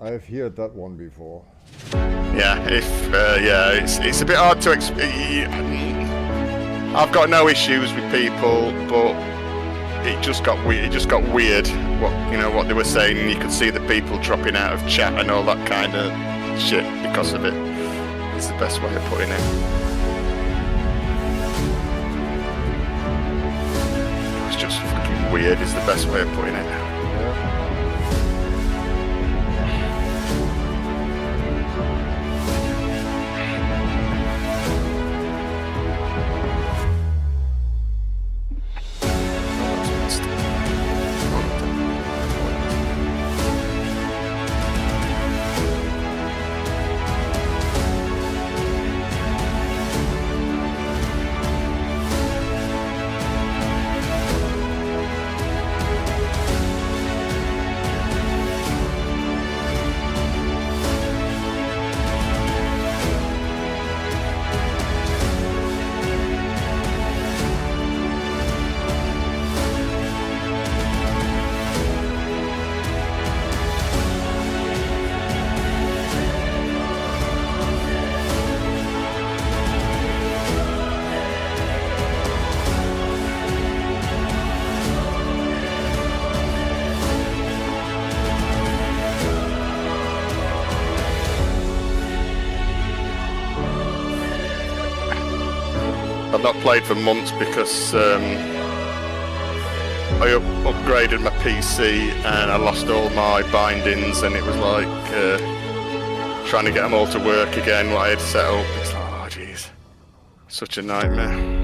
I've heard that one before. Yeah, it's a bit hard to explain. I've got no issues with people, but it just got weird. It just got weird. What they were saying, and you could see the people dropping out of chat and all that kind of shit because of it. It's the best way of putting it. It's just fucking weird. Is the best way of putting it. I've not played for months because I upgraded my PC and I lost all my bindings, and it was like trying to get them all to work again, what I had set up. It's like, oh jeez, such a nightmare.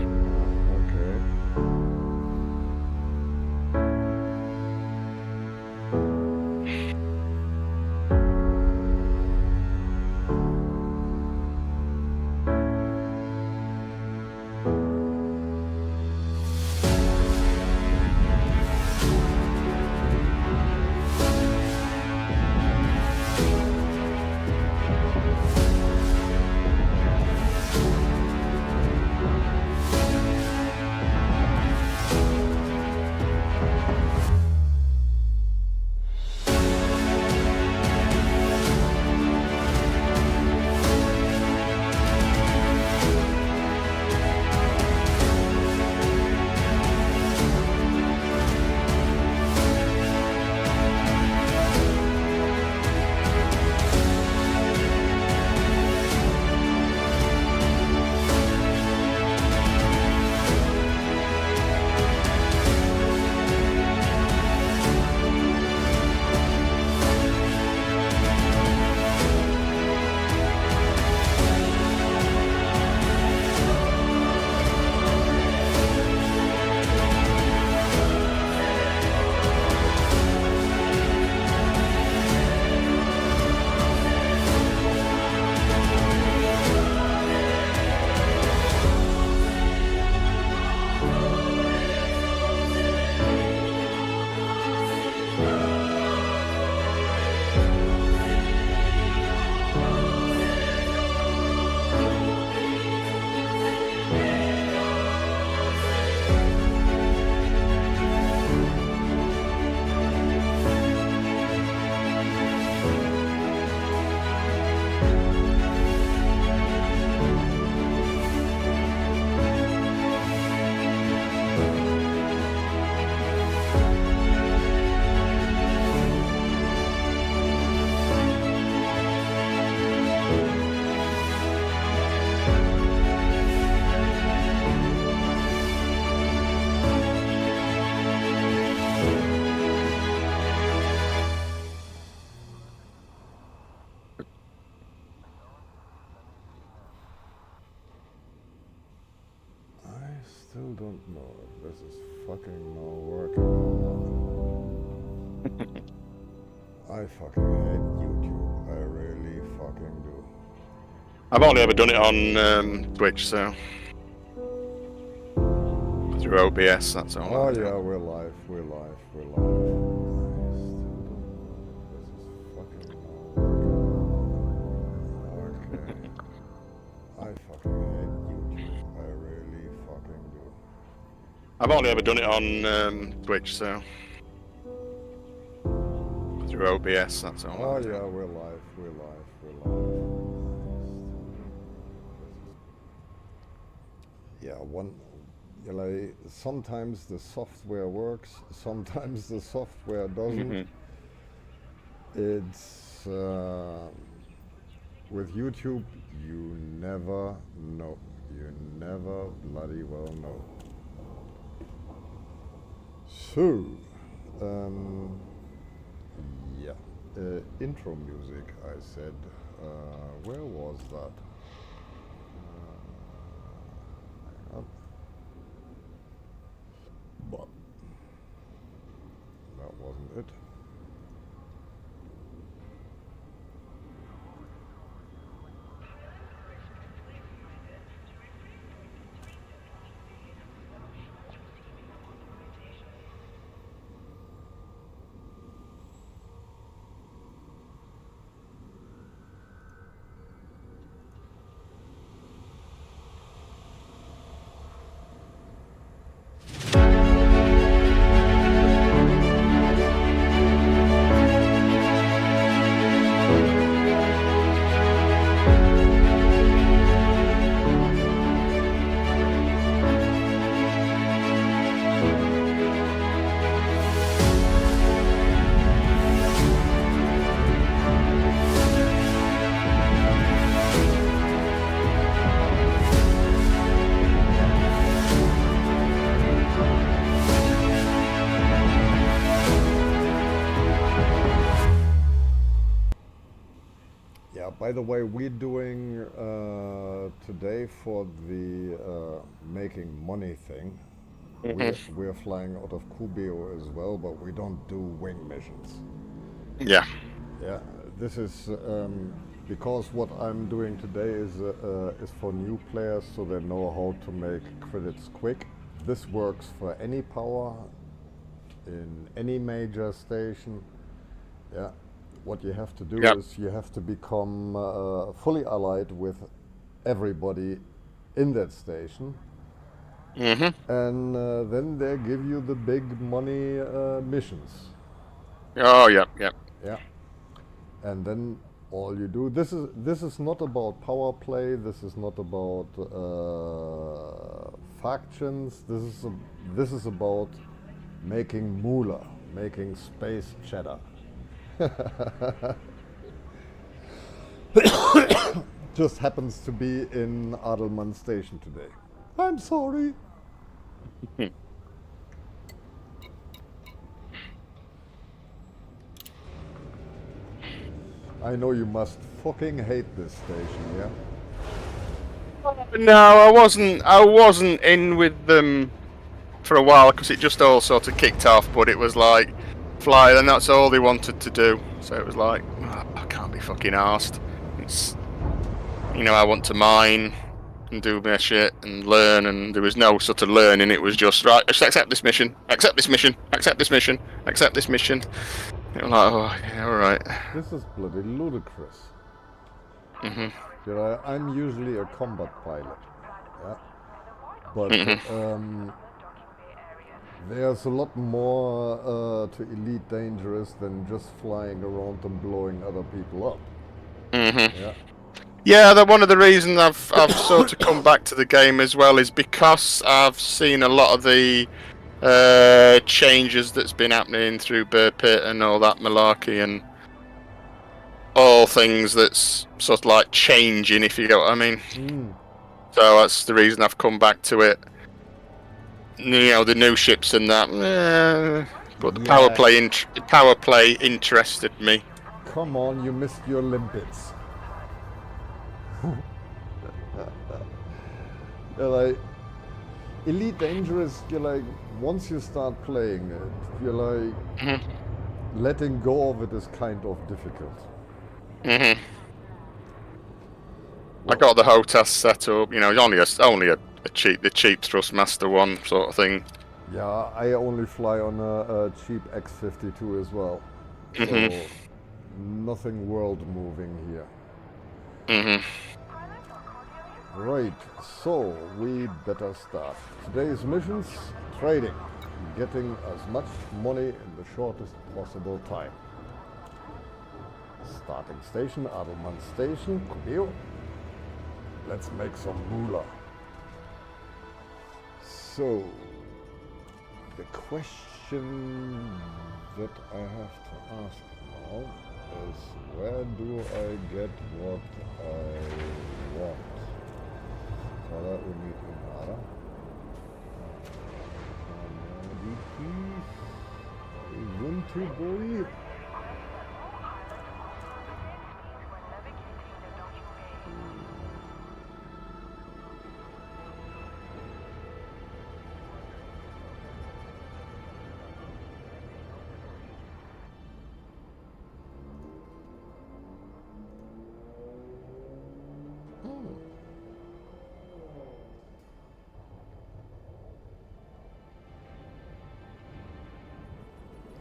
Still don't know if this is fucking now working or not. I fucking hate YouTube. I really fucking do. I've only ever done it on Twitch, so through OBS. That's all. Oh yeah, we're live. We're live. We're live. I fucking hate YouTube. I really fucking do. I've only ever done it on Twitch, so through OBS. That's all. Oh yeah, we're live. We're live. We're live. Yeah, sometimes the software works, sometimes the software doesn't. It's with YouTube, you never know. You never bloody well know. So, yeah, intro music. I said, where was that? Hang on. But that wasn't it. By the way, we're doing today for the making money thing. We're flying out of Cubeo as well, but we don't do wing missions. Yeah. Yeah, this is because what I'm doing today is for new players, so they know how to make credits quick. This works for any power in any major station. Yeah. What you have to do is you have to become fully allied with everybody in that station. And then they give you the big money missions. Oh, yeah. Yeah. And then all you do, this is not about power play, this is not about factions, this is about making moolah, making space cheddar. Just happens to be in Adelman Station today. I'm sorry. I know you must fucking hate this station, yeah? No, I wasn't in with them for a while because it just all sort of kicked off. But it was like fly, and that's all they wanted to do. So it was like, I can't be fucking arsed. It's, I want to mine and do my shit and learn, and there was no sort of learning. It was just right. Just accept this mission. Accept this mission. Accept this mission. Accept this mission. It was like, oh yeah, all right. This is bloody ludicrous. I'm usually a combat pilot, yeah, but there's a lot more to Elite Dangerous than just flying around and blowing other people up. Yeah, that one of the reasons I've sort of come back to the game as well is because I've seen a lot of the changes that's been happening through Burr Pit and all that malarkey and all things that's sort of like changing, if you get what I mean. So that's the reason I've come back to it. The new ships and that, but the power play interested me. Come on, you missed your limpets. You're like Elite Dangerous. You're like, once you start playing it, you're like letting go of it is kind of difficult. I got the HOTAS set up. Only a cheap Thrustmaster one sort of thing. Yeah, I only fly on a cheap X-52 as well. So nothing world moving here. Right, so we better start. Today's missions, trading, getting as much money in the shortest possible time. Starting station, Adelman Station, Cubeo. Let's make some moolah. So, the question that I have to ask now is, where do I get what I want? Color, we need another. Ubuntu boy.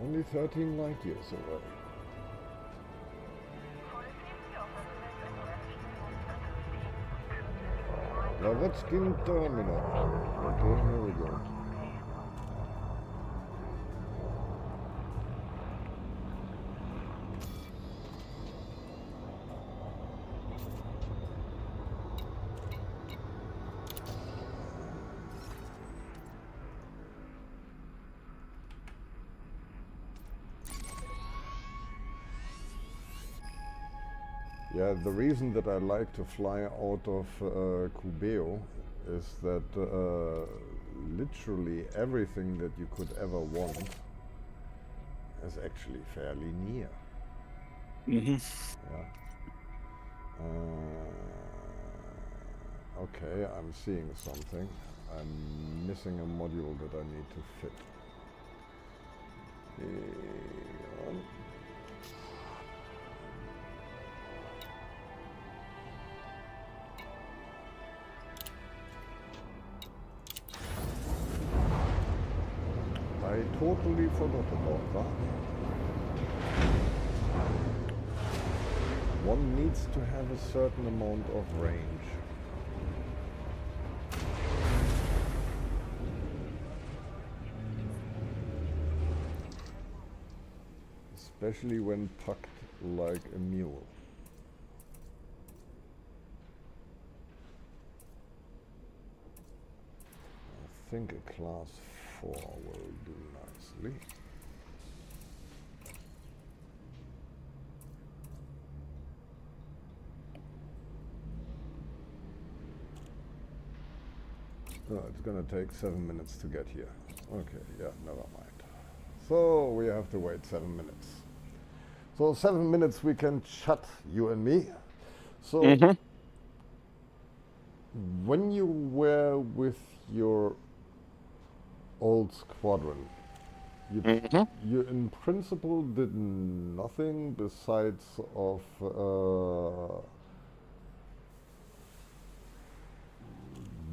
Only 13 light years away. Lavotskin Terminal. Okay, here we go. Yeah, the reason that I like to fly out of Cubeo is that literally everything that you could ever want is actually fairly near. Mm-hmm. Yeah. Okay, I'm seeing something. I'm missing a module that I need to fit. I totally forgot about that. One needs to have a certain amount of range. Especially when pucked like a mule. I think a class 4 will do nicely. No, it's gonna take 7 minutes to get here. Okay, yeah, never mind. So we have to wait 7 minutes. So 7 minutes we can chat, you and me. So when you were with your old squadron, you in principle did nothing besides of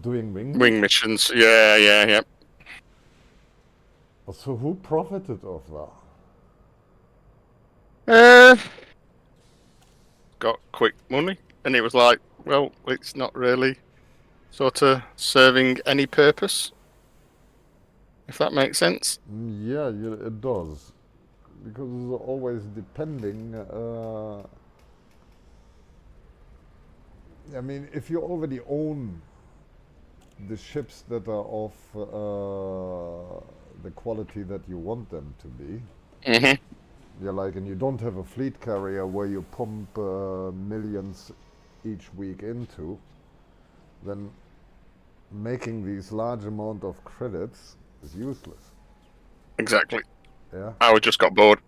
doing Wing missions. Yeah. So who profited of that? Got quick money, and it was like, well, it's not really sort of serving any purpose, if that makes sense. Yeah, it does. Because it's always depending. I mean, if you already own the ships that are of the quality that you want them to be, you're like, and you don't have a fleet carrier where you pump millions each week into, then making these large amount of credits is useless. Exactly. Yeah. I would just got bored.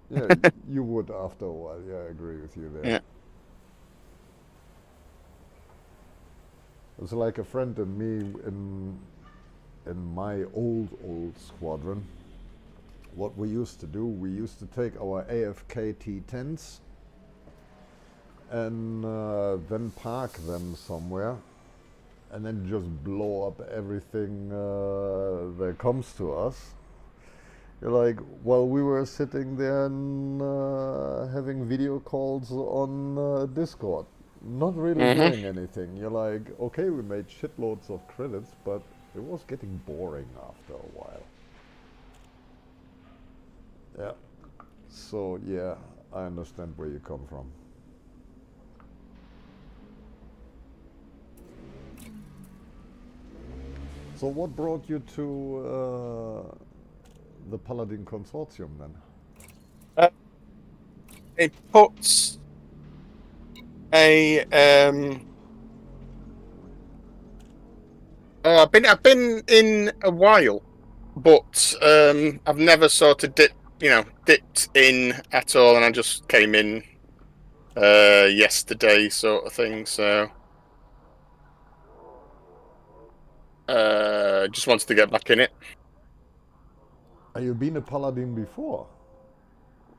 Yeah, you would after a while. Yeah, I agree with you there. Yeah. It's like a friend and me in my old squadron. What we used to do, we used to take our AFK T10s and then park them somewhere and then just blow up everything that comes to us. You're like, while we were sitting there and having video calls on Discord, not really doing anything. You're like, okay, we made shitloads of credits, but it was getting boring after a while. Yeah. So yeah, I understand where you come from. So what brought you to the Paladin Consortium then? It puts a I've been in a while, but I've never sort of dipped in at all, and I just came in yesterday, sort of thing. So just wanted to get back in it. Have you been a Paladin before?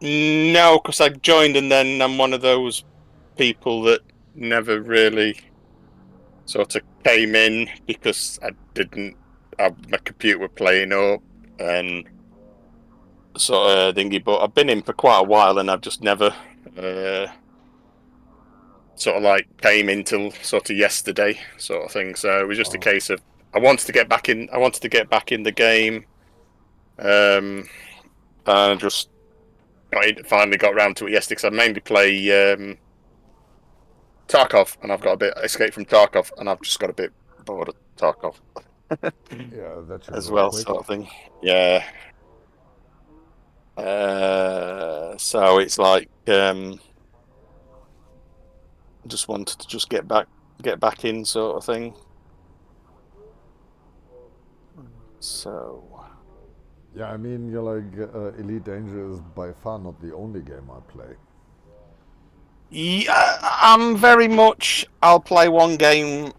No, because I joined, and then I'm one of those people that never really sort of came in because I didn't have my computer playing up and sort of thingy. But I've been in for quite a while, and I've just never sort of like came in till sort of yesterday, sort of thing. So it was just a case of I wanted to get back in. I wanted to get back in the game, and I just finally got around to it yesterday because I mainly play Tarkov, and I've got a bit Escape from Tarkov, and I've just got a bit bored of Tarkov. Yeah, that should as go well, quick. sort of thing. Yeah. So it's like just wanted to just get back in, sort of thing. So. Yeah, I mean, you're like Elite Danger is by far not the only game I play. Yeah, I'm very much. I'll play one game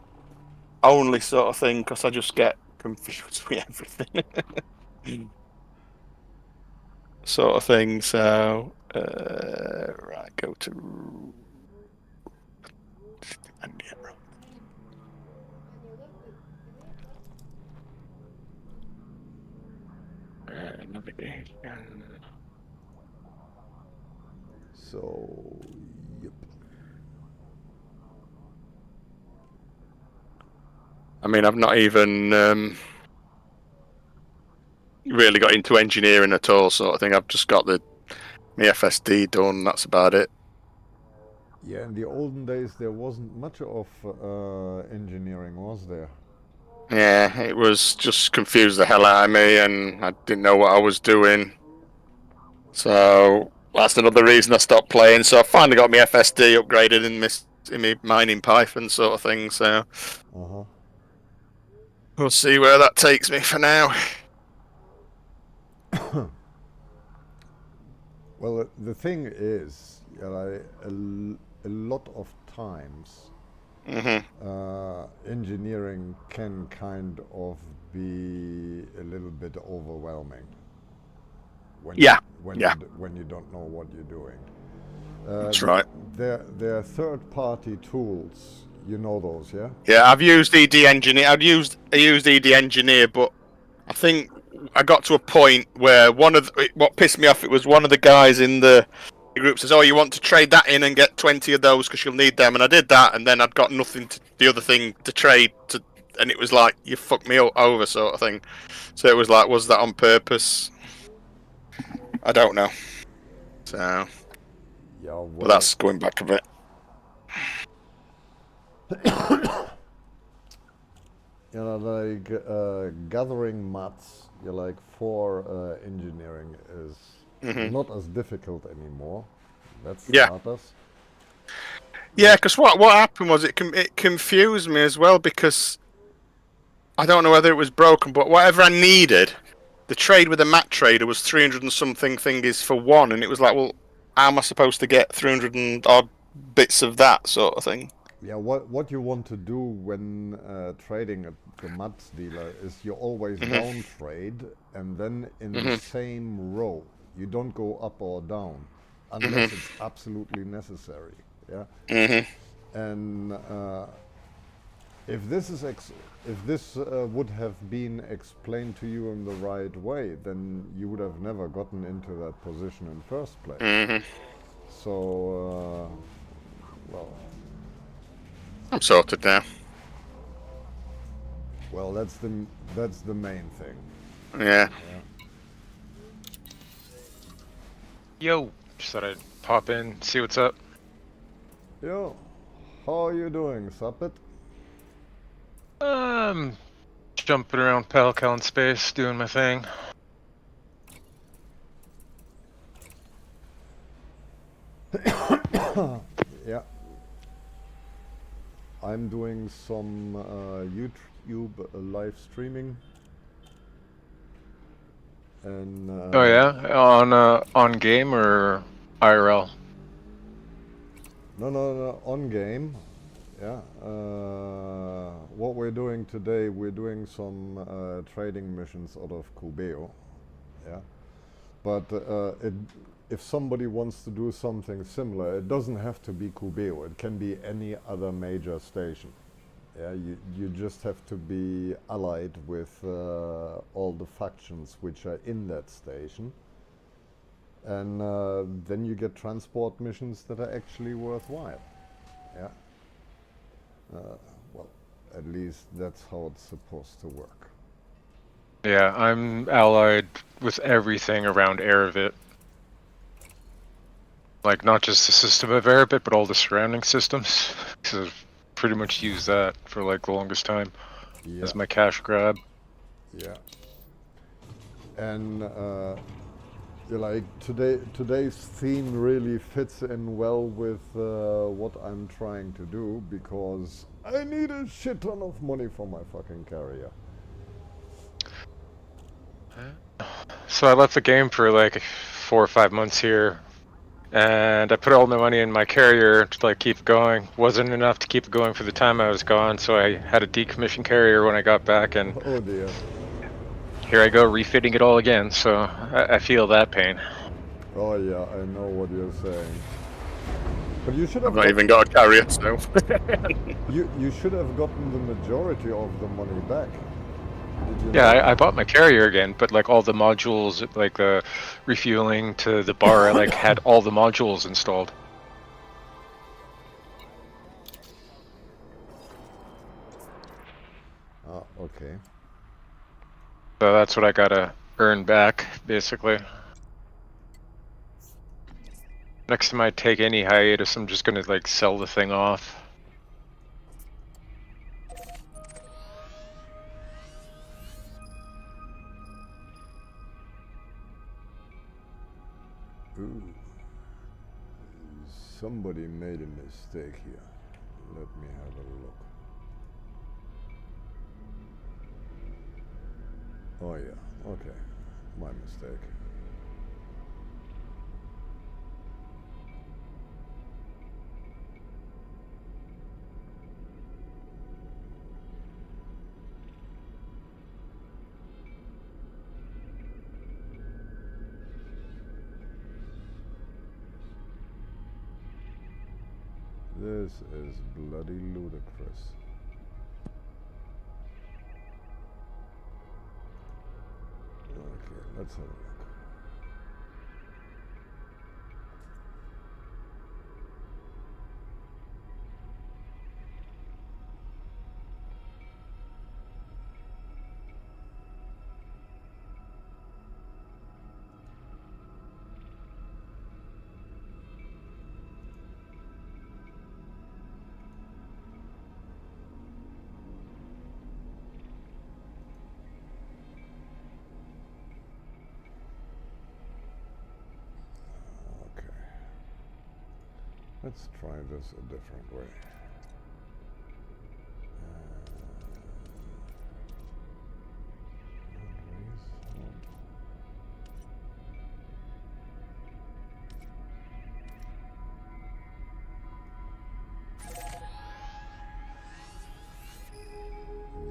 only, sort of thing, because I just get confused with everything, sort of thing. So, right, go to. Navigation. So, yep. I mean, I've not even really got into engineering at all, sort of thing. I've just got my FSD done. That's about it. Yeah, in the olden days there wasn't much of engineering, was there? Yeah, it was just confused the hell out of me, and I didn't know what I was doing. So that's another reason I stopped playing. So I finally got my FSD upgraded in my mining Python, sort of thing. So we'll see where that takes me for now. Well, the thing is, a lot of times engineering can kind of be a little bit overwhelming when you don't know what you're doing. That's right. There are third-party tools. You know those, yeah? Yeah, I've used ED Engineer. I used ED Engineer, but I think I got to a point where what pissed me off, it was one of the guys in the group says, "Oh, you want to trade that in and get 20 of those because you'll need them." And I did that, and then I'd got nothing to the other thing to trade to, and it was like, you fucked me over, sort of thing. So it was like, was that on purpose? I don't know. So yeah, well, but that's going back a bit. You know, like gathering mats, you're like for engineering is not as difficult anymore. That's starters. Yeah, because what happened was it confused me as well, because I don't know whether it was broken, but whatever I needed, the trade with the mat trader was 300 and something thingies for one, and it was like, well, how am I supposed to get 300 and odd bits of that, sort of thing? Yeah, what you want to do when trading at the mats dealer is you always down trade, and then in the same row. You don't go up or down unless it's absolutely necessary. Yeah. And if this would have been explained to you in the right way, then you would have never gotten into that position in first place. So, well, I'm sorted now. Well, that's the main thing. Yeah. Yo. Just thought I'd pop in, see what's up. Yo, how are you doing, Suppet? Jumping around Palcal in space, doing my thing. Yeah. I'm doing some YouTube live streaming. And Oh yeah, on game or IRL? No, on game. Yeah. What we're doing today, we're doing some trading missions out of Cubeo. Yeah. But if somebody wants to do something similar, it doesn't have to be Cubeo. It can be any other major station. Yeah, you just have to be allied with all the factions which are in that station. And then you get transport missions that are actually worthwhile. Yeah. Well, at least that's how it's supposed to work. Yeah, I'm allied with everything around Erebit. Like, not just the system of Erebit, but all the surrounding systems. Because I've pretty much used that for, like, the longest time as my cash grab. Yeah. And like today's theme really fits in well with what I'm trying to do, because I need a shit ton of money for my fucking carrier. So I left the game for like 4 or 5 months here, and I put all my money in my carrier to like keep it going. Wasn't enough to keep it going for the time I was gone, so I had a decommissioned carrier when I got back, and oh dear. Here I go refitting it all again, so I feel that pain. Oh yeah, I know what you're saying. But you should have. I've not even got a carrier, so. you should have gotten the majority of the money back. Did you Yeah, know? I bought my carrier again, but like all the modules, like the refueling to the bar, I like had all the modules installed. Ah, okay. So that's what I gotta earn back, basically. Next time I take any hiatus, I'm just gonna like sell the thing off. Ooh. Somebody made a mistake here. Let me have a look. Oh yeah, okay. My mistake. This is bloody ludicrous. Okay, let's have a look. Let's try this a different way.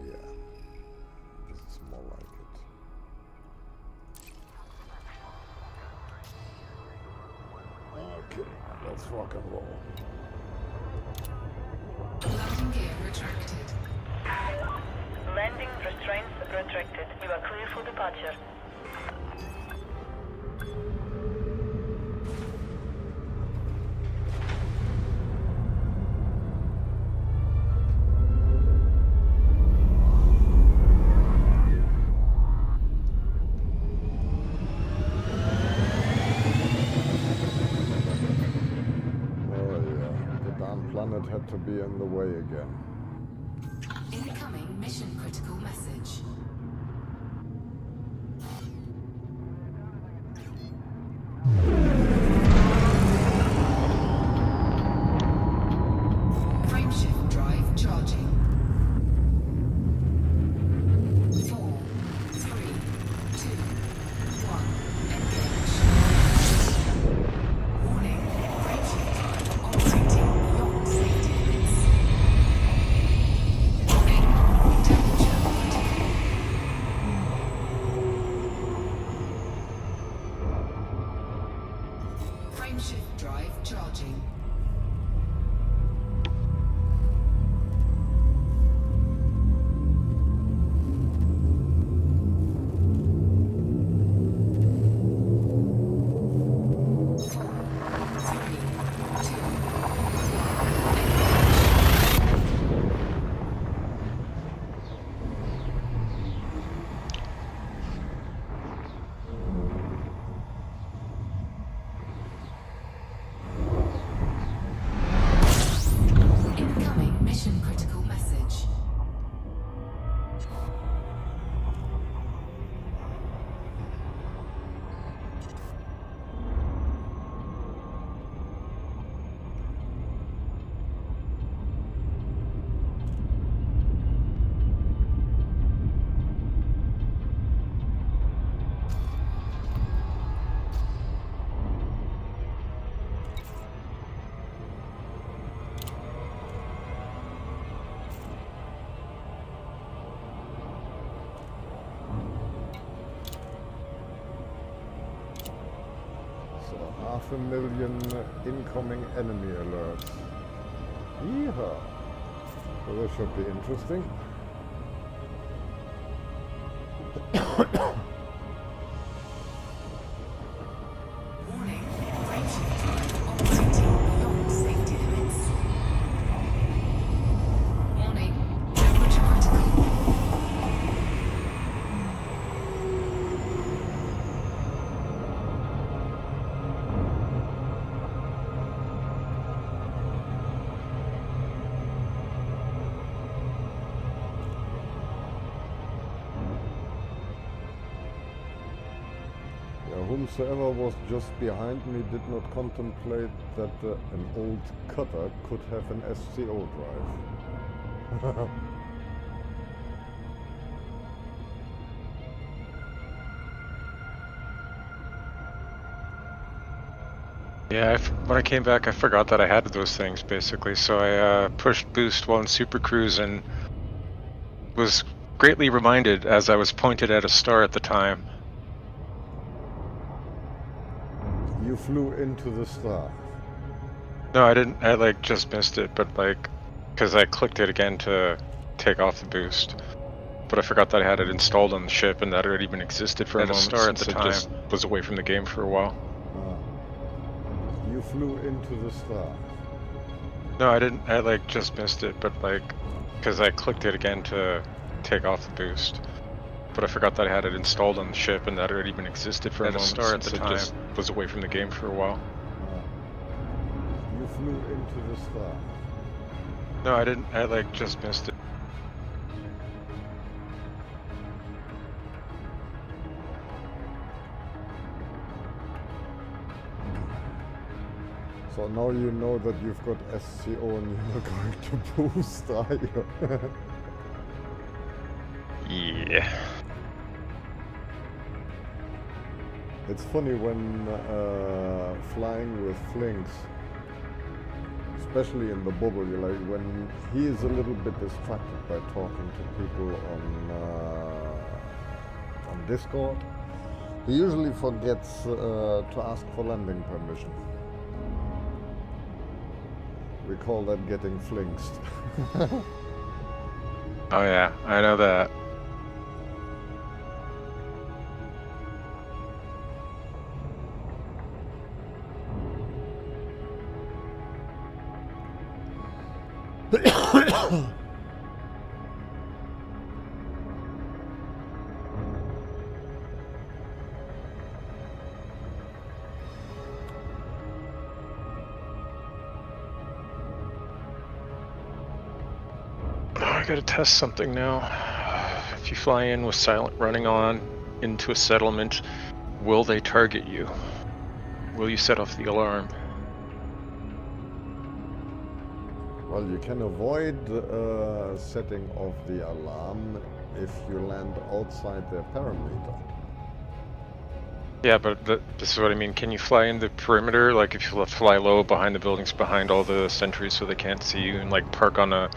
Yeah, this is more like it. Okay, let's rock and roll. Landing gear retracted. Landing restraints retracted. You are clear for departure. it had to be in the way again. Incoming mission critical message. Frameshift drive charging. 4, 3, 2, 1, engage. Warning, frameshift drive operating beyond safety limits. Warning, temperature critical. Frameshift drive charging. Incoming mission critical message. So 500,000 incoming enemy alerts. Yeehaw! So this should be interesting. Warning, frameshift drive operating beyond safety limits. Warning, temperature critical. Yeah, whomsoever was just behind me did not contemplate that an old cutter could have an SCO drive. Yeah, when I came back, I forgot that I had those things basically. So I pushed boost while in Super Cruise and was greatly reminded as I was pointed at a star at the time. You flew into the star. No, I didn't. I like just missed it, but like, because I clicked it again to take off the boost. But I forgot that I had it installed on the ship and that it even existed for a moment star at since the I time. just was away from the game for a while. You flew into the star. No, I didn't. I like just missed it, but like, because I clicked it again to take off the boost. But I forgot that I had it installed on the ship and that it even existed for a moment star at since the I time. just was away from the game for a while. You flew into the star. No, I didn't. I like just missed it. So now you know that you've got SCO and you're not going to boost, are you? Yeah. It's funny when flying with Flinks, especially in the bubble, you like when he is a little bit distracted by talking to people on Discord, he usually forgets to ask for landing permission. We call that getting flinksed. Oh yeah, I know that. I gotta test something now. If you fly in with silent running on into a settlement, will they target you? Will you set off the alarm? Well, you can avoid setting off the alarm if you land outside their perimeter. Yeah, but this is what I mean. Can you fly in the perimeter? Like if you fly low behind the buildings, behind all the sentries so they can't see you, and like park on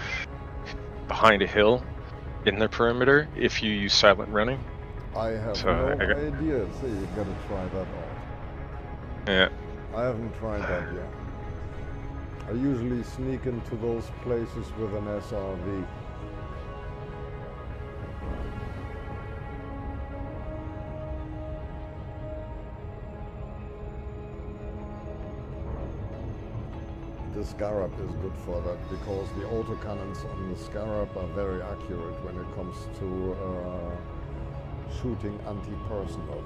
behind a hill in the perimeter if you use silent running? I have So, no I got- idea. See, you gotta try that out. Yeah. I haven't tried that yet. I usually sneak into those places with an SRV. The Scarab is good for that because the autocannons on the Scarab are very accurate when it comes to shooting anti-personnel.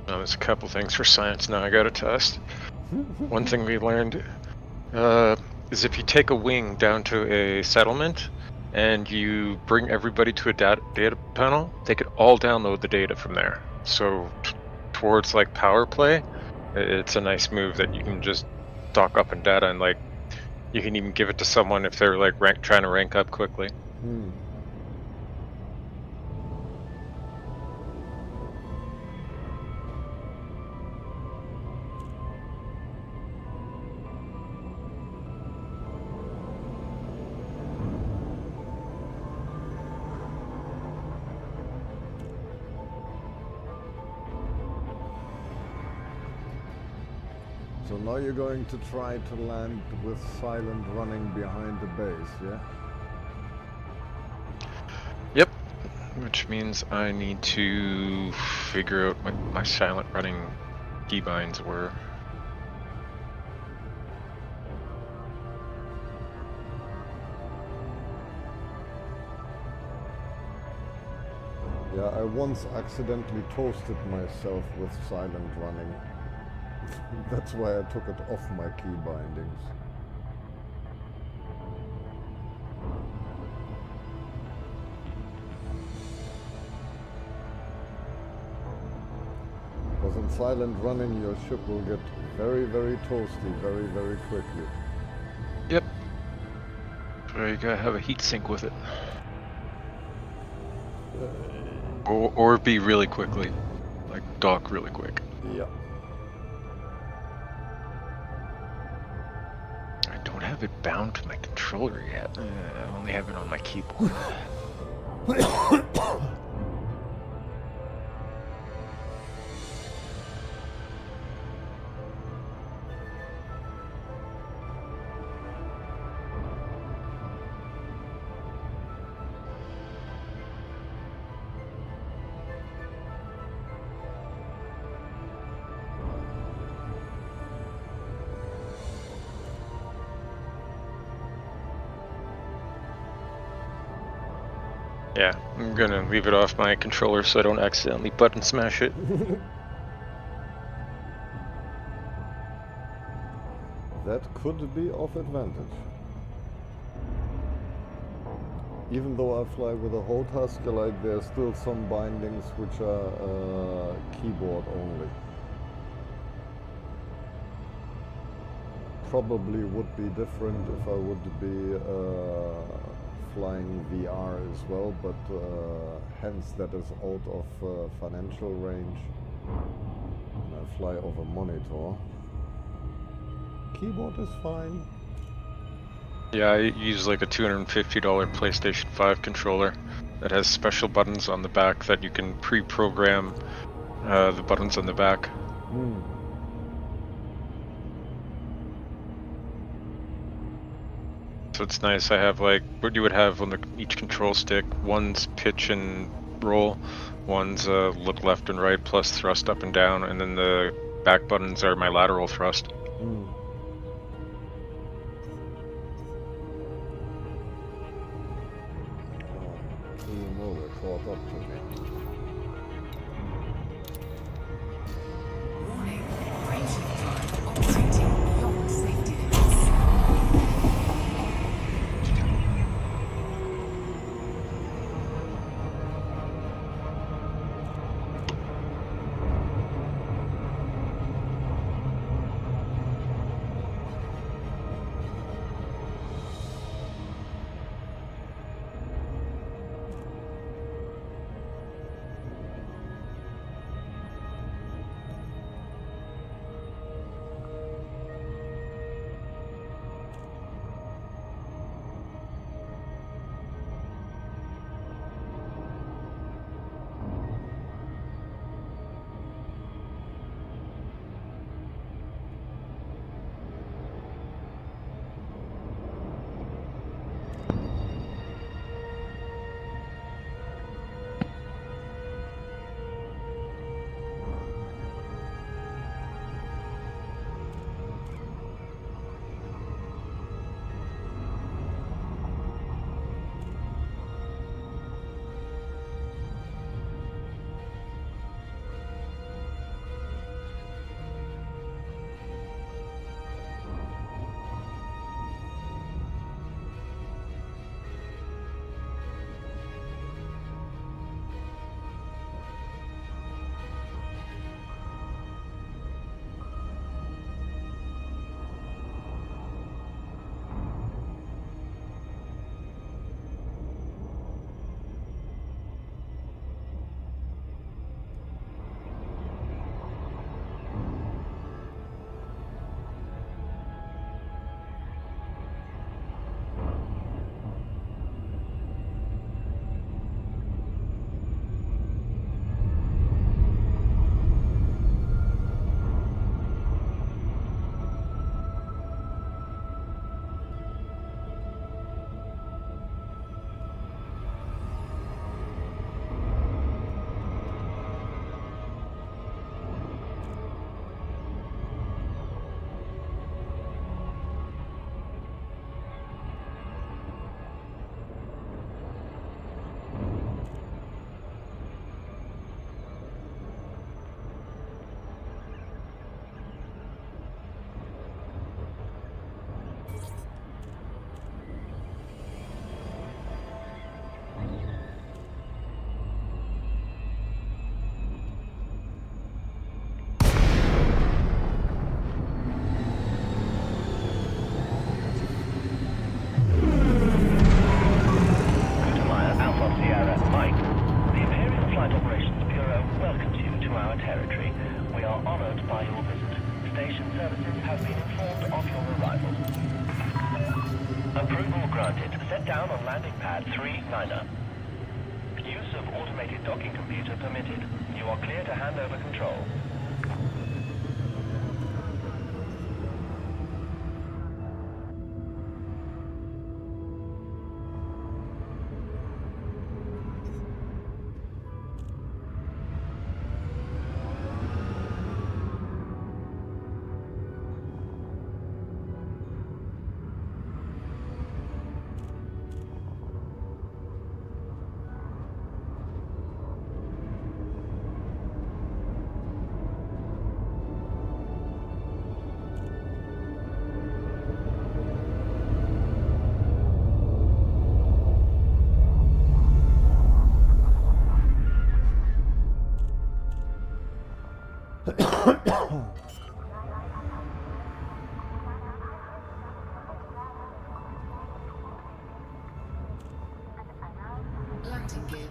There's a couple things for science now I gotta test. One thing we learned is if you take a wing down to a settlement and you bring everybody to a data panel, they could all download the data from there. So towards like power play, it's a nice move that you can just dock up in data, and like you can even give it to someone if they're like trying to rank up quickly. So now you're going to try to land with silent running behind the base, yeah? Yep. Which means I need to figure out what my silent running keybinds were. Yeah, I once accidentally toasted myself with silent running. That's why I took it off my key bindings. Because in silent running your ship will get very, very toasty very, very quickly. Yep. So you gotta have a heat sink with it. Or be really quickly. Like dock really quick. Yeah. I don't have it bound to my controller yet. I only have it on my keyboard. Yeah, I'm gonna leave it off my controller so I don't accidentally button smash it. That could be of advantage. Even though I fly with a whole tasker, like there's still some bindings which are keyboard only. probably would be different if I would be flying VR as well, but hence that is out of financial range. And I fly over monitor. Keyboard is fine. Yeah, I use like a $250 PlayStation 5 controller that has special buttons on the back that you can pre-program the buttons on the back. So it's nice. I have like what you would have on each control stick. One's pitch and roll, one's look left and right plus thrust up and down, and then the back buttons are my lateral thrust. They're caught up to me. Warning. Racing drive operating beyond safety limits. Approval granted. Set down on landing pad 39er. Use of automated docking computer permitted. You are clear to hand over control.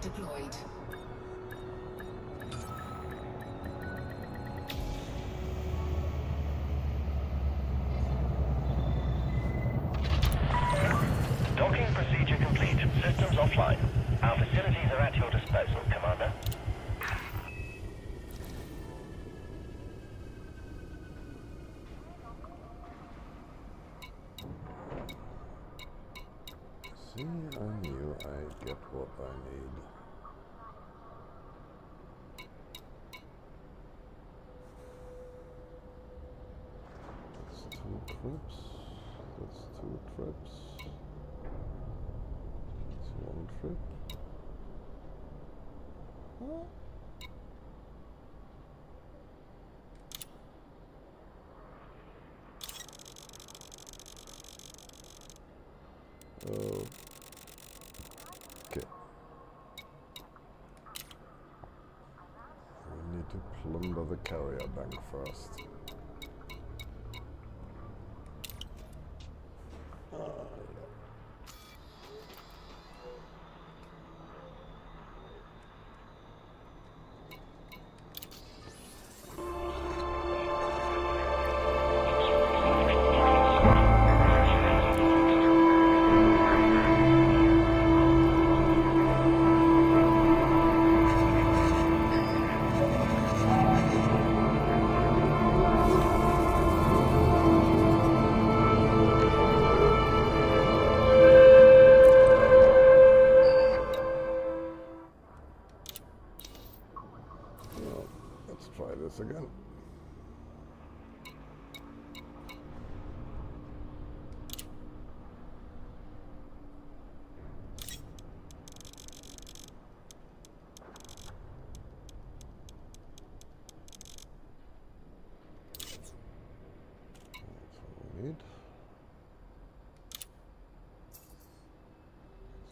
deployed. Docking procedure complete. Systems offline. Our facilities are at your disposal, Commander. See, I knew I'd get what I need. That's 2 trips. That's 2 trips. That's 1 trip. Huh? Okay. We need to plunder the carrier bank first. Well, let's try this again. That's what we need.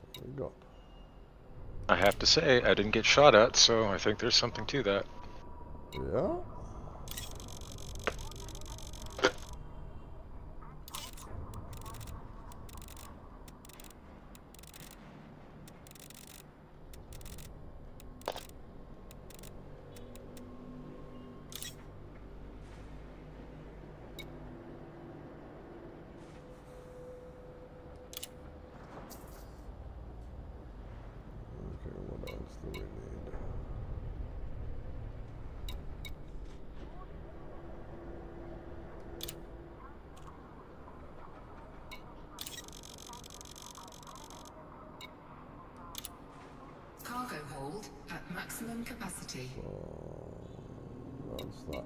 That's what we got. I have to say, I didn't get shot at, so I think there's something to that. Yeah? Okay, what else do we need? Cargo hold at maximum capacity. That's that.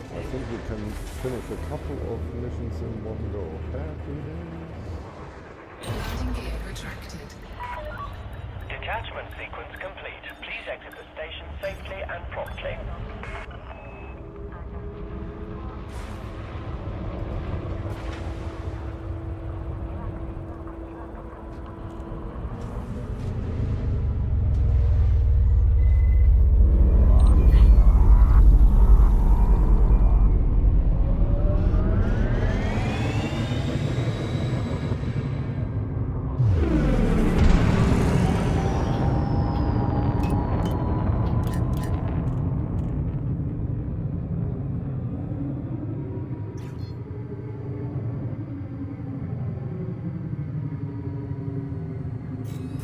I think we can finish a couple of missions in one go. Happy days. Landing gear retracted. Detachment sequence complete. Please exit the station safely and promptly.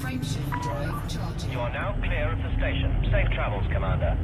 Frameshift drive charging. You are now clear of the station. Safe travels, Commander.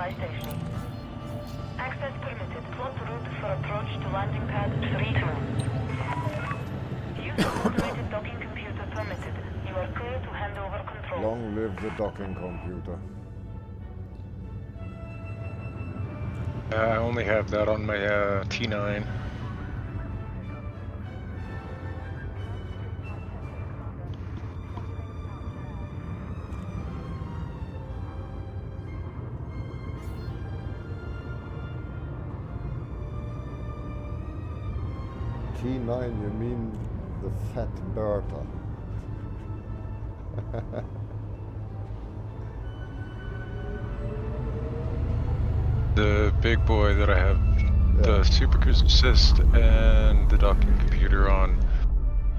supply station. Access permitted. Plot route for approach to landing pad 3-2. Use of automated docking computer permitted. You are clear to hand over control. Long live the docking computer. I only have that on my T9. T9, you mean the fat Bertha? The big boy that I have the Super Cruise Assist and the docking computer on.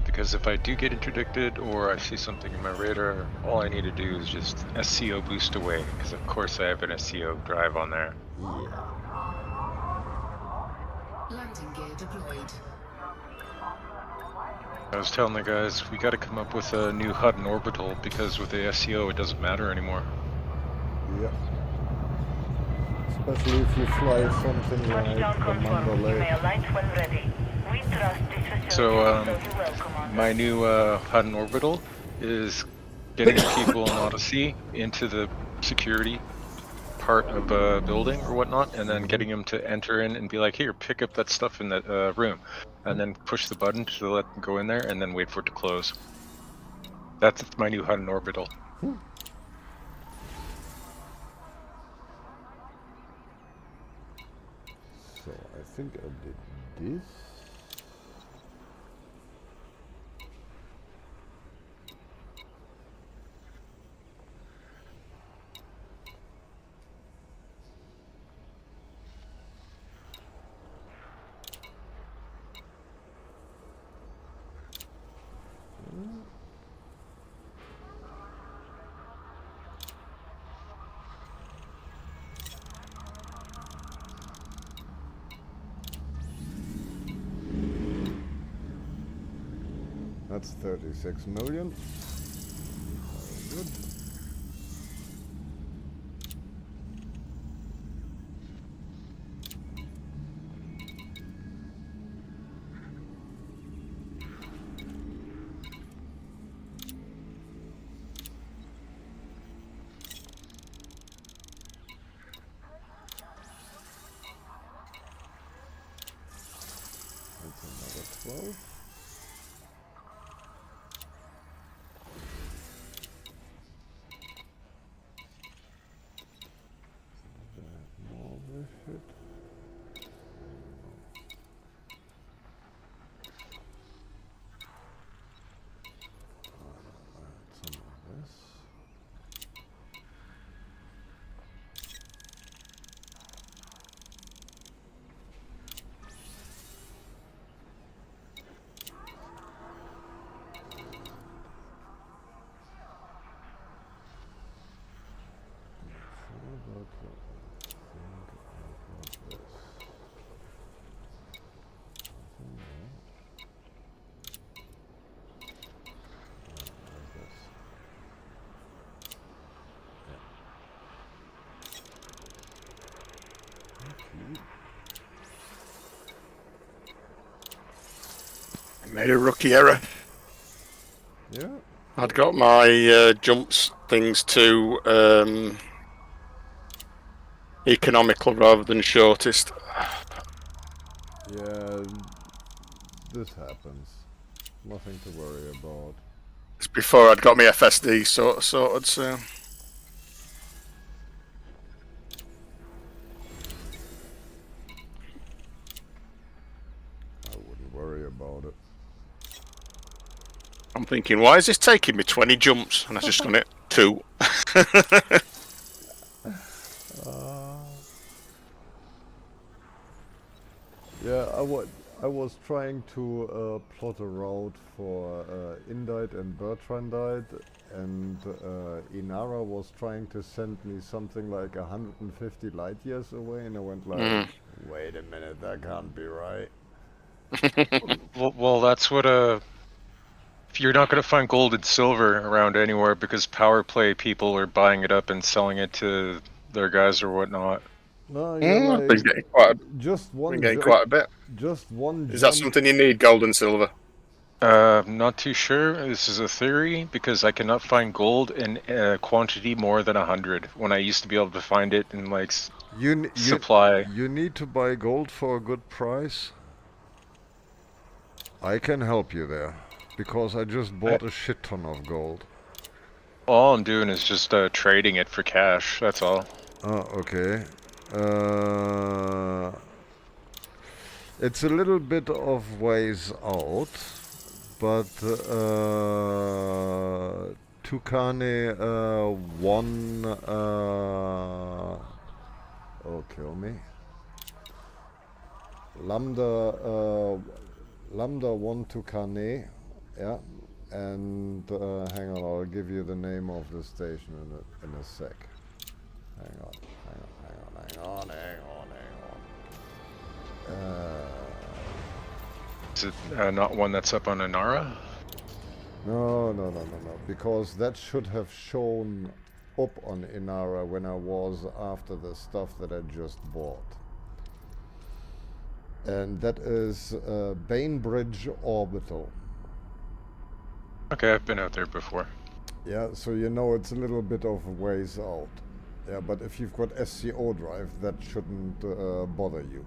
Because if I do get interdicted or I see something in my radar, all I need to do is just SCO boost away. Because of course I have an SCO drive on there. Landing gear deployed. I was telling the guys, we gotta come up with a new HUD and orbital because with the SCO it doesn't matter anymore. Yeah. Especially if you fly something like Touchdown the confirmed. You may Mandalay. alight when ready. We trust this facility So, will serve you well, Commander. my new HUD and orbital is getting people in Odyssey into the security part of a building or whatnot, and then getting them to enter in and be like, here, pick up that stuff in that room, and then push the button to let them go in there, and then wait for it to close. That's my new HUD and orbital. So I think I did this. That's 36 million. Very good. That's another 12. More with it. Some of this. Made a rookie error. Yeah. I'd got my jumps things to economical rather than shortest. Yeah. This happens. Nothing to worry about. It's before I'd got my FSD sorted, so. I wouldn't worry about it. I'm thinking, why is this taking me 20 jumps? And I just done it 2. Yeah, I was trying to plot a route for Indite and Bertrandite, and Inara was trying to send me something like 150 light years away, and I went like, wait a minute, that can't be right. Well, that's what if you're not going to find gold and silver around anywhere because power play people are buying it up and selling it to their guys or whatnot. No, I've you're been like getting quite just one, quite a bit. just one Is that jump. something you need, gold and silver? Not too sure. This is a theory because I cannot find gold in quantity more than 100 when I used to be able to find it in like supply. You need to buy gold for a good price. I can help you there because I just bought a shit ton of gold. All I'm doing is just trading it for cash. That's all. Oh, okay. It's a little bit of ways out, but Tukane won. Oh, kill me. Lambda won Tukane, yeah. And hang on, I'll give you the name of the station in a sec. Hang on. Is it not one that's up on Inara? No. Because that should have shown up on Inara when I was after the stuff that I just bought. And that is Bainbridge Orbital. Okay, I've been out there before. Yeah, so you know it's a little bit of a ways out. Yeah, but if you've got SCO drive, that shouldn't bother you.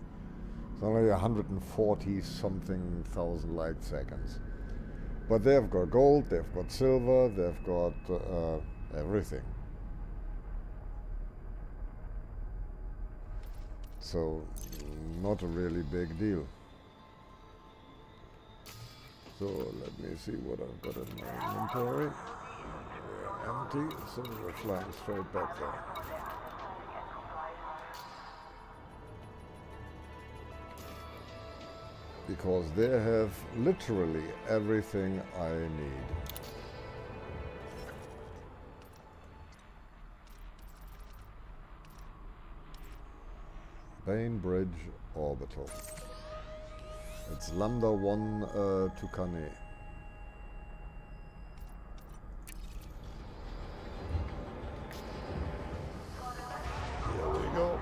It's only 140 something thousand light seconds. But they've got gold, they've got silver, they've got everything. So, not a really big deal. So, let me see what I've got in my inventory. We're empty, so we're flying straight back there. Because they have literally everything I need. Bainbridge Orbital. It's Lambda 1 Tukane. Here we go.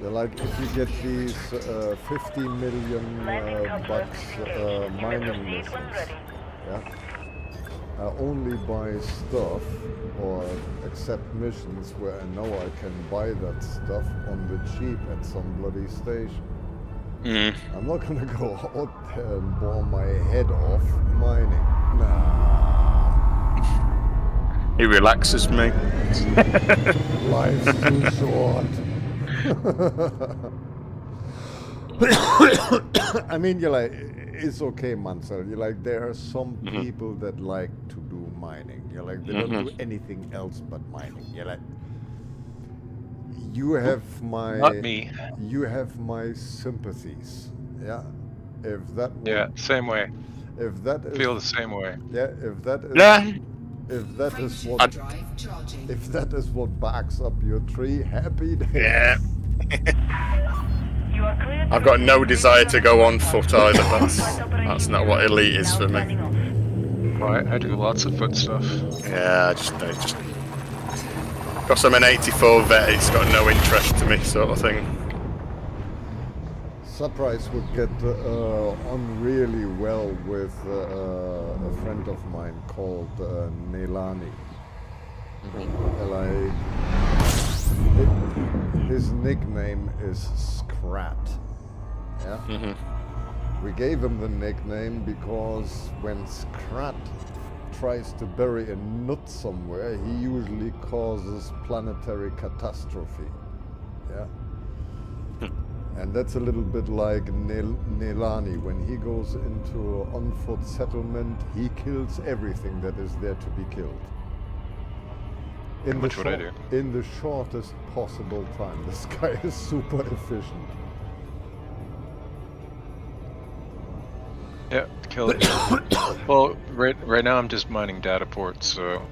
Like if you get these 50 million bucks mining missions, yeah, only buy stuff or accept missions where I know I can buy that stuff on the cheap at some bloody station. I'm not gonna go out there and bore my head off mining. Nah. He relaxes me. Life's too short. I mean, you're like, it's okay, Mansell. You're like, there are some people that like to do mining. You're like, they don't do anything else but mining. You're like, you have my, Not me. You have my sympathies. Yeah. If that. Yeah, same way. If that is. Feel the same way. Yeah. If that is. Yeah. If that is what. If that is what backs up your tree, happy days. Yeah. You are clear to I've got no proceed. desire to go on foot either. That's not what elite is for me. Well, I do lots of foot stuff. Yeah, I just because I'm an 84 vet, it's got no interest to me, sort of thing. Surprise would get on really well with a friend of mine called Nelani. His nickname is Scrat. Yeah. We gave him the nickname because when Scrat tries to bury a nut somewhere, he usually causes planetary catastrophe. Yeah. And that's a little bit like Nelani. When he goes into an on-foot settlement, he kills everything that is there to be killed. Which would I do? In the shortest possible time. This guy is super efficient. Yeah, kill it. Well, right now I'm just mining data ports, so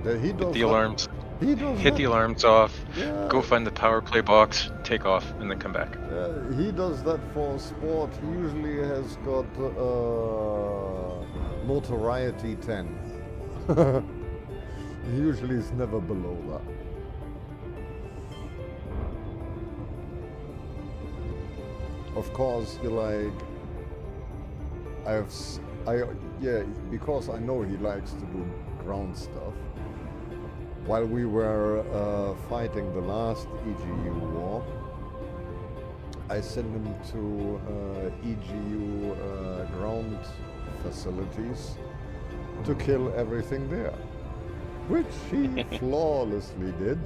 He does the alarms. He does hit that. the alarms off, Yeah. go find the power play box, take off, and then come back. He does that for sport. He usually has got notoriety 10. He usually is never below that. Of course, you're like, because I know he likes to do ground stuff. While we were fighting the last EGU war, I sent him to EGU ground facilities to kill everything there, which he flawlessly did.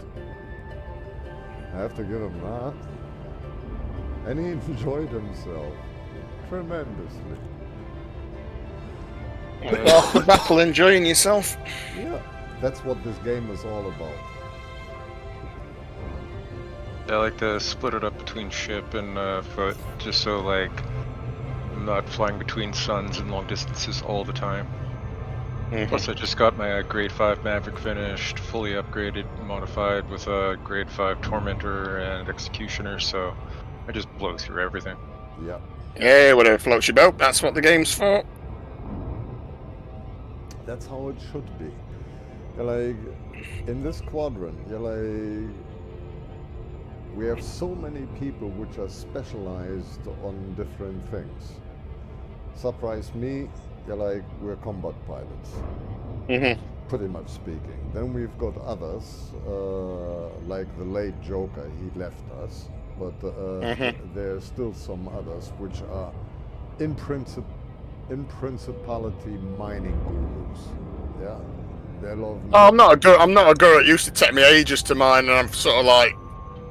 I have to give him that. And he enjoyed himself tremendously. Off the battle, enjoying yourself. Yeah, that's what this game is all about. I like to split it up between ship and foot, just so like I'm not flying between suns and long distances all the time. Plus, I just got my grade 5 Maverick finished, fully upgraded, modified with a grade 5 Tormentor and Executioner, so I just blow through everything. Yeah. Yeah, whatever floats your boat. That's what the game's for. That's how it should be. You're like, in this quadrant, you're like, we have so many people which are specialized on different things. Surprise me, you're like, we're combat pilots. Pretty much speaking. Then we've got others, like the late Joker, he left us. But there's still some others which are in principality mining gurus. Yeah, they love. Oh, I'm not a guru. It used to take me ages to mine, and I've sort of like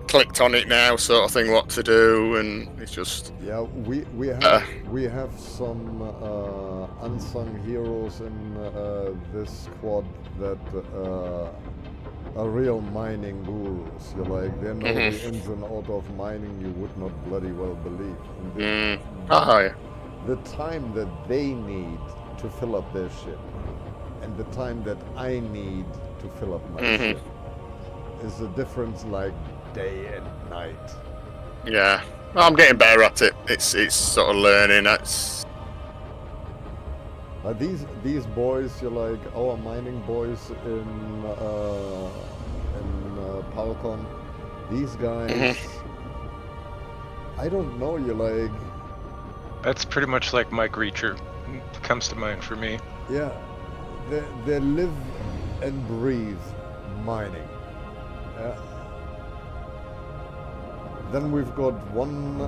clicked on it now, sort of thing, what to do, and it's just. Yeah, we have some unsung heroes in this squad that are real mining gurus. You're like, they know the ins and outs of mining you would not bloody well believe. And the time that they need to fill up their ship and the time that I need to fill up my ship is a difference like day and night. Yeah, well, I'm getting better at it. It's sort of learning. That's These boys, you're like our mining boys in Palcon. These guys, I don't know. You're like, That's pretty much like Mike Reacher. Comes to mind for me. yeah, they live and breathe mining. Yeah. Then we've got one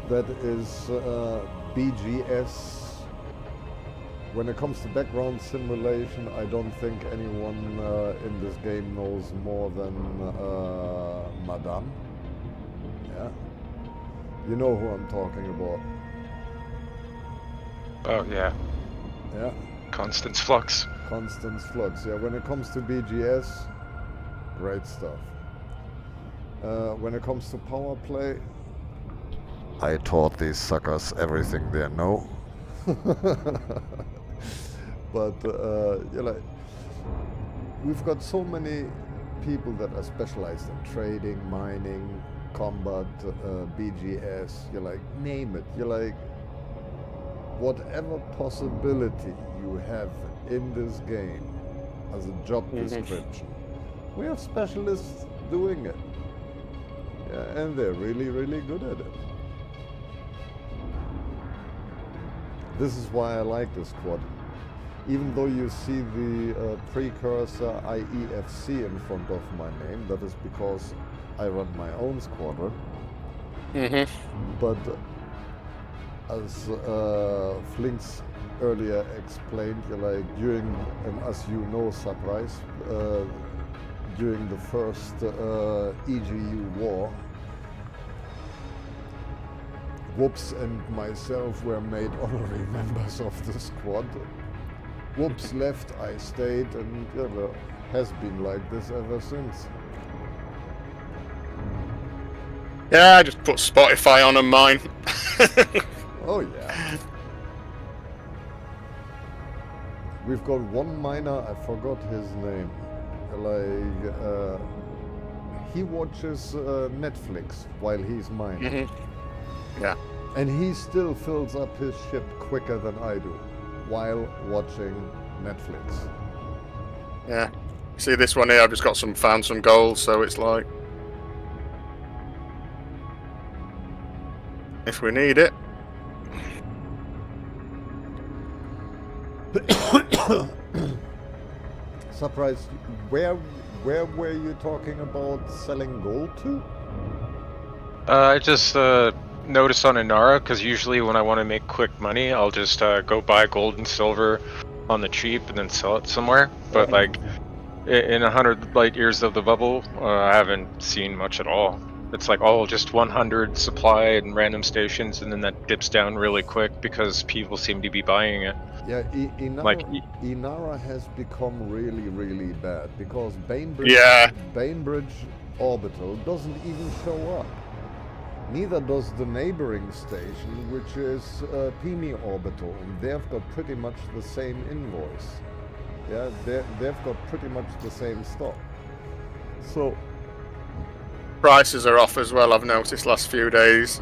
that is BGS. When it comes to background simulation, I don't think anyone in this game knows more than Madame. Yeah. You know who I'm talking about. Oh yeah, Yeah. Constance Flux. Constance Flux. Yeah. When it comes to BGS, great stuff. When it comes to power play, I taught these suckers everything they know. But you're like, we've got so many people that are specialized in trading, mining, combat, BGS. You're like, name it. You're like, whatever possibility you have in this game as a job description, we have specialists doing it. Yeah, and they're really, really good at it. This is why I like this squad. Even though you see the precursor IEFC in front of my name, that is because I run my own squadron. But as Flinks earlier explained, like during, and as you know, surprise, during the first EGU war, Whoops and myself were made honorary members of the squad. Whoops left, I stayed, and has been like this ever since. yeah. I just put Spotify on mine. Oh yeah. We've got one miner, I forgot his name. Like, he watches Netflix while he's mining. Yeah. And he still fills up his ship quicker than I do while watching Netflix. Yeah. See this one here, I've just got found some gold, so it's like, if we need it. Surprised, where were you talking about selling gold to? I just noticed on Inara, because usually when I want to make quick money, I'll just go buy gold and silver on the cheap and then sell it somewhere. But like in 100 light years of the bubble, I haven't seen much at all. It's like all just 100 supply and random stations, and then that dips down really quick because people seem to be buying it. Yeah, Like, Inara has become really, really bad because Bainbridge, Yeah. Bainbridge Orbital doesn't even show up. Neither does the neighboring station, which is Pimi Orbital. They've got pretty much the same invoice. Yeah, they've got pretty much the same stock. So Prices are off as well, I've noticed last few days.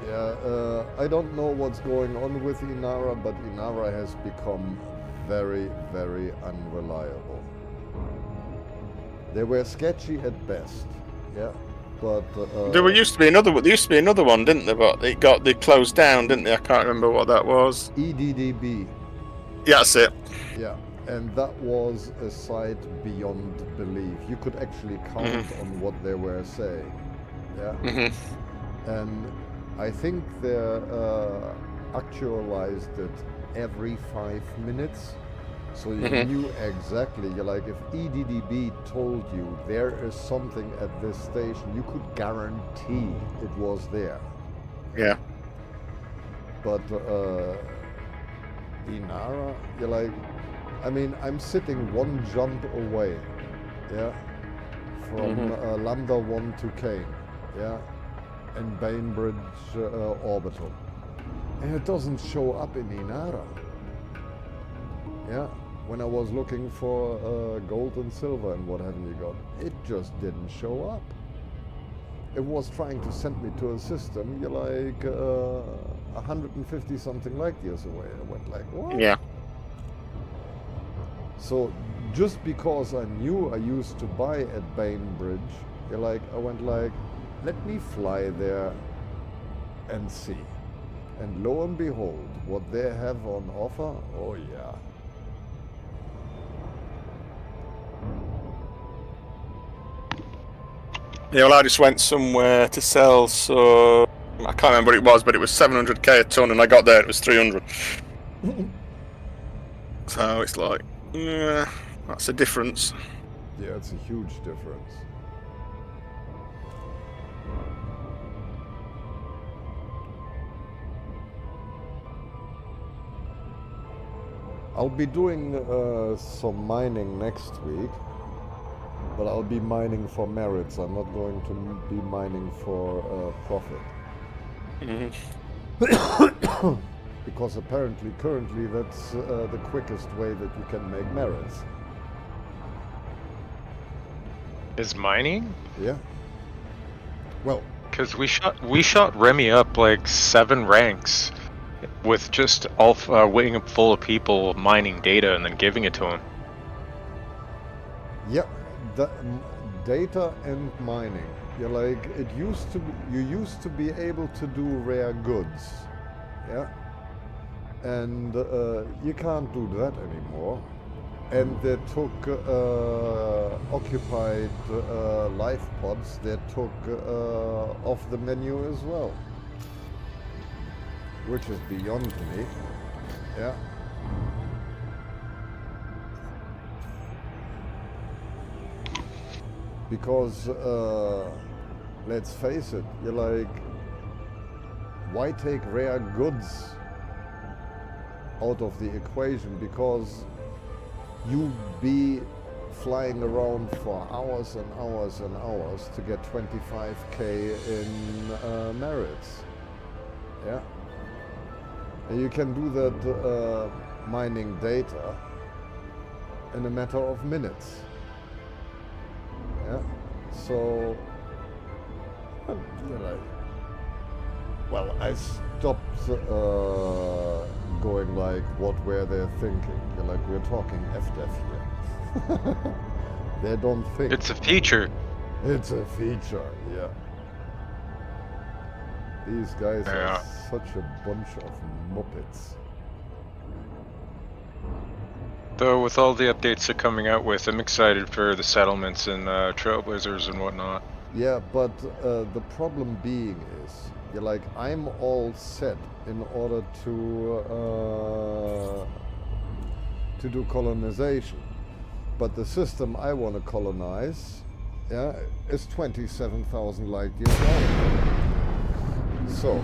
yeah, I don't know what's going on with Inara, but Inara has become very, very unreliable. They were sketchy at best, yeah, but There used to be another one, didn't there? But they closed down, didn't they? I can't remember what that was. EDDB, Yeah, that's it. yeah, and that was a sight beyond belief. You could actually count on what they were saying, yeah, and I think they actualized it every 5 minutes. So you knew exactly, you're like, if EDDB told you there is something at this station, you could guarantee it was there. Yeah. But Inara, you're like, I mean, I'm sitting one jump away, yeah, from Lambda 1 to Kane, yeah, and Bainbridge Orbital. And it doesn't show up in Inara. Yeah. When I was looking for gold and silver and what haven't you got, it just didn't show up. It was trying to send me to a system, you're like 150 something light years away. I went like, what? Yeah. So just because I knew I used to buy at Bainbridge, you're like, I went like, let me fly there and see. And lo and behold, what they have on offer, oh yeah. Yeah, well, I just went somewhere to sell, so I can't remember what it was, but it was 700k a ton, and I got there, it was 300. So it's like, yeah, that's a difference. Yeah, it's a huge difference. I'll be doing some mining next week. But I'll be mining for merits. I'm not going to be mining for profit. Because apparently, currently, that's the quickest way that you can make merits. is mining? Yeah. Well, Because we shot Remy up like 7 ranks with just a wing full of people mining data and then giving it to him. yeah, the data and mining. You're like, it used to be, you used to be able to do rare goods, yeah, and you can't do that anymore. And they took occupied life pods. They took off the menu as well, which is beyond me. Yeah. Because let's face it, you're like, why take rare goods out of the equation? Because you be flying around for hours and hours and hours to get 25k in merits. Yeah. And you can do that mining data in a matter of minutes. Yeah. So, you're like, well, I stopped going like, what were they thinking? You're like, we're talking FDEF here. They don't think. It's a feature. It's a feature, yeah. These guys Yeah. are such a bunch of muppets. Though with all the updates they're coming out with, I'm excited for the settlements and trailblazers and whatnot. Yeah, but the problem being is, you're like, I'm all set in order to do colonization, but the system I want to colonize, yeah, is 27,000 light years away. So,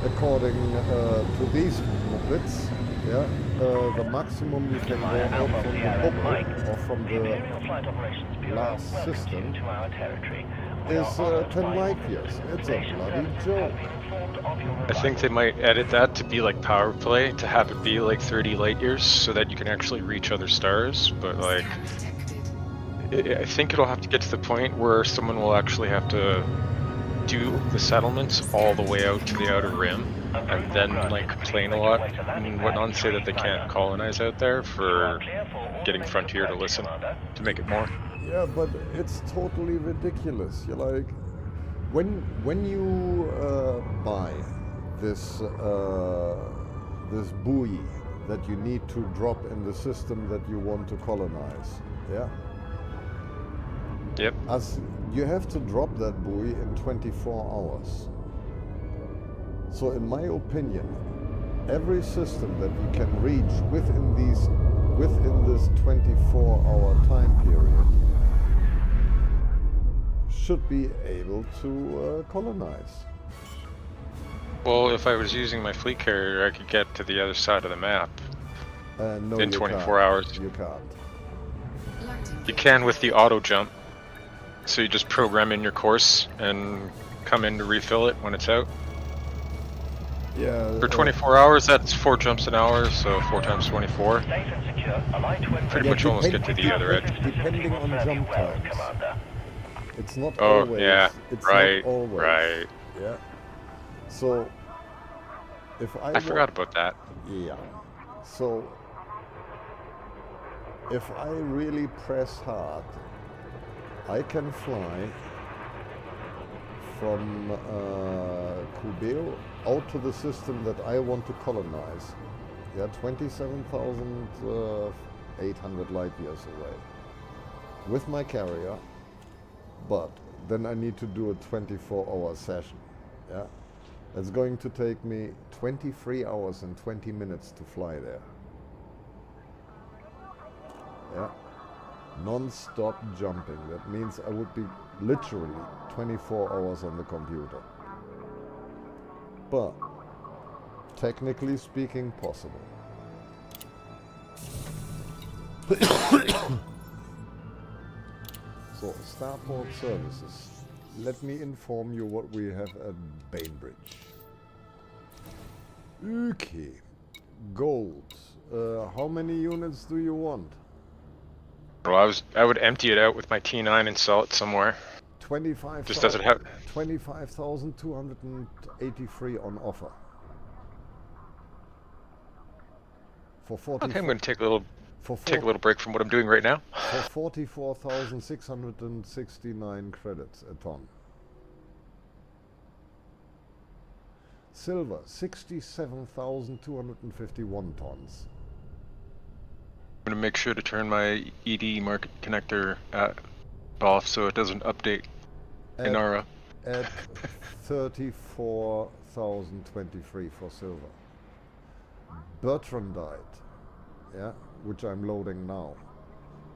according to these muppets, yeah, the maximum you can go out from the bubble or from the Imperial Flight Operations Bureau last welcomes system you to our territory. We is are honored 10 by light your years. It's a participation bloody and joke. have been informed of your I think they arrival. might edit that to be like power play, to have it be like 30 light years so that you can actually reach other stars, but like Scan detected. I think it'll have to get to the point where someone will actually have to do the settlements all the way out to the outer rim and then like complain a lot and whatnot and say that they can't colonize out there for getting Frontier to listen to make it more. Yeah, but it's totally ridiculous. You're like, when you buy this this buoy that you need to drop in the system that you want to colonize, yeah, Yep. as you have to drop that buoy in 24 hours. So in my opinion, every system that we can reach within this 24-hour time period should be able to colonize. Well, if I was using my fleet carrier, I could get to the other side of the map No, in you 24 can't. hours. You can't. Landing You can with the auto jump. So you just program in your course and come in to refill it when it's out. Yeah. For 24 hours, that's 4 jumps an hour, so 4 times 24. Safe and secure. Allied twin Pretty Yeah, much almost get to the other edge. Depending on jump well, times. Commander. It's not Oh, always. yeah, It's right, not always. right. Yeah. So, if I forgot about that. Yeah. So, if I really press hard, I can fly from Cubeo out to the system that I want to colonize. Yeah, 27,800 light years away with my carrier, but then I need to do a 24-hour session. Yeah, it's going to take me 23 hours and 20 minutes to fly there. Yeah, non-stop jumping. That means I would be literally 24 hours on the computer. But technically speaking, possible. So, Starport Services. Let me inform you what we have at Bainbridge. Okay. Gold. How many units do you want? Well, I would empty it out with my T9 and sell it somewhere. 25. Just does it have? 25,283 on offer. For 40. Okay, I'm going to take a little for take a little break from what I'm doing right now. For 44,669 credits a ton. Silver, 67,251 tons. I'm going to make sure to turn my ED market connector off so it doesn't update in our. At 34,023 for silver. Bertrandite, yeah, which I'm loading now.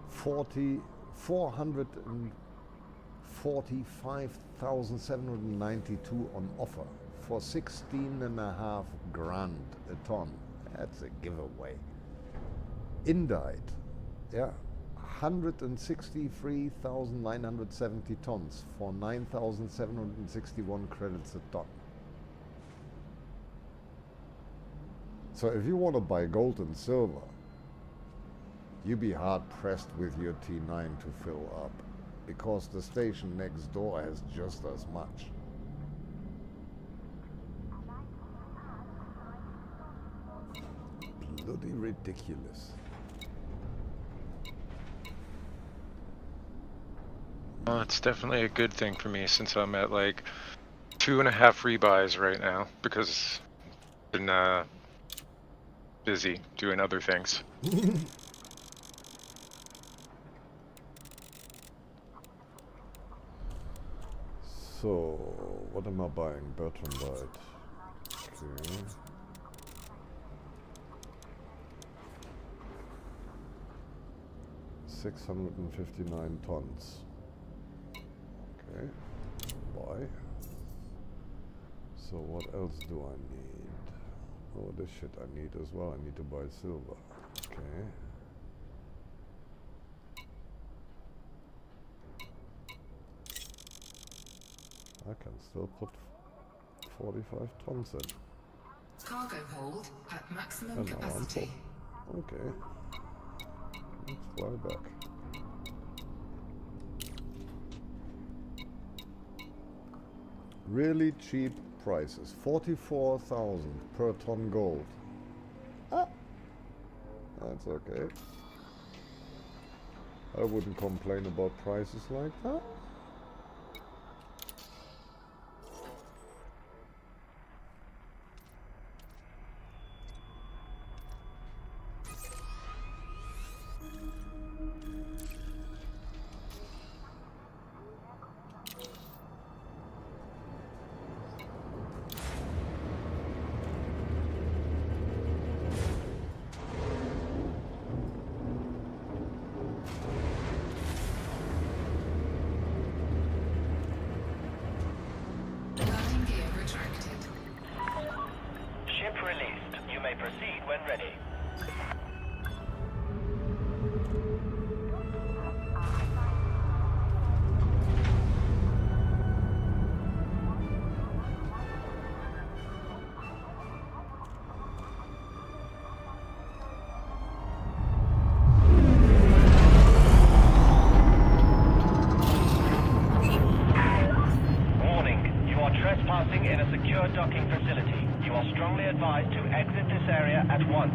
445,792 on offer for 16.5 grand a ton. That's a giveaway. Indite, yeah, 163,970 tons for 9,761 credits a ton. So if you want to buy gold and silver, you'd be hard pressed with your T9 to fill up, because the station next door has just as much. Bloody ridiculous. Well, it's definitely a good thing for me since I'm at like 2.5 rebuys right now because I've been busy doing other things. So, what am I buying? Bertrand Light. Okay. $659 tons. Okay. Buy. So what else do I need? Oh, this shit I need as well. I need to buy silver. Okay. I can still put 45 tons in. Cargo hold at maximum And now I'm capacity. full. Okay. Let's fly back. Really cheap prices. 44,000 per ton gold. Ah, that's okay. I wouldn't complain about prices like that. Landing gear retracted. Ship released. You may proceed when ready. Warning, you are trespassing in a secure docking facility. You are strongly advised to exit this area at once.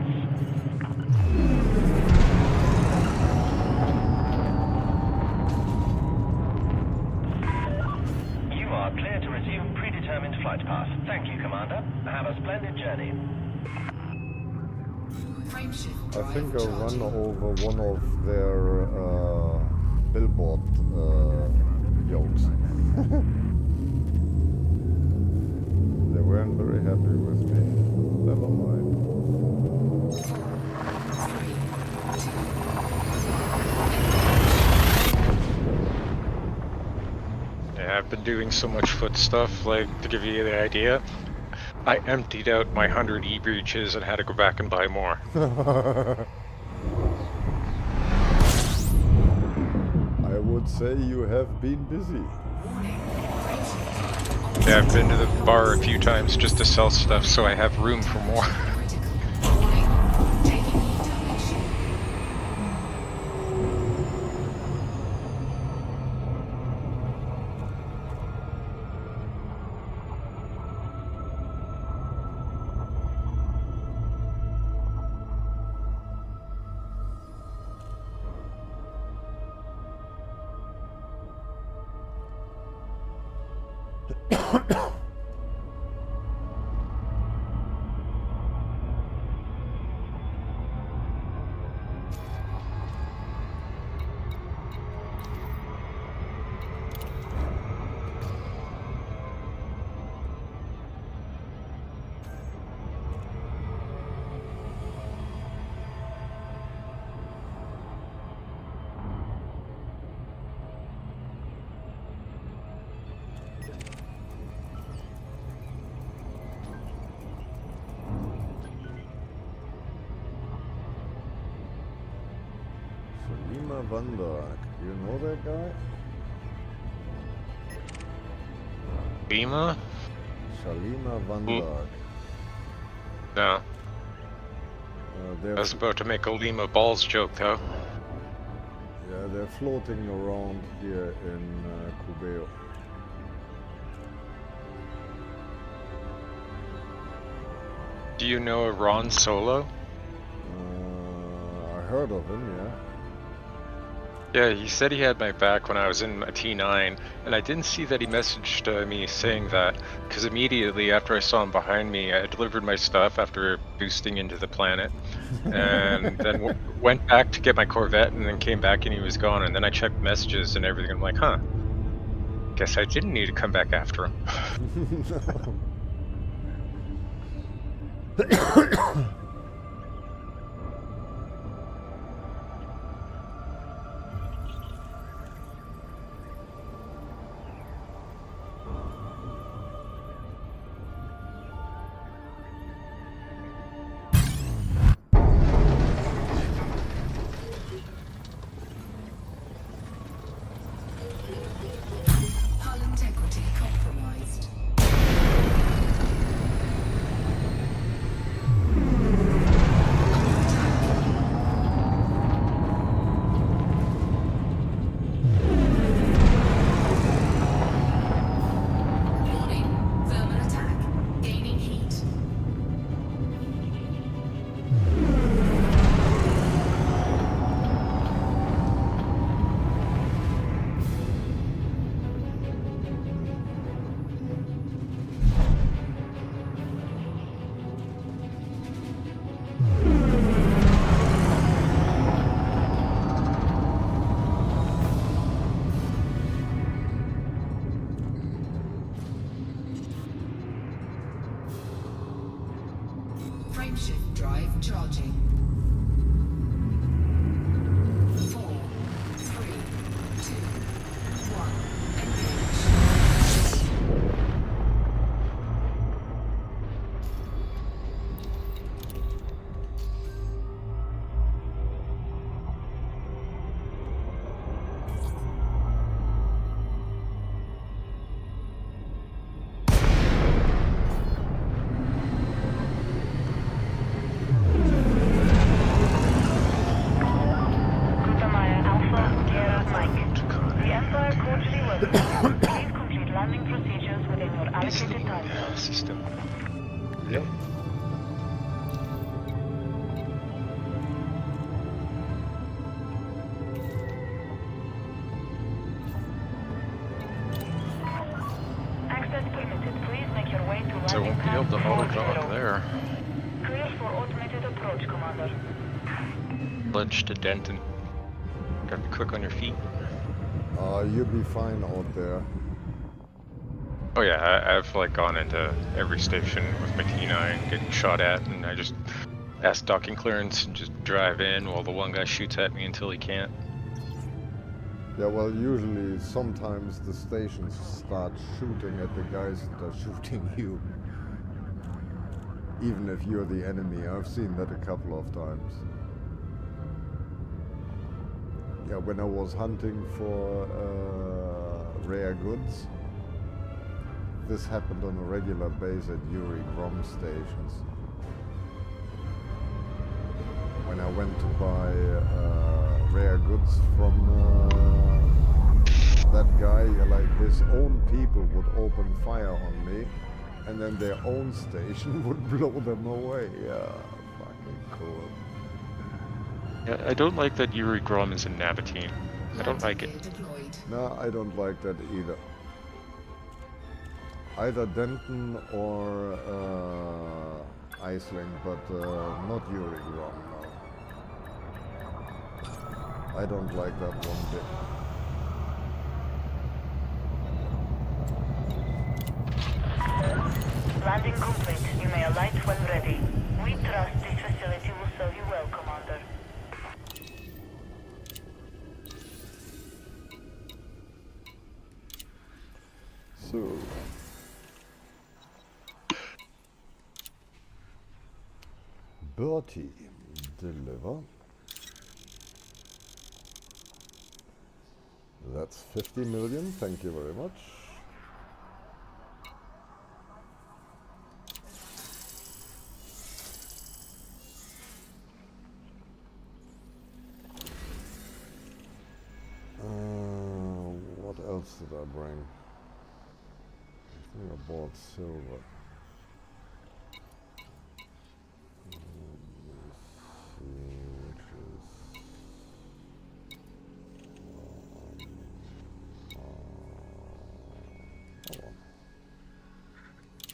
You are clear to resume predetermined flight path. Thank you, Commander. Have a splendid journey. Frameshift I drive think I'll run charging. over one of their billboard yokes. They weren't very happy with me. Never mind. 4, 3, 2. Yeah, I've been doing so much foot stuff, like, to give you the idea, I emptied out my 100 e-breaches and had to go back and buy more. I would say you have been busy. Warning. Frameshift. Yeah, I've been to the bar a few times just to sell stuff so I have room for more. Critical. Warning. Taking heat damage. Shalima Vandak. You know that guy? Lima? Shalima Vandak. No. They're I was about to make a Lima balls joke though. yeah, they're floating around here in Cubeo. Do you know a Ron Solo? I heard of him, yeah. Yeah, he said he had my back when I was in a T9, and I didn't see that he messaged me saying that, because immediately after I saw him behind me, I delivered my stuff after boosting into the planet, and then went back to get my Corvette, and then came back and he was gone, and then I checked messages and everything, I'm like, huh, guess I didn't need to come back after him. Hull integrity compromised. Warning, thermal attack. Gaining heat. Frameshift drive charging. 4, 3, 2, 1. Engage. Gutamaya Alpha, Sierra Mike. The Empire cordially welcomes you. Please complete landing procedures within your allocated time zone. System. Yep. Access permitted. Please make your way to So I landing won't be able pad to auto 40. dock there. Clear for automated approach, Commander. Lunch to Denton. Gotta be quick on your feet. You'll be fine out there. Oh yeah, I've like gone into every station with my T9 getting shot at, and I just ask docking clearance and just drive in while the one guy shoots at me until he can't. Yeah, well, usually, sometimes the stations start shooting at the guys that are shooting you. Even if you're the enemy. I've seen that a couple of times. Yeah, when I was hunting for rare goods, this happened on a regular base at Yuri Grom stations. When I went to buy rare goods from that guy, like his own people would open fire on me, and then their own station would blow them away. Yeah, fucking cool. Yeah, I don't like that Yuri Grom is in Nabatine. I don't like it. Landing gear deployed. No, I don't like that either. Either Denton or Iceland, but not Yuri Grom, no. I don't like that one bit. Landing complete. You may alight when ready. We trust this facility will serve you well, Commander. So... Bertie, deliver. That's 50 million, thank you very much. else did I bring? I think I bought silver.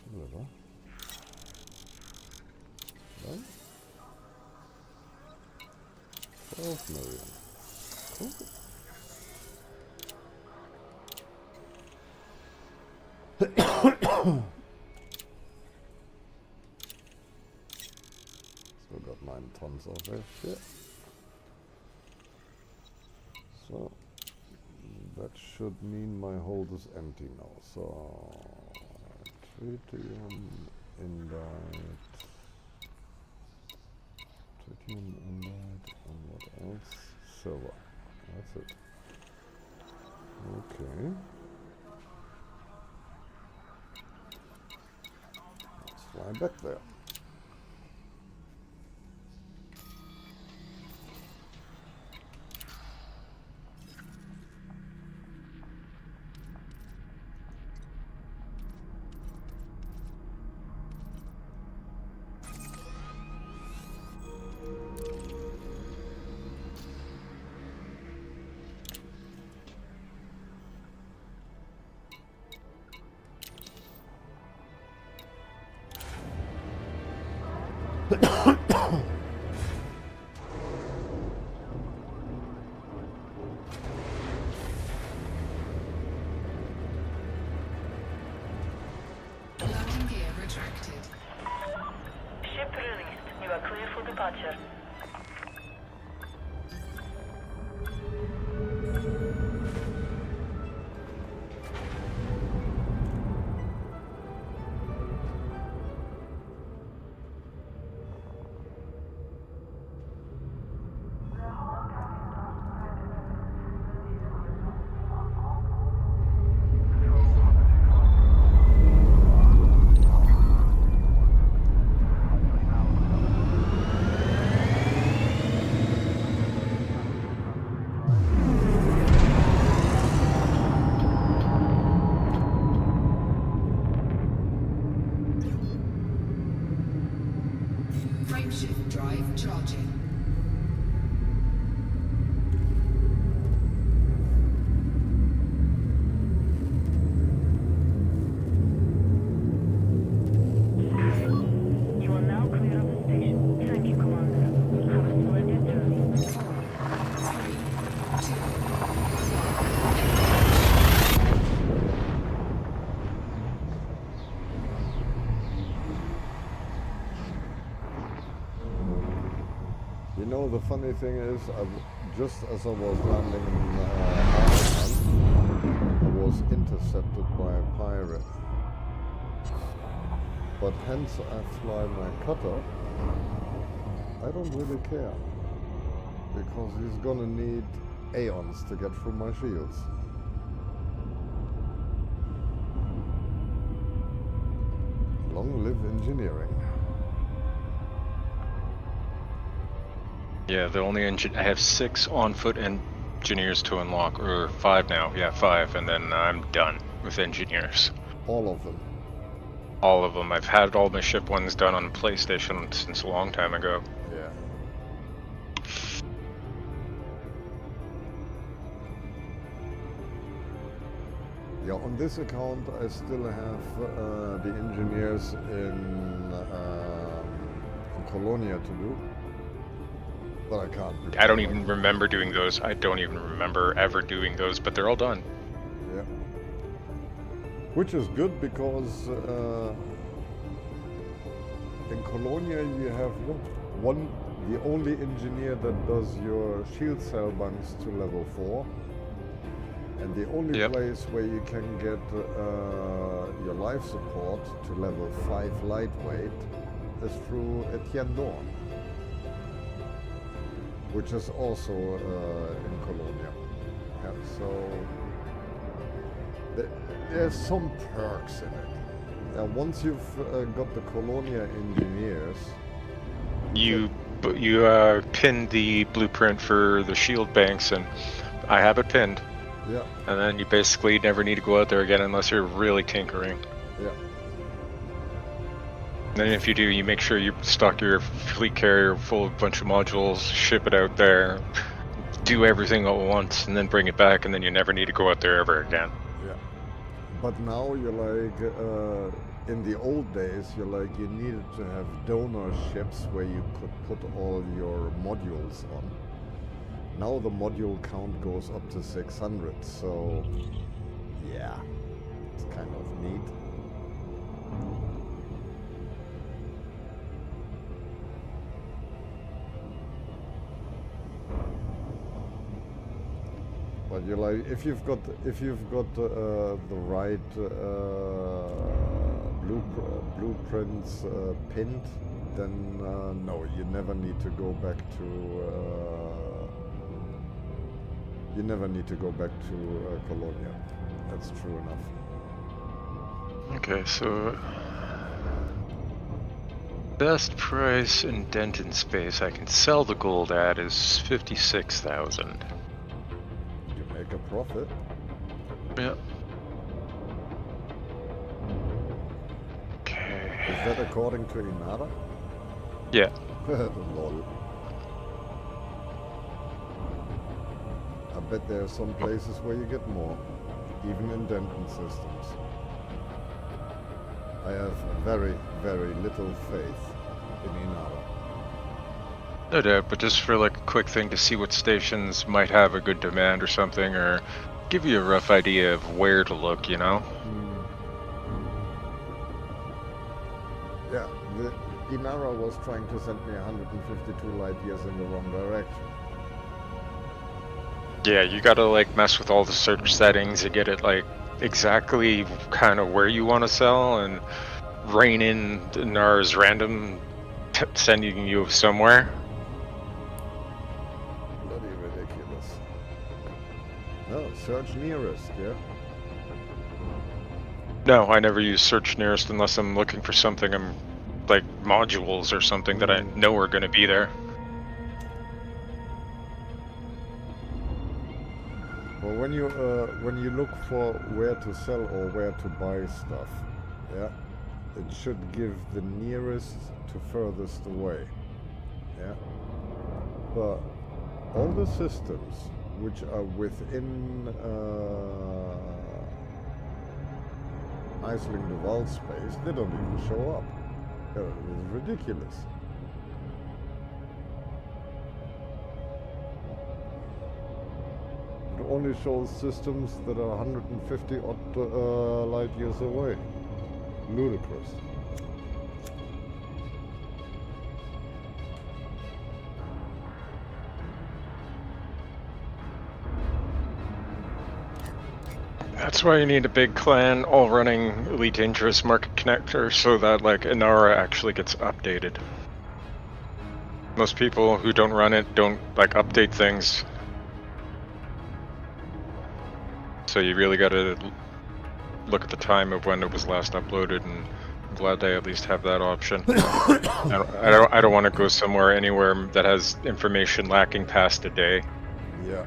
Silver. 12 million. Cool. Still got 9 tons of this shit. So that should mean my hold is empty now. So tritium, indite, and what else? Silver. That's it. Okay. Let's fly back there. Landing gear retracted. Ship released. You are clear for departure. Frameshift drive charging. You are now clear of the station. Thank you, Commander. Have a splendid journey. 4, 3, 2, You know, the funny thing is, just as I was landing in Ireland, I was intercepted by a pirate. But hence I fly my cutter. I don't really care, because he's gonna need aeons to get through my shields. Long live engineering. Yeah, the only I have 6 on-foot engineers to unlock, or 5 now. Yeah, 5, and then I'm done with engineers. All of them. All of them. I've had all my ship ones done on PlayStation since a long time ago. Yeah. Yeah, on this account I still have the engineers in Colonia to do. But I can't. I don't even remember doing those. I don't even remember ever doing those, but they're all done. Yeah. Which is good because in Colonia you have the only engineer that does your shield cell bunks to level 4. And the only Yep. place where you can get your life support to level 5 lightweight is through Etienne Dorn, which is also in Colonia. Yeah, so there's some perks in it. Once you've got the Colonia engineers, You pinned the blueprint for the shield banks, and I have it pinned. Yeah, And then you basically never need to go out there again unless you're really tinkering. yeah. And then if you do, you make sure you stock your fleet carrier full of a bunch of modules, ship it out there, do everything at once, and then bring it back, and then you never need to go out there ever again. Yeah, but now you're like, in the old days, you're like, you needed to have donor ships where you could put all your modules on. Now the module count goes up to 600, so yeah, it's kind of neat. But you're like, if you've got the right blueprints pinned, then no, you never need to go back to Colonia. That's true enough. Okay, so best price in Denton space I can sell the gold at is 56,000. You make a profit. Yeah. Okay. Is that according to Inara? Yeah. Lol. I bet there are some places where you get more, even in Denton systems. I have very, very little faith in Inara. No doubt, but just for like a quick thing to see what stations might have a good demand or something, or give you a rough idea of where to look, you know? Yeah, Inara was trying to send me 152 light years in the wrong direction. Yeah, you gotta like mess with all the search settings to get it like exactly kind of where you want to sell, and rein in NAR's random sending you somewhere. Bloody ridiculous. No, search nearest, yeah? No, I never use search nearest unless I'm looking for something, I'm like modules or something that I know are gonna be there. Well, when you look for where to sell or where to buy stuff, yeah, it should give the nearest to furthest away, yeah. But all the systems which are within Iceland Duval space, they don't even show up. It's ridiculous. It only shows systems that are 150 odd light years away. Ludicrous. That's why you need a big clan all running Elite Dangerous Market Connector so that like Inara actually gets updated. Most people who don't run it don't like update things. So you really gotta look at the time of when it was last uploaded, and I'm glad they at least have that option. I don't want to go anywhere that has information lacking past a day. Yeah.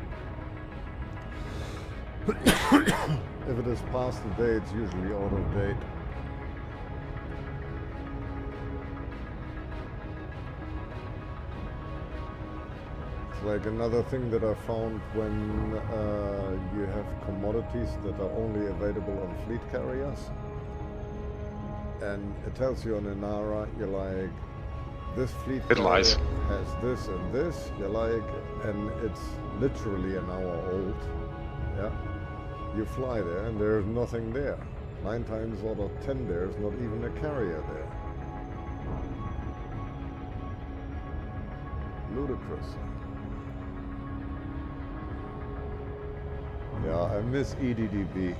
If it is past the day, it's usually out of date. It's like another thing that I found when you have commodities that are only available on fleet carriers. And it tells you on Inara, you're like, this fleet carrier lies. has this and this, you're like, and it's literally an hour old. Yeah. You fly there and there's nothing there. 9 times out of 10 there's not even a carrier there. Ludicrous. Yeah, I miss EDDB.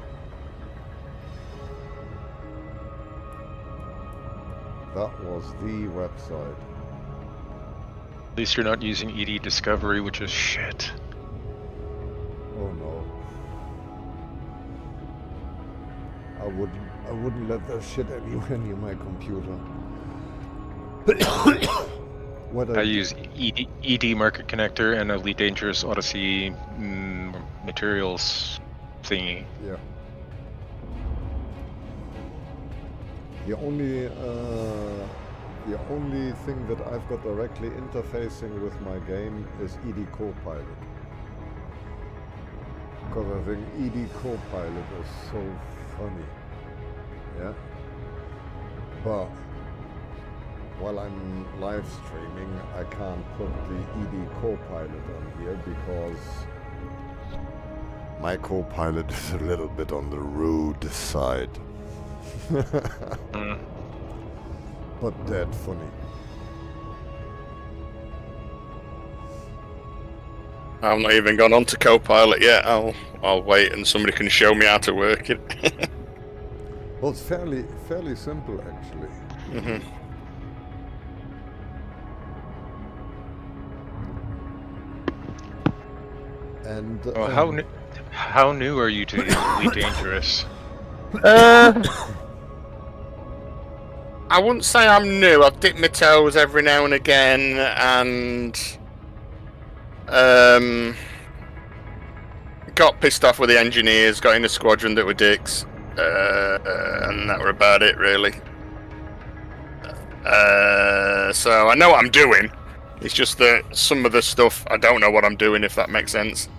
That was the website. At least you're not using ED Discovery, which is shit. Oh no. I wouldn't let that shit anywhere near my computer. What I use ED Market Connector and Elite Dangerous Odyssey materials thingy. Yeah. The only thing that I've got directly interfacing with my game is ED Copilot. Because I think ED Copilot is so funny. Yeah. But while I'm live streaming, I can't put the ED Copilot on here because my Copilot is a little bit on the rude side. But dead funny. I've not even gone on to Copilot yet. I'll wait and somebody can show me how to work it. Well, it's fairly simple actually. And Well, how new are you to Elite Dangerous? I wouldn't say I'm new. I've dipped my toes every now and again, and got pissed off with the engineers, got in a squadron that were dicks, and that were about it, really. So I know what I'm doing. It's just that some of the stuff, I don't know what I'm doing, if that makes sense.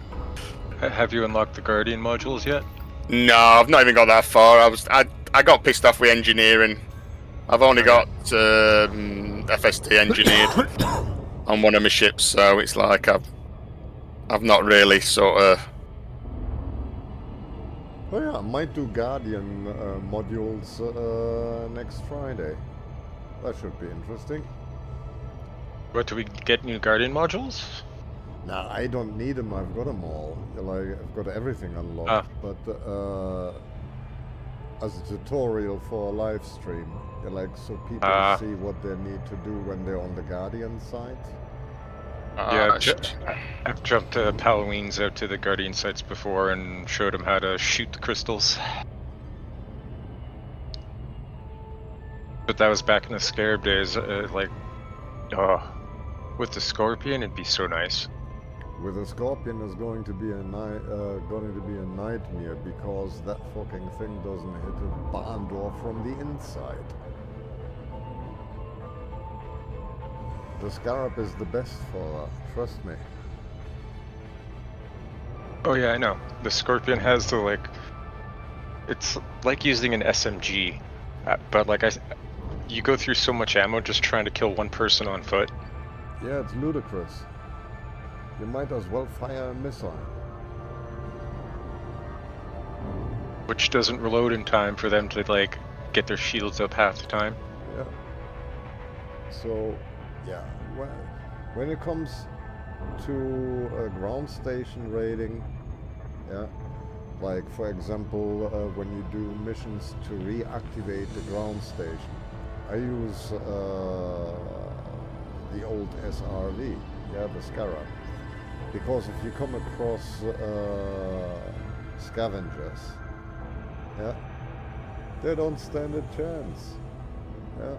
Have you unlocked the Guardian modules yet? No, I've not even got that far. I got pissed off with engineering. I've only got FST engineered on one of my ships, so it's like I've not really sort of. oh yeah, I might do Guardian modules next Friday. That should be interesting. What, do we get new Guardian modules? Nah, I don't need them. I've got them all. Like I've got everything unlocked. But as a tutorial for a live stream, like so people see what they need to do when they're on the Guardian side. Yeah, I've jumped Palloweens out to the Guardian sites before and showed them how to shoot the crystals. But that was back in the Scarab days. With the Scorpion, it'd be so nice. With a Scorpion is going to be a nightmare because that fucking thing doesn't hit a barn door from the inside. The Scarab is the best for that, trust me. Oh yeah, I know. The Scorpion has the it's like using an SMG, but you go through so much ammo just trying to kill one person on foot. Yeah, it's ludicrous. You might as well fire a missile. Which doesn't reload in time for them to get their shields up half the time. Yeah. So, yeah, when it comes to a ground station raiding, yeah, like for example, when you do missions to reactivate the ground station, I use the old SRV, yeah, the Scarab. Because if you come across scavengers, yeah, they don't stand a chance. Yeah.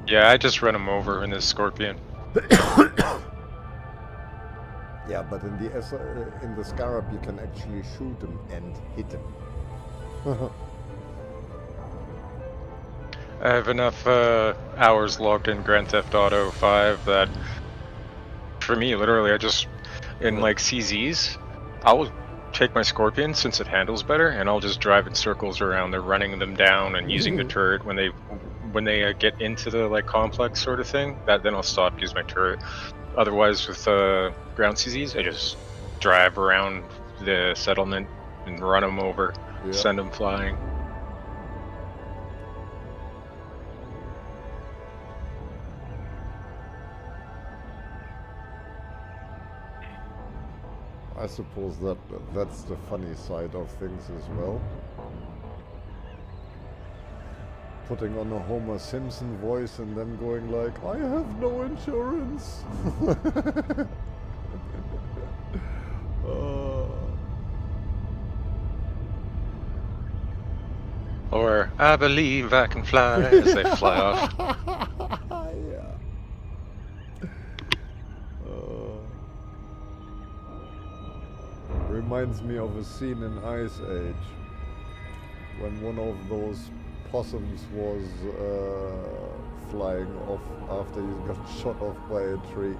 Yeah, I just run them over in this Scorpion. Yeah, but in the Scarab you can actually shoot them and hit them. I have enough hours logged in Grand Theft Auto 5 that, for me, literally, I just, in CZs, I'll take my Scorpion since it handles better, and I'll just drive in circles around there, running them down and using the turret when they get into the complex sort of thing. Then I'll stop using my turret. Otherwise, with ground CZs, I just drive around the settlement and run them over, send them flying. I suppose that's the funny side of things as well. Putting on a Homer Simpson voice and then going like, I have no insurance. Or, I believe I can fly, as they fly off. Yeah. reminds me of a scene in Ice Age when one of those possums was flying off after he got shot off by a tree.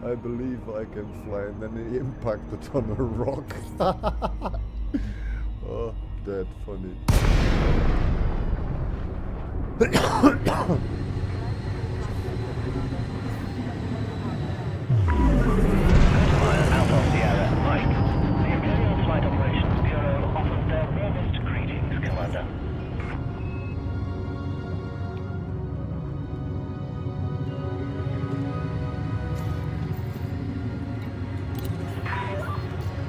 I believe I can fly, and then he impacted on a rock. Oh, that funny. Alpha Sierra, Mike. The Imperial Flight Operations Bureau offers their warmest greetings, Commander.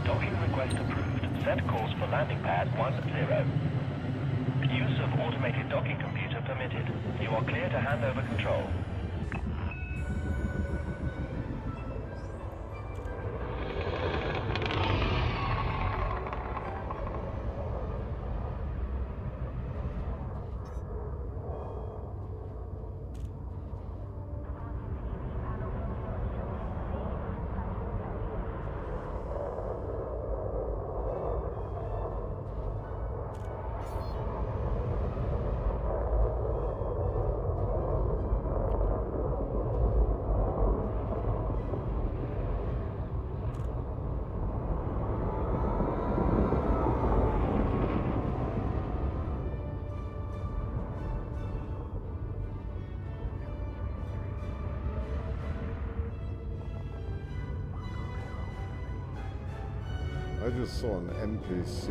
Docking request approved. Set course for landing pad 10. Use of automated docking computer permitted. You are clear to hand over control. I just saw an NPC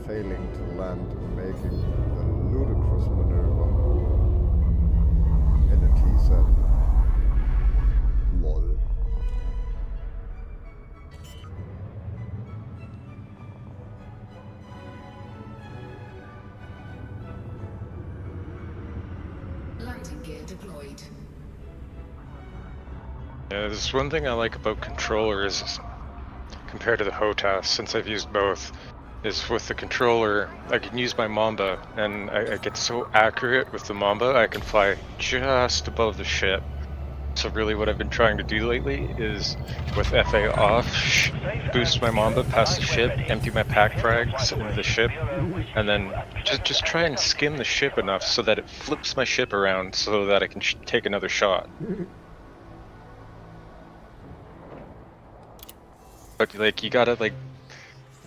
failing to land and making a ludicrous maneuver in a T7. Lol. Landing gear deployed. Yeah, there's one thing I like about controllers compared to the HOTAS, since I've used both, is with the controller, I can use my Mamba, and I get so accurate with the Mamba, I can fly just above the ship. So really what I've been trying to do lately is, with FA off, boost my Mamba past the ship, empty my pack frags into the ship, and then just try and skim the ship enough so that it flips my ship around so that I can take another shot. But like, you gotta like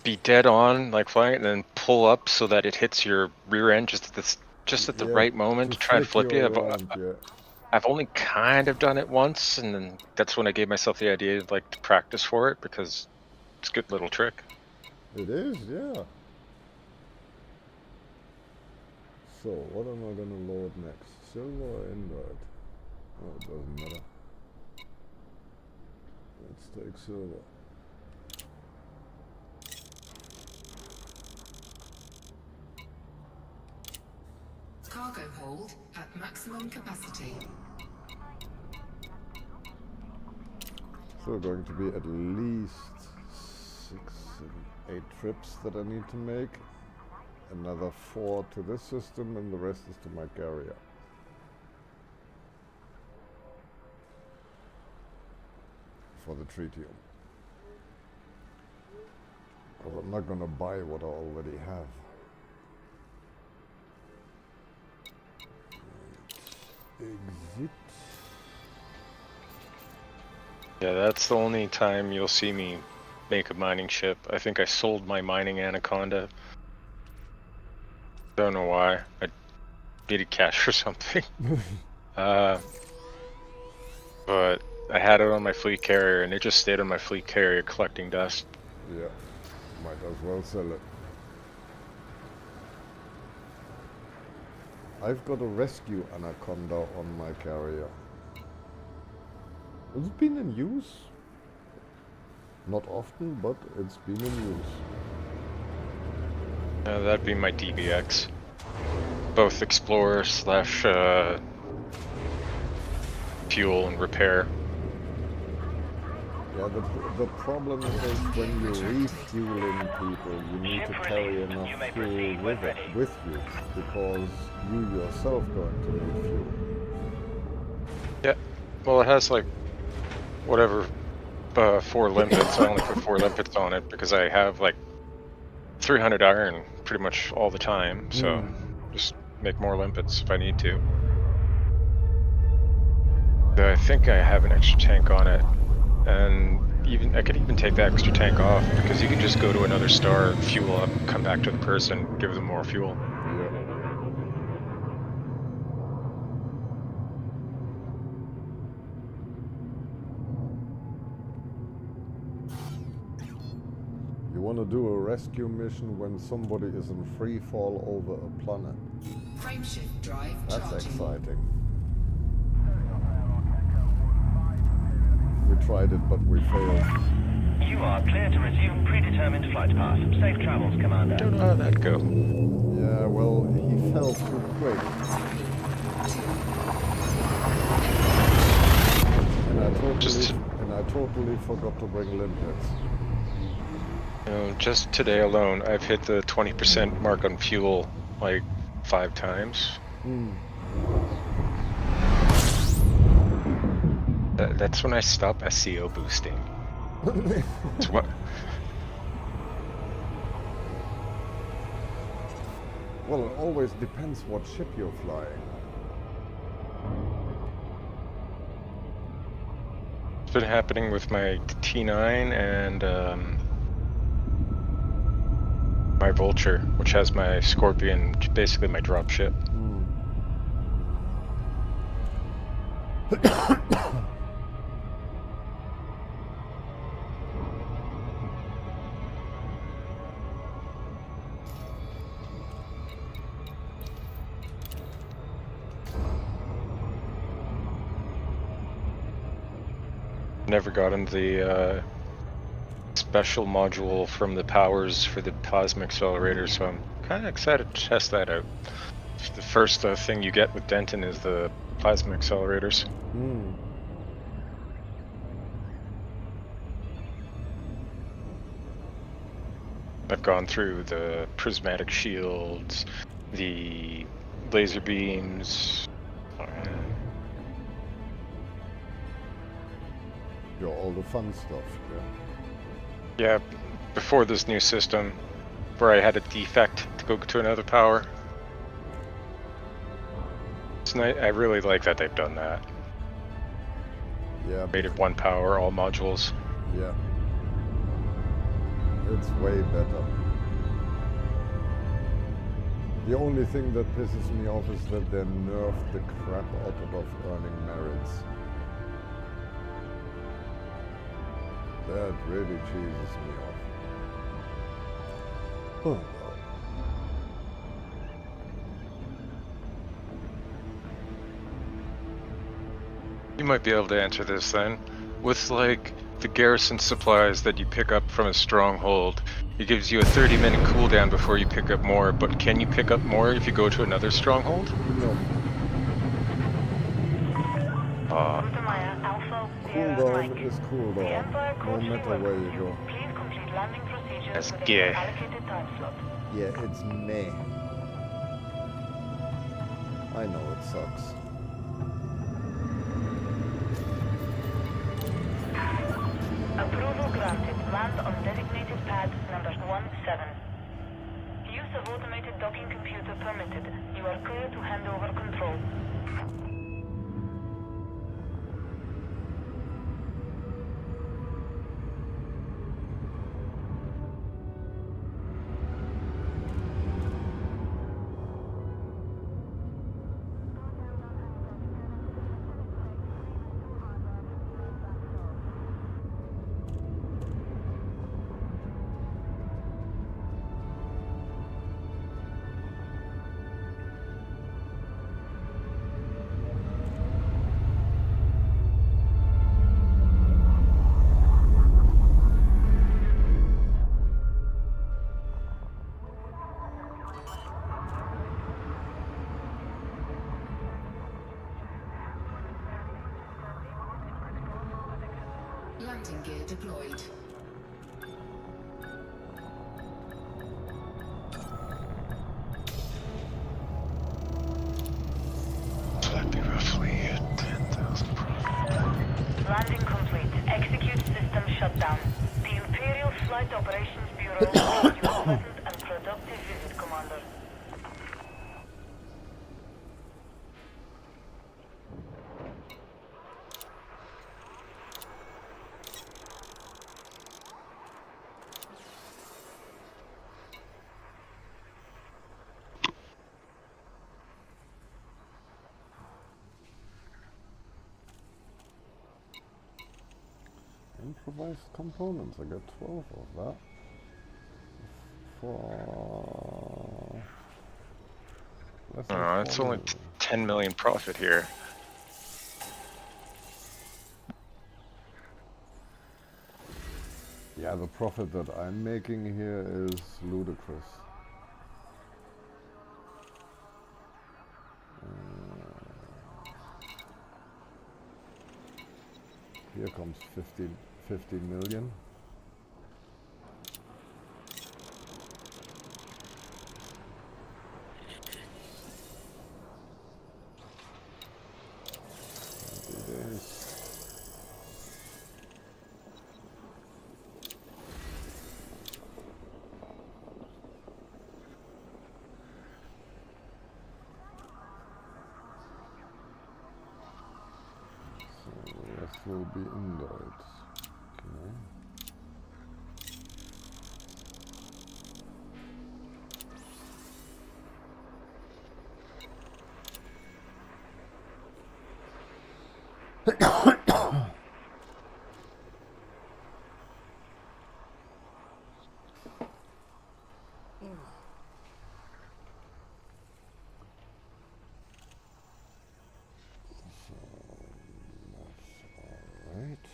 be dead on, like flying it, and then pull up so that it hits your rear end just at the right moment to try and flip you. I've only kind of done it once, and then that's when I gave myself the idea of like to practice for it, because it's a good little trick. It is, yeah. So, what am I gonna load next? Silver or Indite? Oh, it doesn't matter. Let's take silver. Cargo hold at maximum capacity. So going to be at least 6, 7, 8 trips that I need to make. Another 4 to this system, and the rest is to my carrier. For the tritium. Because I'm not gonna buy what I already have. Exit. Yeah, that's the only time you'll see me make a mining ship. I think I sold my mining Anaconda. Don't know why. I needed cash for something. But I had it on my fleet carrier, and it just stayed on my fleet carrier collecting dust. Yeah, might as well sell it. I've got a rescue Anaconda on my carrier. It's been in use. Not often, but it's been in use. That'd be my DBX. Both Explorer / fuel and repair. Yeah, the problem is when you refueling people, you need to carry enough fuel with you, because you yourself going to need fuel. Yeah, well, it has like whatever 4 limpets. I only put 4 limpets on it because I have like 300 iron pretty much all the time. So just make more limpets if I need to. I think I have an extra tank on it, and I could even take the extra tank off because you can just go to another star, fuel up, come back to the person, give them more fuel. Yeah. You want to do a rescue mission when somebody is in free fall over a planet. Frameshift drive That's charging. exciting. We tried it, but we failed. You are clear to resume predetermined flight path. Safe travels, Commander. Don't know how that'd go. Yeah, well, he fell too quick. And I totally forgot to bring limpets. You know, just today alone, I've hit the 20% mark on fuel like 5 times. That's when I stop SEO boosting. It's what? Well, it always depends what ship you're flying. It's been happening with my T9 and my Vulture, which has my Scorpion, basically my drop ship. Never gotten the special module from the powers for the plasma accelerator, so I'm kind of excited to test that out. The first thing you get with Denton is the plasma accelerators. I've gone through the prismatic shields, the laser beams. All the fun stuff, Yeah, before this new system, where I had a defect to go to another power. It's nice. I really like that they've done that. Yeah. Made it 1 power, all modules. Yeah. It's way better. The only thing that pisses me off is that they nerfed the crap out of earning merits. That really cheeses me off. Oh, well. You might be able to answer this then. With like the garrison supplies that you pick up from a stronghold, it gives you a 30-minute cooldown before you pick up more, but can you pick up more if you go to another stronghold? No. Cooldown is cooldown, no matter where you go. Please complete landing procedures That's within gay. your allocated time slot. Yeah, it's meh. I know it sucks. Approval granted. Land on designated pad number 17. Use of automated docking computer permitted. You are clear to hand over control. Landing gear deployed. So that'd be roughly 10,000 profit. Landing complete. Execute system shutdown. The Imperial Flight Operations Bureau wishes you a pleasant and productive visit, Commander. Improvised components, I got 12 of that. For less than Oh, it's 4 only million. 10 million profit here. Yeah, the profit that I'm making here is ludicrous. Here comes 50 million. It is. So the rest will be indicts. Okay. Right.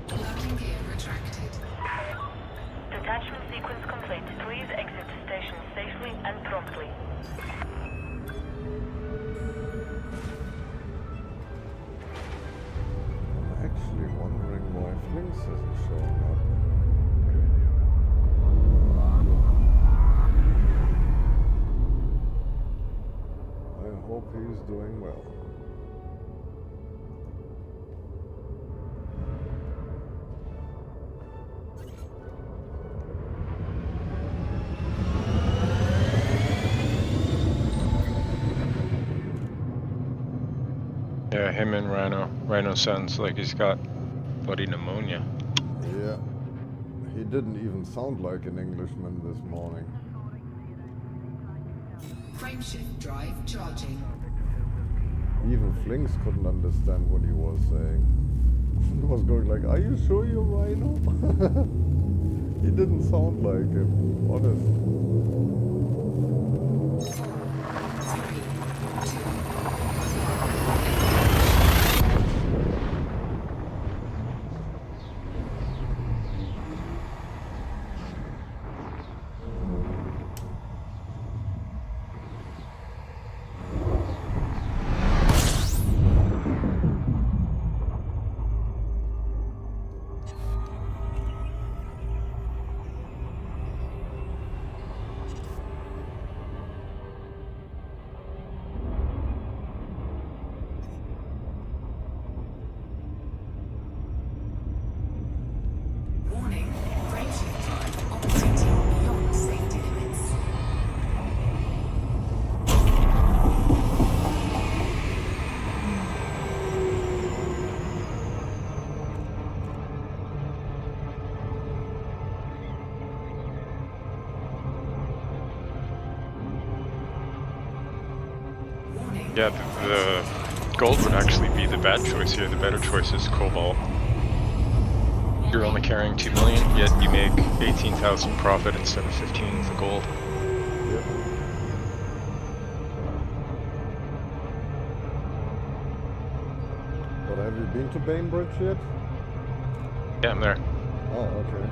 Landing gear retracted. Detachment sequence complete. Please exit station safely and promptly. I'm actually wondering why Flinks isn't showing up. I hope he's doing well. Yeah, him and Rhino. Rhino sounds like he's got bloody pneumonia. Yeah. He didn't even sound like an Englishman this morning. Frameshift drive charging. Even Flinks couldn't understand what he was saying. He was going like, "Are you sure you're Rhino?" He didn't sound like him, honest. 2. Warning, frameshift drive operating beyond safety limits. Yeah, the gold would actually be the bad choice here. The better choice is cobalt. you're only carrying 2 million, yet you make 18,000 profit instead of 15 for gold. Yep. But have you been to Bainbridge yet? Yeah, I'm there. Oh, okay.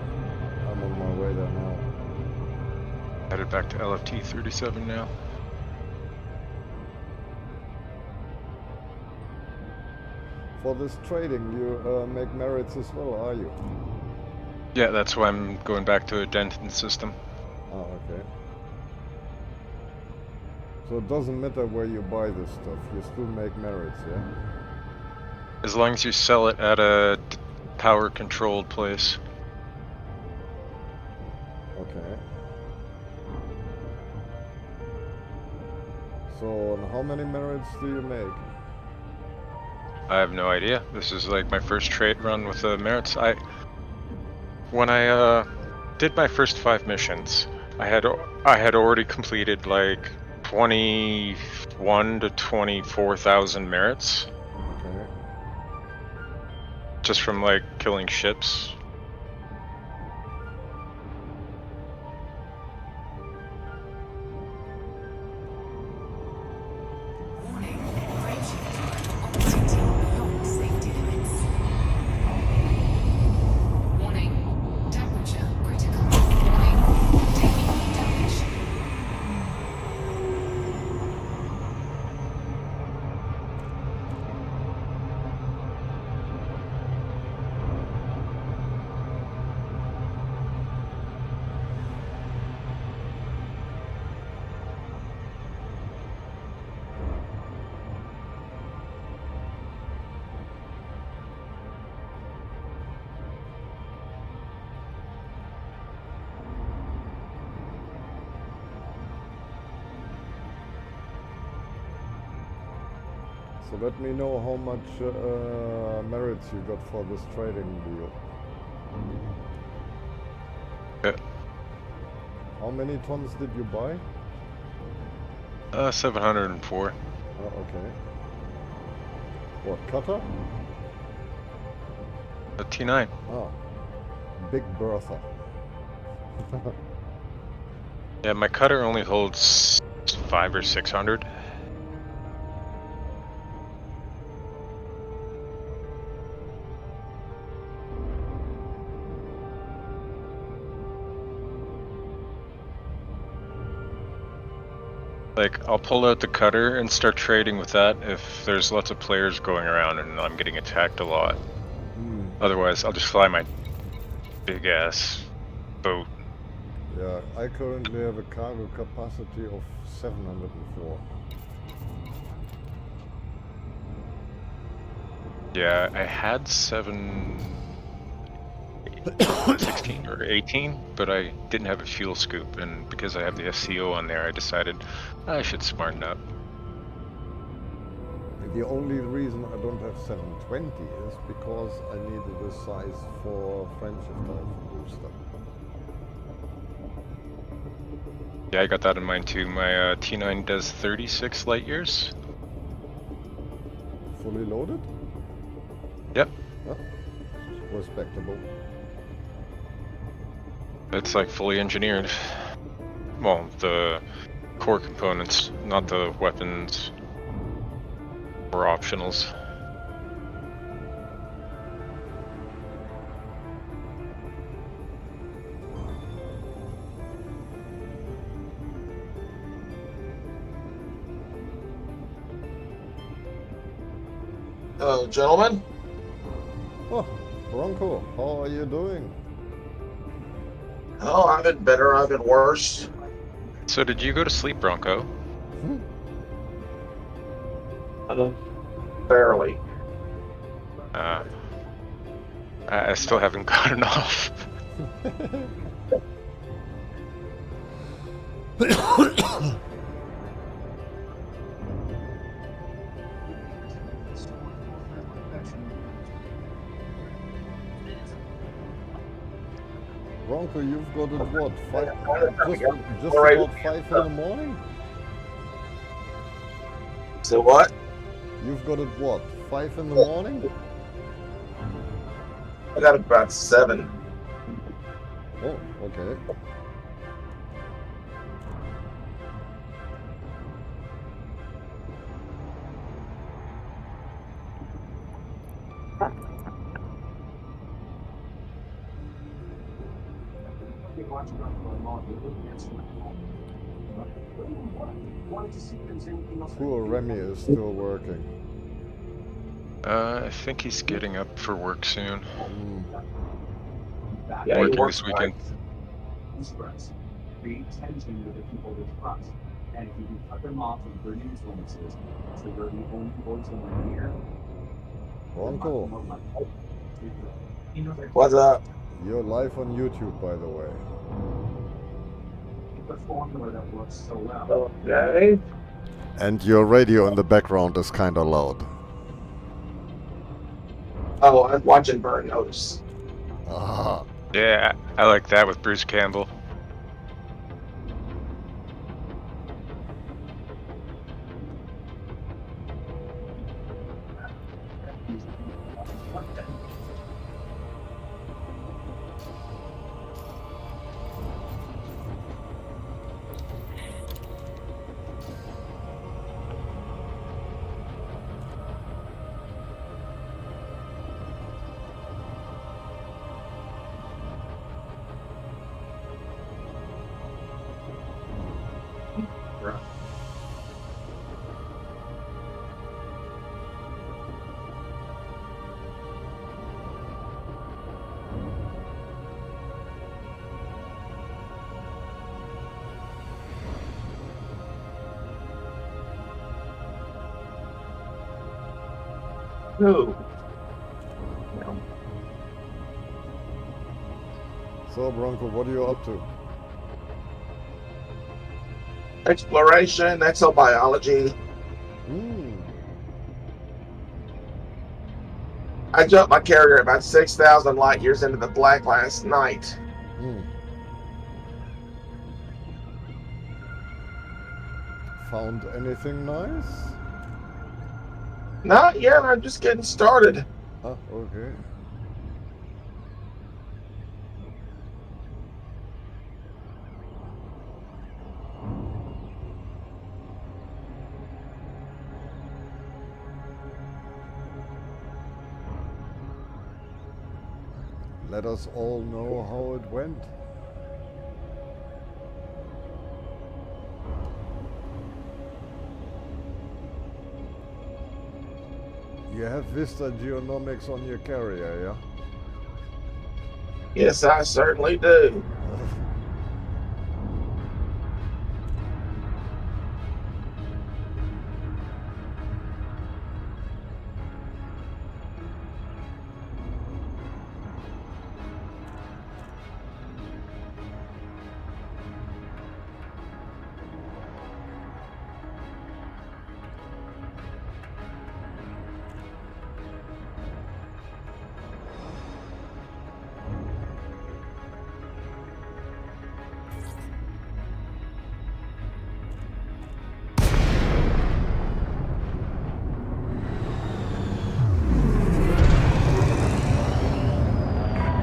I'm on my way there now. Headed back to LFT 37 now. For this trading, you make merits as well, are you? Yeah, that's why I'm going back to a Denton system. Oh, okay. So it doesn't matter where you buy this stuff, you still make merits, yeah? As long as you sell it at a power controlled place. Okay. So, and how many merits do you make? I have no idea. This is like my first trade run with the merits. When I did my first 5 missions, I had already completed like 21 to 24,000 merits Okay. just from like killing ships. Warning. Raging time operating beyond safety limits. Warning. Temperature critical. Warning. Taking damage. So let me know how much merits you got for this trading deal. Yeah. How many tons did you buy? 704. Oh, okay. What, cutter? A T9. Oh, Big Bertha. Yeah, my cutter only holds 500 or 600. Like, I'll pull out the cutter and start trading with that if there's lots of players going around and I'm getting attacked a lot. Otherwise, I'll just fly my big ass boat. Yeah, I currently have a cargo capacity of 704. Yeah, I had 16 or 18, but I didn't have a fuel scoop, and because I have the SCO on there, I decided I should smarten up. The only reason I don't have 720 is because I needed a size for friendship type booster. Yeah, I got that in mind too. My T9 does 36 light years. Fully loaded? Yep. Oh, respectable. It's like fully engineered. Well, the core components, not the weapons or optionals. Gentlemen, Oh, Bronco, how are you doing? oh, I've been better, I've been worse. So did you go to sleep, Bronco? Barely. I still haven't gotten off. Bronco, you've got it what? Just about 5 in the morning? So what? You've got it what? 5 in the morning? I got about 7. Oh, okay. Poor Remy is still working. I think he's getting up for work soon. Yeah, he Working works this weekend. Create tension with the people they trust. And if you can cut them off from bridging influences, so you're the only voice in their ear. Bronco, What's up? you're live on YouTube, by the way. The formula that works so well. Okay. And your radio in the background is kind of loud. Oh, I'm watching Burn Notice. Ah, Yeah, I like that with Bruce Campbell. Who? so Bronco, what are you up to? Exploration, exobiology. I jumped my carrier about 6,000 light years into the black last night. Found anything nice? Not yet, I'm just getting started. Ah, okay. Let us all know how it went. You have Vista Geonomics on your carrier, yeah? Yes, I certainly do.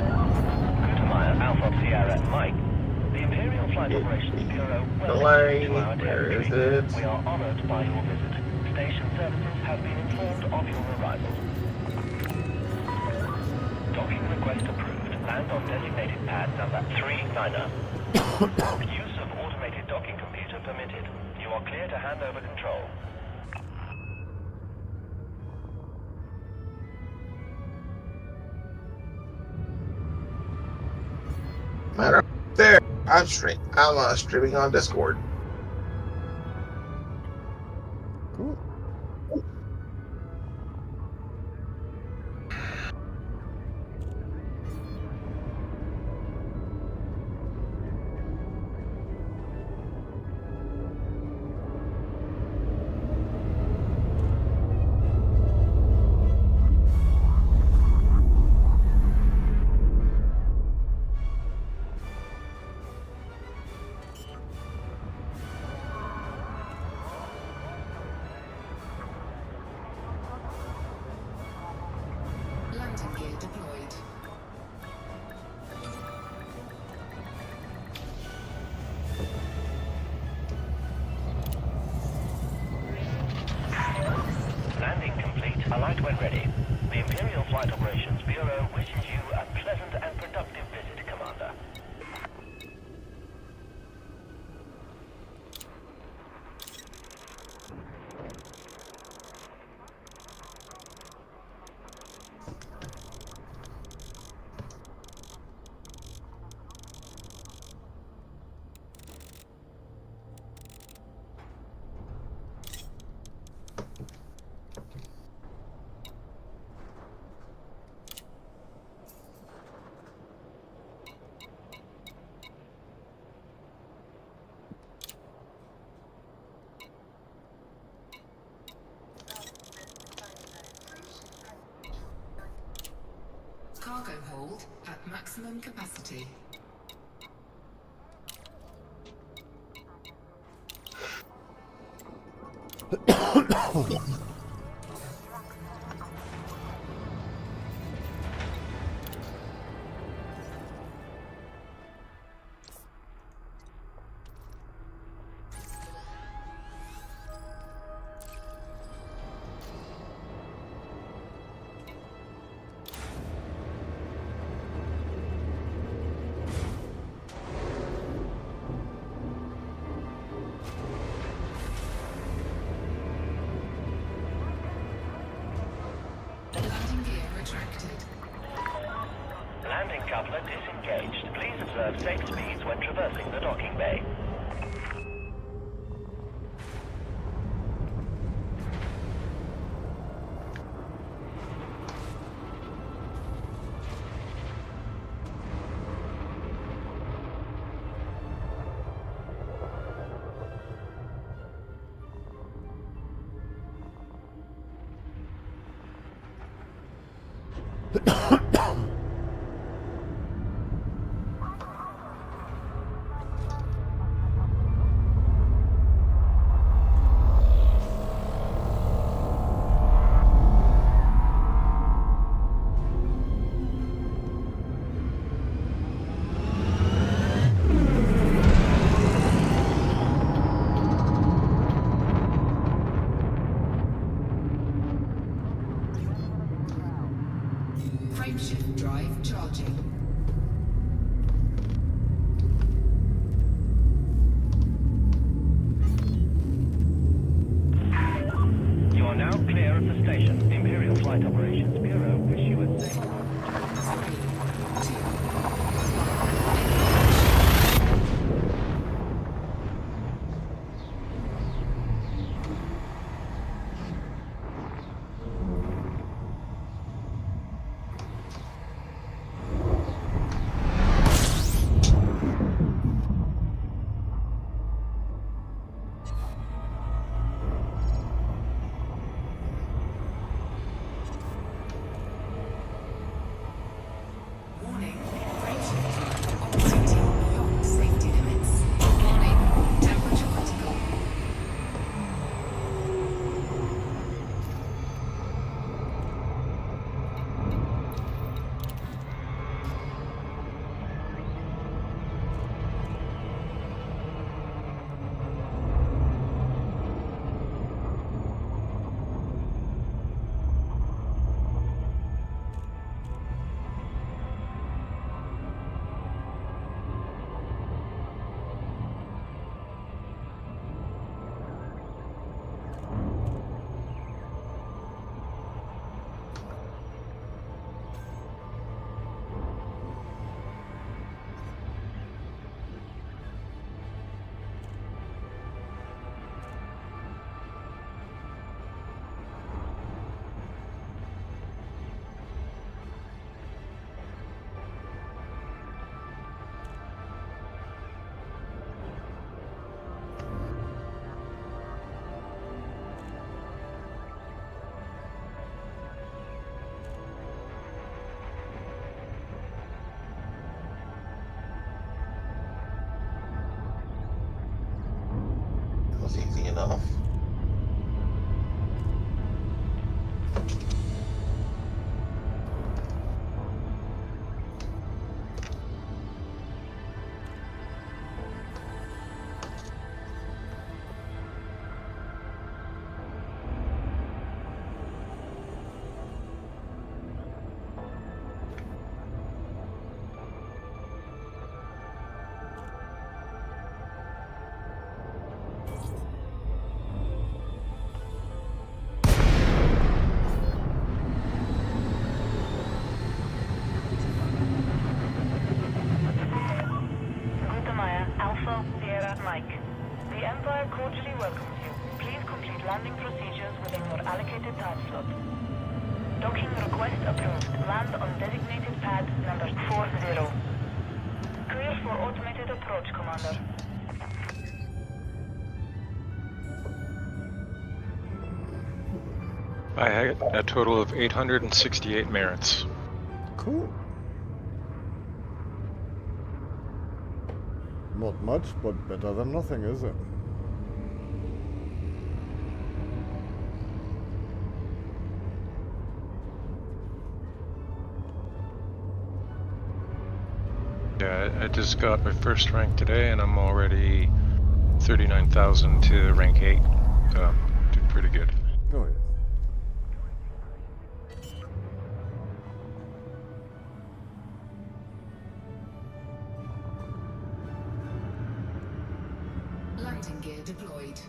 Gutemeyer, Alpha Sierra, Mike. The Imperial Flight Operations Bureau welcomes you to our Where is territory. it? We are honored by your visit. Station services have been informed of your arrival. Docking request approved. Land on designated pad number 39er. Use of automated docking computer permitted. You are clear to hand over control. Matter of there. I'm streaming on Discord. Cool. Alight when ready. The Imperial Flight Operations Bureau wishes you a pleasant and productive visit, Commander. Cargo hold at maximum capacity. Landing gear retracted. Landing coupler disengaged. Please observe safe speeds when traversing the docking bay. Frameshift drive charging. You are now clear of the station. The Imperial Flight Operations Bureau wish you a safe... 3, 2, Request approved. Land on designated pad number 40. Clear for automated approach, Commander. I had a total of 868 merits. Cool. Not much, but better than nothing, is it? Yeah, I just got my first rank today, and I'm already 39,000 to rank 8. So, did pretty good. Oh yeah. Landing gear deployed.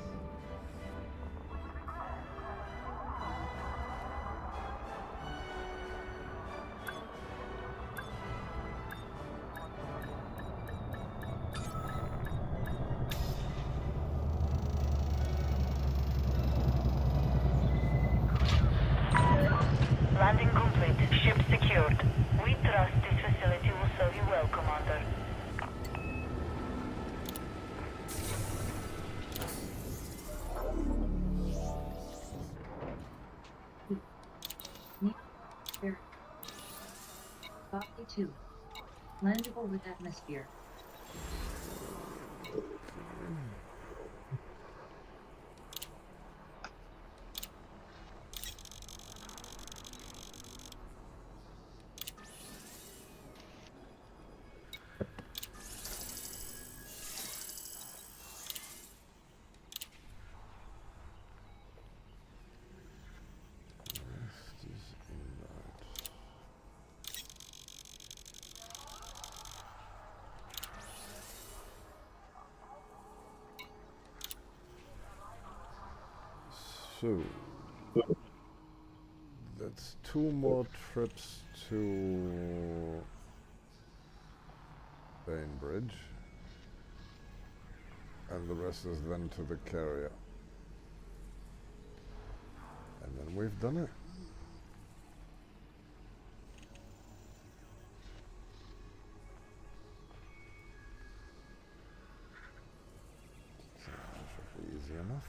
Landing complete. Ship secured. We trust this facility will serve you well, Commander. Copy 2. Landable with atmosphere. So that's 2 more trips to Bainbridge, and the rest is then to the carrier. And then we've done it. So that should be easy enough.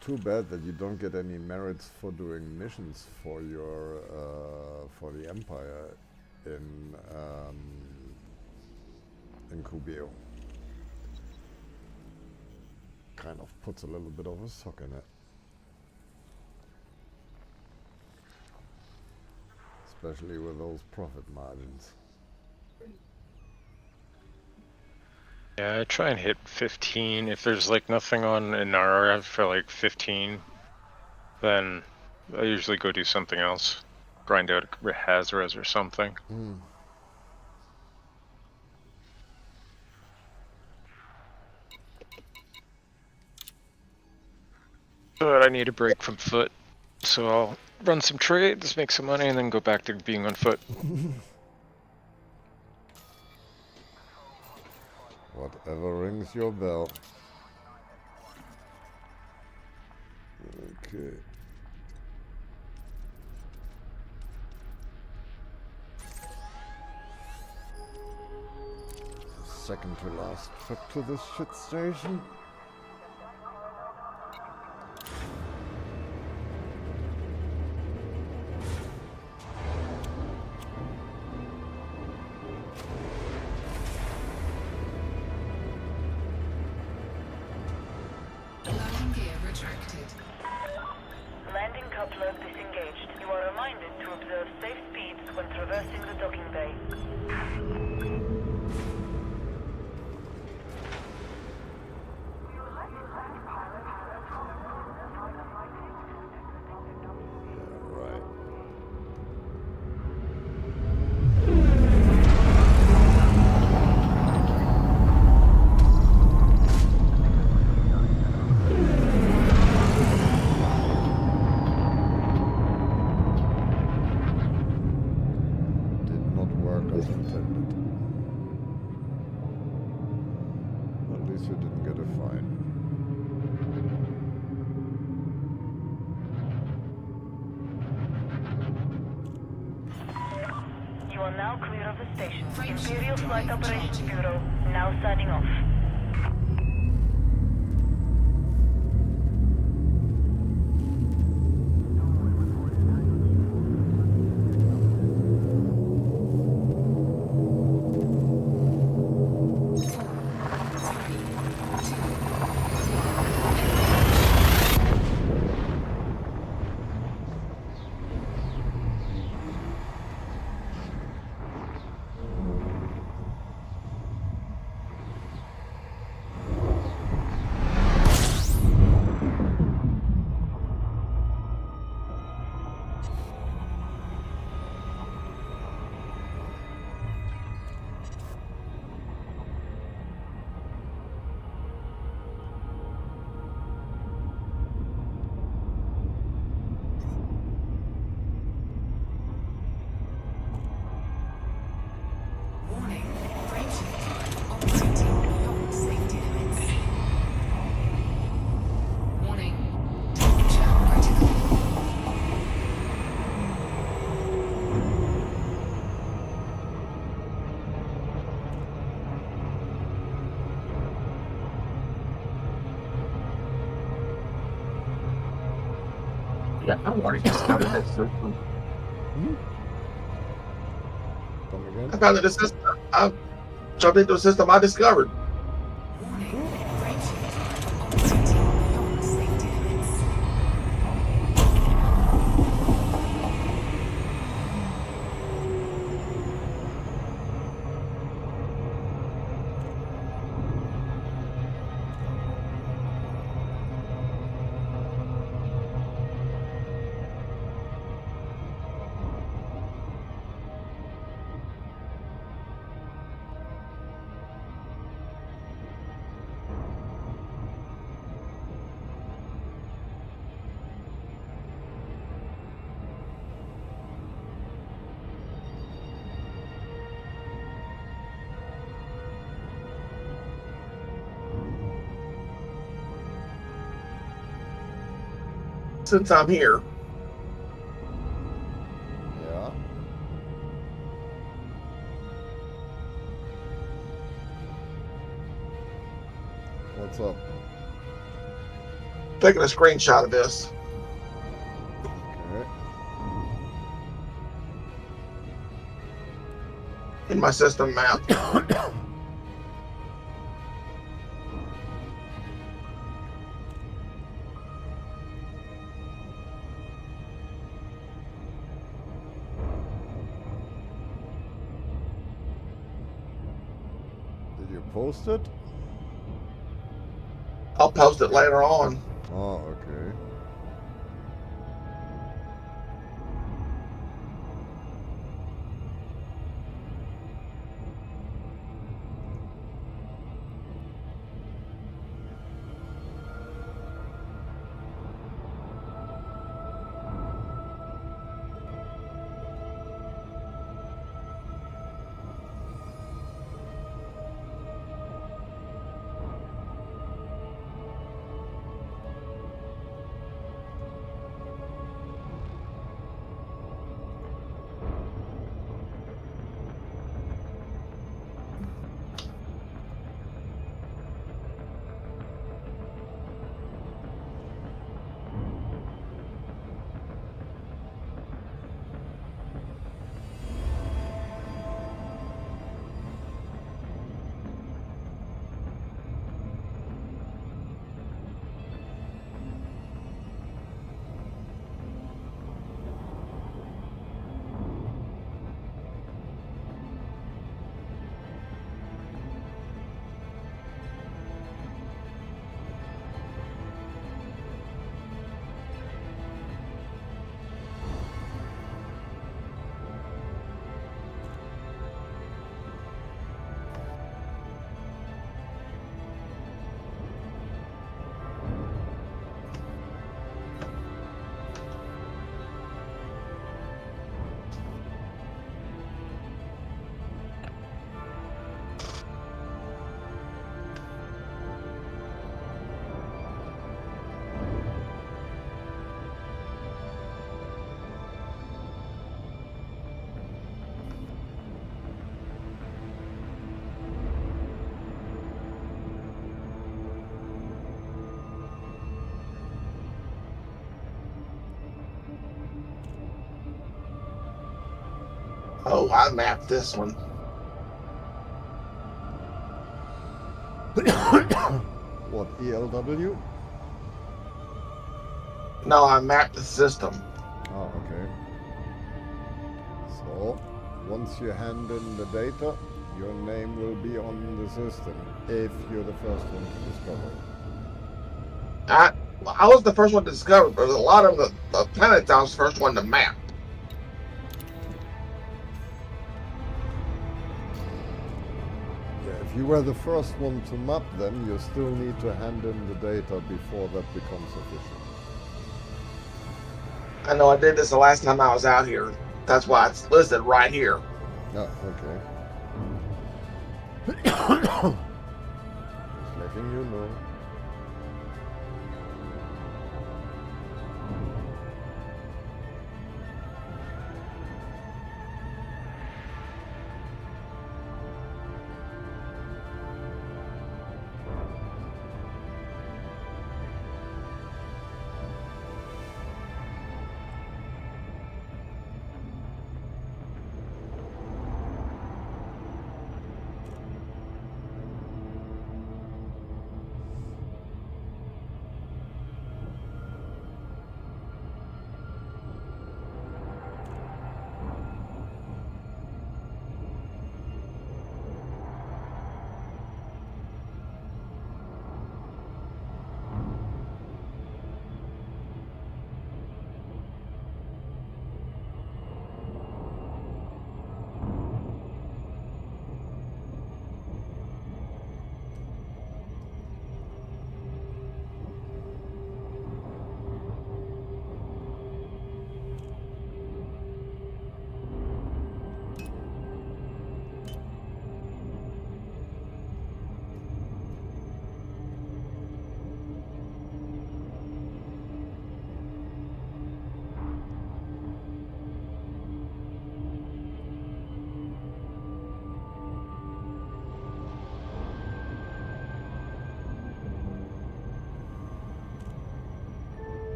Too bad that you don't get any merits for doing missions for your for the Empire in Cubio. Kind of puts a little bit of a sock in it. Especially with those profit margins. Yeah, I try and hit 15. If there's like nothing on Inara for like 15, then I usually go do something else. Grind out a Hazres or something. But I need a break from foot, so I'll run some trades, make some money, and then go back to being on foot. Whatever rings your bell. Okay. Second to last trip to this shit station. Landing gear retracted. Landing coupler disengaged. You are reminded to observe safe speeds when traversing the docking bay. least you didn't get a fine. You are now clear of the station. Imperial Flight Operations Bureau now signing off. Warning. Brainship operating beyond safety limits. Warning. Temperature critical. Yeah, I'm already discovered that system. Come again? I found the system. I jumped into a system I discovered. Warning. Brainship operating beyond safety limits. Since I'm here, Yeah. What's up? taking a screenshot of this. Okay. In my system map. Did you post it? I'll post it later on. Oh, okay. Oh, I mapped this one. What, ELW? No, I mapped the system. Oh, okay. So, once you hand in the data, your name will be on the system if you're the first one to discover it. I was the first one to discover, but a lot of the planets I was the first one to map. Yeah, if you were the first one to map them, you still need to hand in the data before that becomes official. I know I did this the last time I was out here. That's why it's listed right here. Oh, okay. Just letting you know.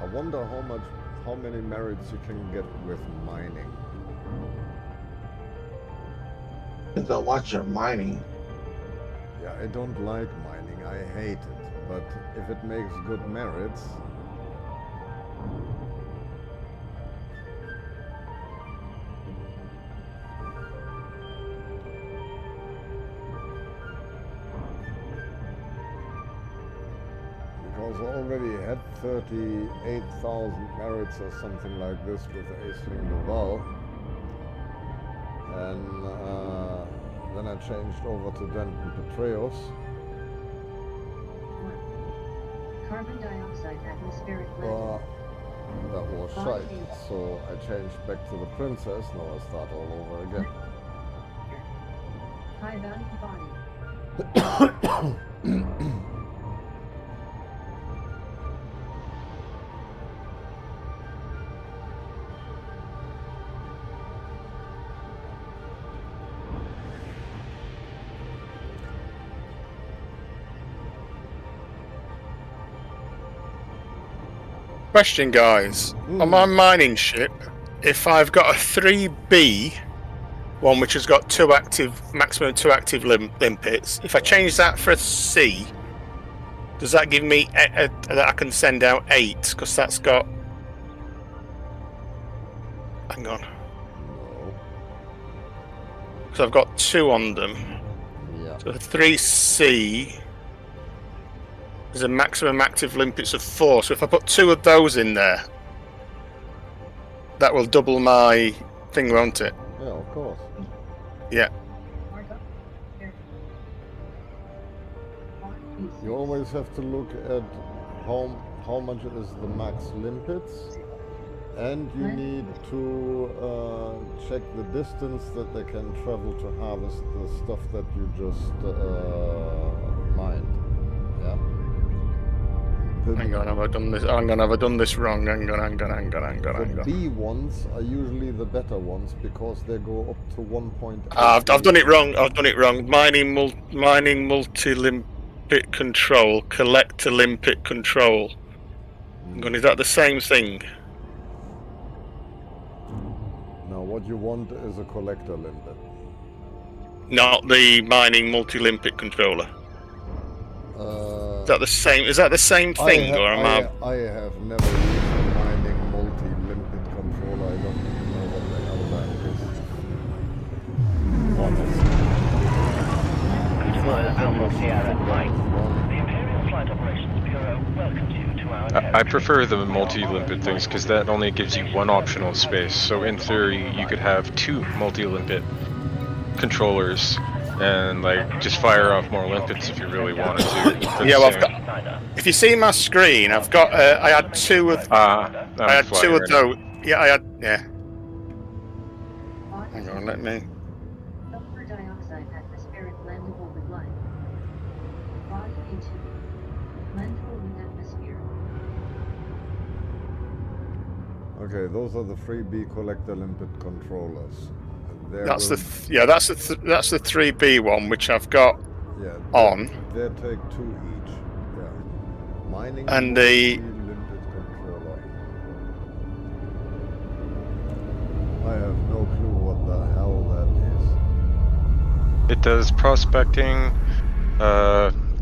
I wonder how many merits you can get with mining. So watch your mining. Yeah, I don't like mining, I hate it. But if it makes good merits, because I already had 38,000 merits or something like this with Aisling Duval. And then I changed over to Denton Petraeus. Carbon dioxide atmospheric level. That was shite. So I changed back to the Princess. Now I start all over again. High value body. Question, guys. On my mining ship, if I've got a 3B one which has got maximum two active limpets, if I change that for a C, does that give me that I can send out 8? Because that's got. Hang on. No. Because I've got 2 on them. Yeah. So 3C is a maximum active limpets of 4. So if I put 2 of those in there, that will double my thing, won't it? Yeah, of course. Yeah. You always have to look at how much is the max limpets, and you need to check the distance that they can travel to harvest the stuff that you just mined. Yeah. Hang on, have I done this? Hang on, have I done this wrong? Hang on. The B ones are usually the better ones because they go up to 1.8. I've done it wrong. Mining multi-limpet control, collector limpet control. Hang on, is that the same thing? Now, what you want is a collector limpet. Not the mining multi-limpet controller. Is that the same? Is that the same thing, or am I? I have never used a mining multi-limpet controller. I don't even know what the hell that is. The Imperial Flight Operations Bureau welcomes you to our I prefer the multi-limpet things because that only gives you one optional space. So in theory, you could have 2 multi-limpet controllers and like just fire off more limpets if you really wanted to. Yeah, well, I've got. If you see my screen, I've got. I had 2 of. I had 2 of those. Yeah, I had. Yeah. Hang on, let me. Sulfur dioxide atmospheric blendable with light. Rod A2. Blendable with atmosphere. Okay, those are the 3B collector limpet controllers. That's the 3B one, which I've got on. They take 2 each. Yeah. Mining and the limpet controller. I have no clue what the hell that is. It does prospecting,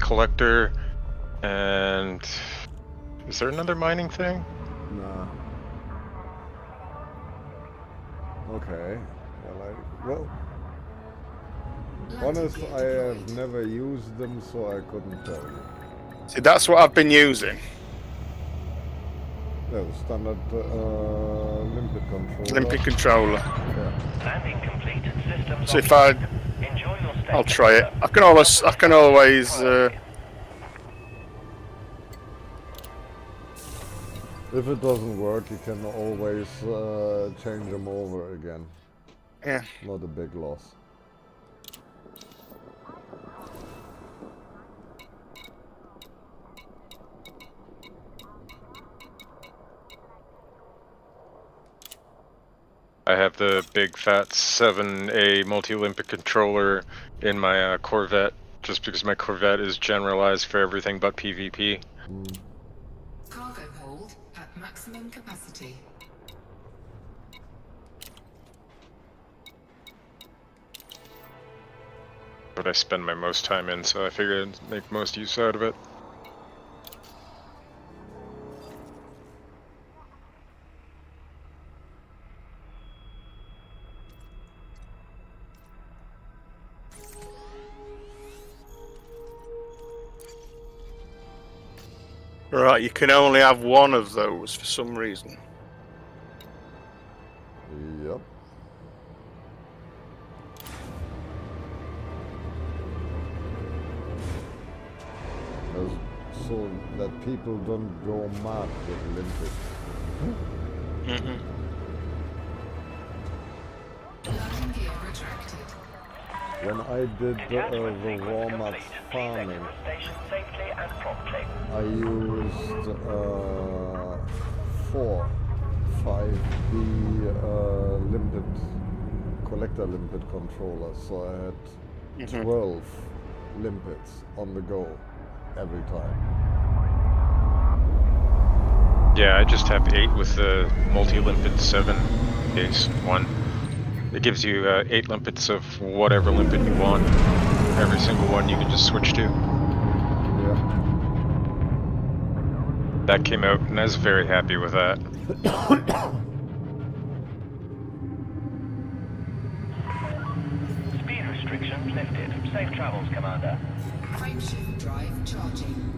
collector, and is there another mining thing? Nah. Okay. Well, honest, I have never used them, so I couldn't tell you. See, that's what I've been using. Yeah, the standard limpet controller. Limpet controller. Yeah. Landing complete. Systems. So if Enjoy your stay. I'll try it. I can always. If it doesn't work, you can always change them over again. Yeah. Not a big loss. I have the big fat 7A multi-limpet controller in my Corvette, just because my Corvette is generalized for everything but PvP. Cargo hold at maximum capacity. What I spend my most time in, so I figured I'd make most use out of it. Right, you can only have 1 of those for some reason. Yep. So that people don't go mad with limpets. Landing gear retracted. When I did the warm-up farming, I used 4 5B limpet collector limpet controllers, so I had 12 limpets on the go every time. Yeah, I just have 8 with the multi-limpet 7 case 1. It gives you 8 limpets of whatever limpet you want. Every single one you can just switch to. Yeah. That came out, and I was very happy with that. Speed restrictions Aircraft lifted. Safe travels, Commander. Frameshift drive charging.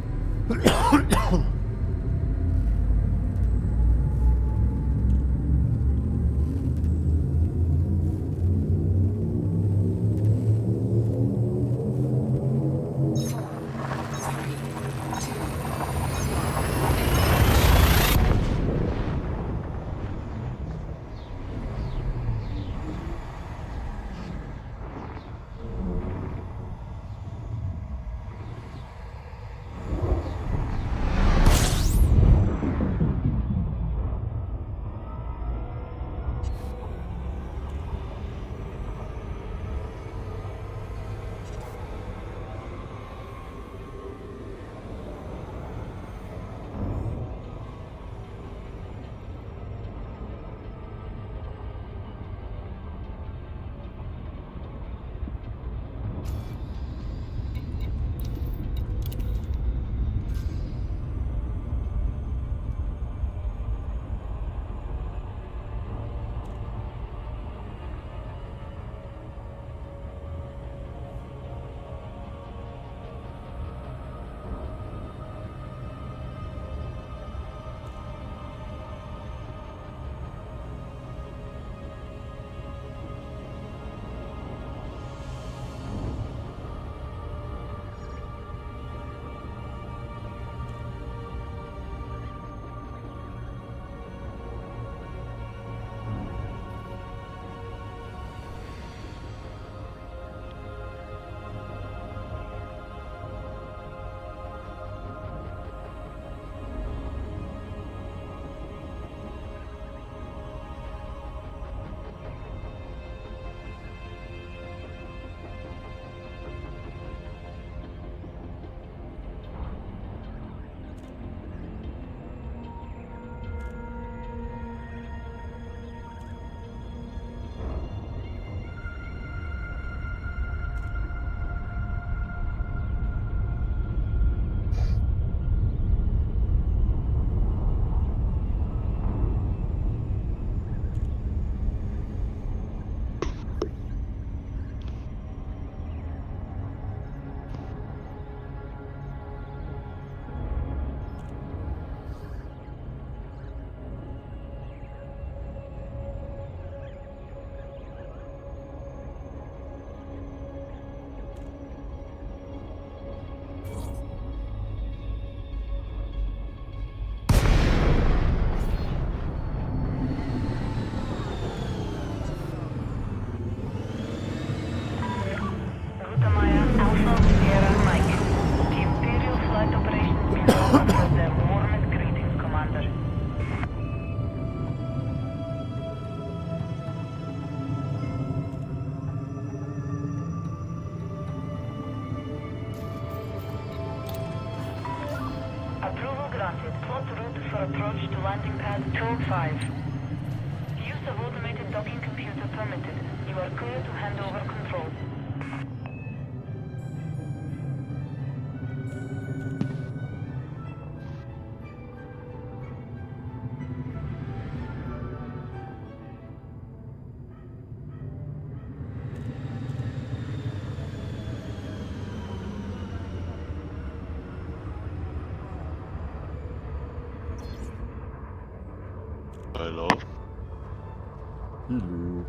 for approach to landing pad 205. Use of automated docking computer permitted. You are clear to hand over control. Hello. Hello.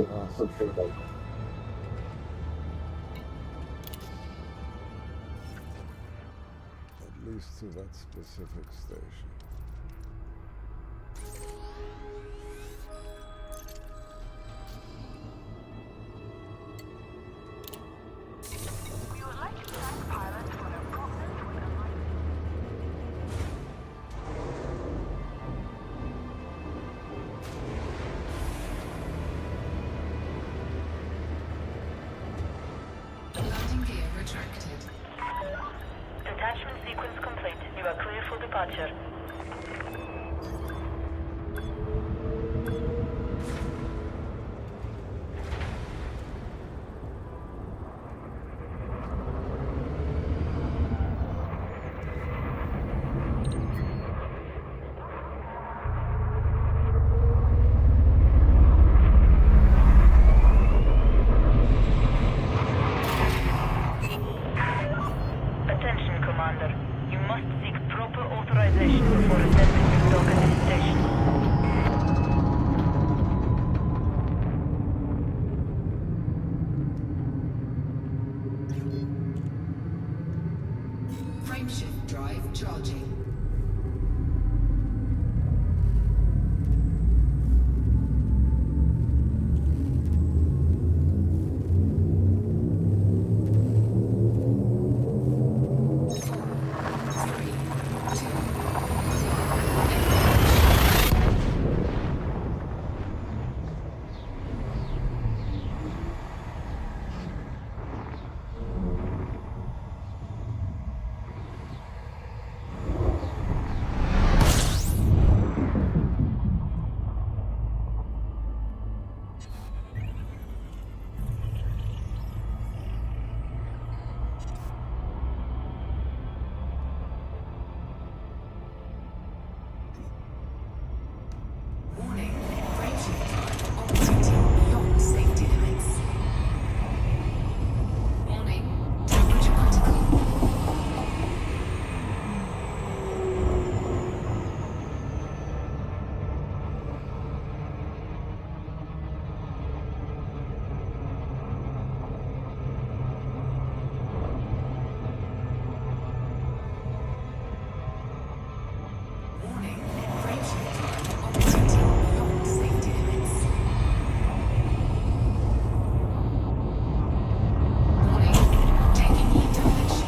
At least to that specific station. We would like to thank pilots for their promptness with Landing gear retracted. Detachment sequence complete. You are clear for departure. Attention, Commander. You must seek proper authorization before attempting to dock at this station. Frameshift drive charging. Warning, frameshift drive operating beyond safety limits. Warning, temperature critical. Warning, frameshift drive operating beyond safety limits. Warning, taking heat damage.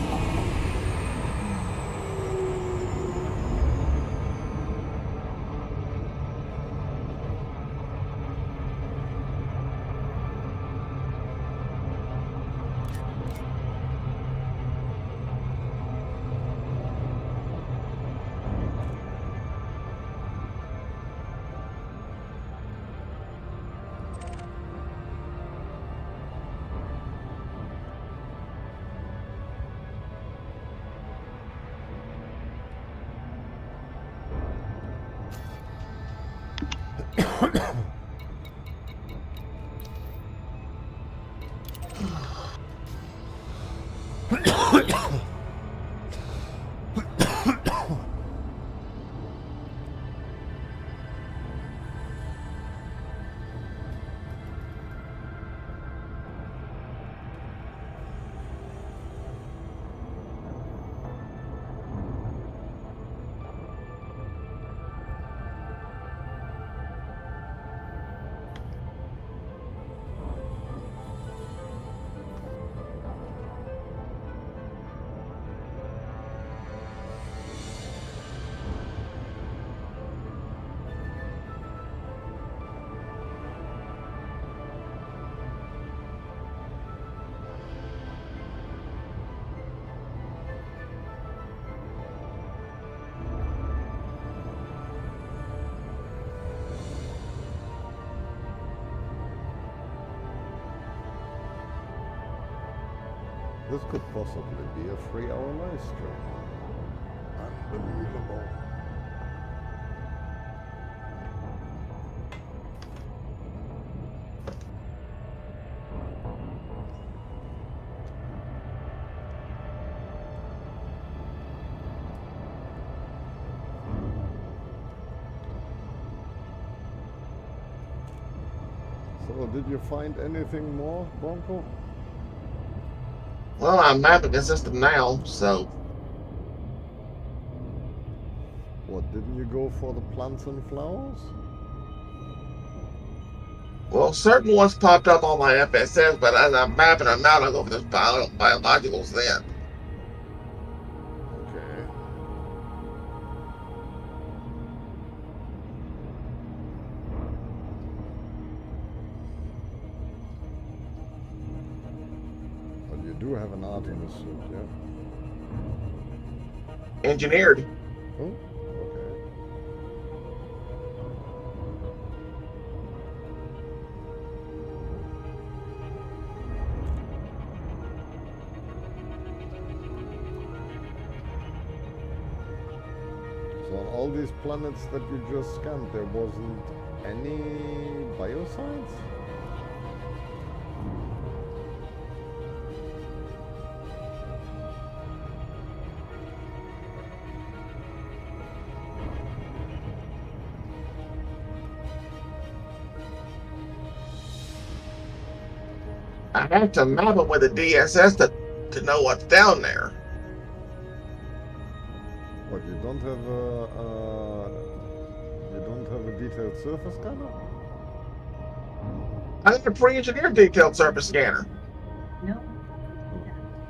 This could possibly be a 3-hour live stream. Unbelievable. So, did you find anything more, Bronco? Well, I'm mapping the system now, so What, didn't you go for the plants and flowers? well, certain ones popped up on my FSS, but as I'm mapping them out, I go for those biologicals then. Okay. But you do have an Artemis suit, yeah? Engineered. Oh, okay. So on all these planets that you just scanned, there wasn't any biocides? I have to map them with a DSS to know what's down there. What, you don't have a detailed surface scanner? I have a pre-engineered detailed surface scanner. No. Do that.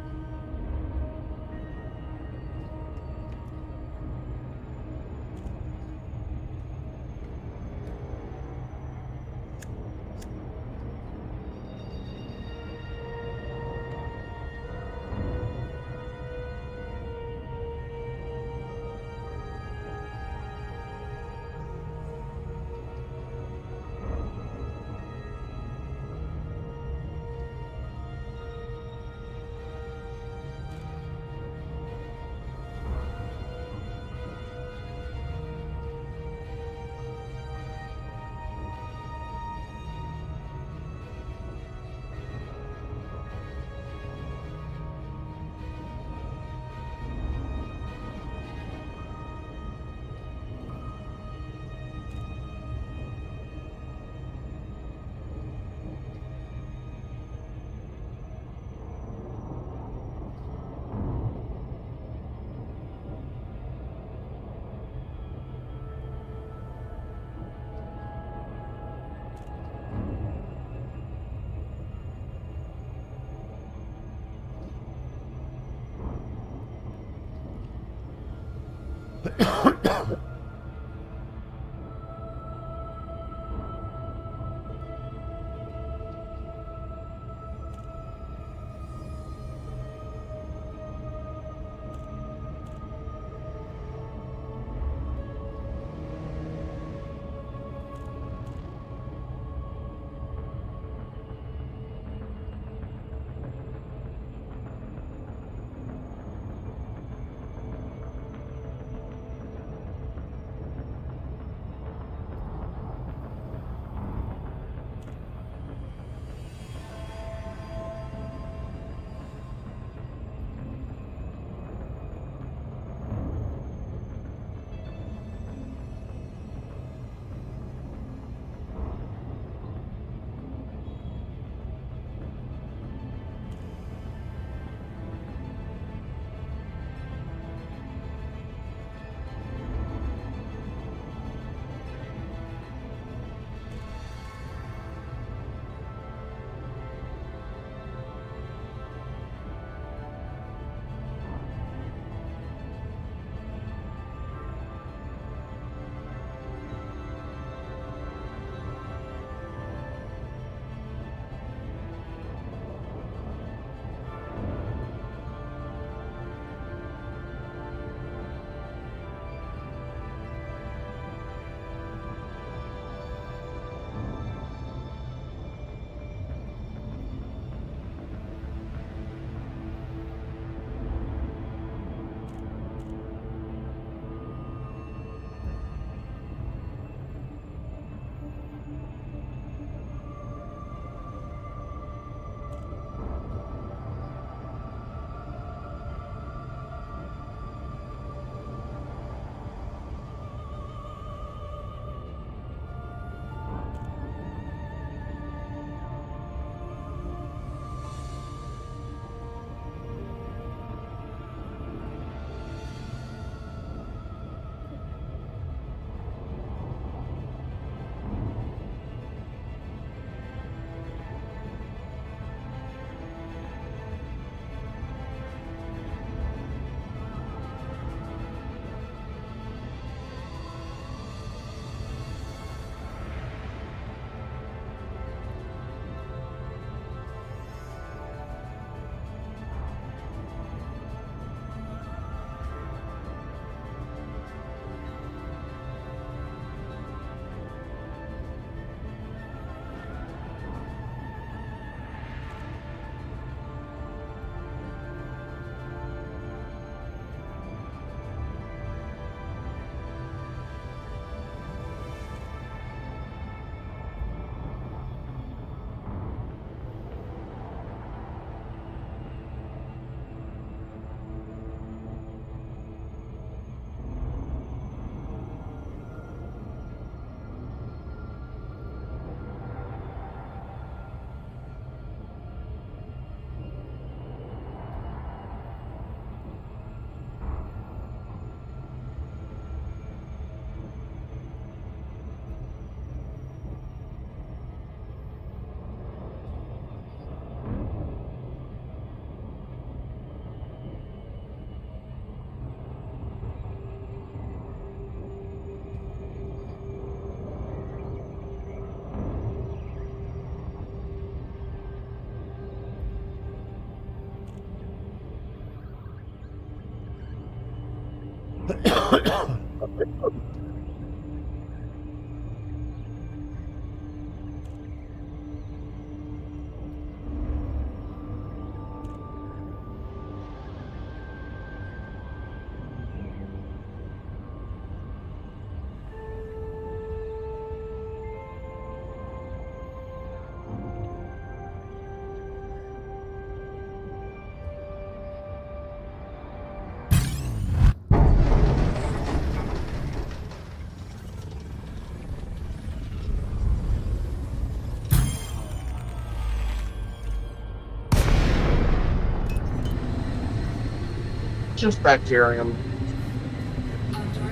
Just bacterium.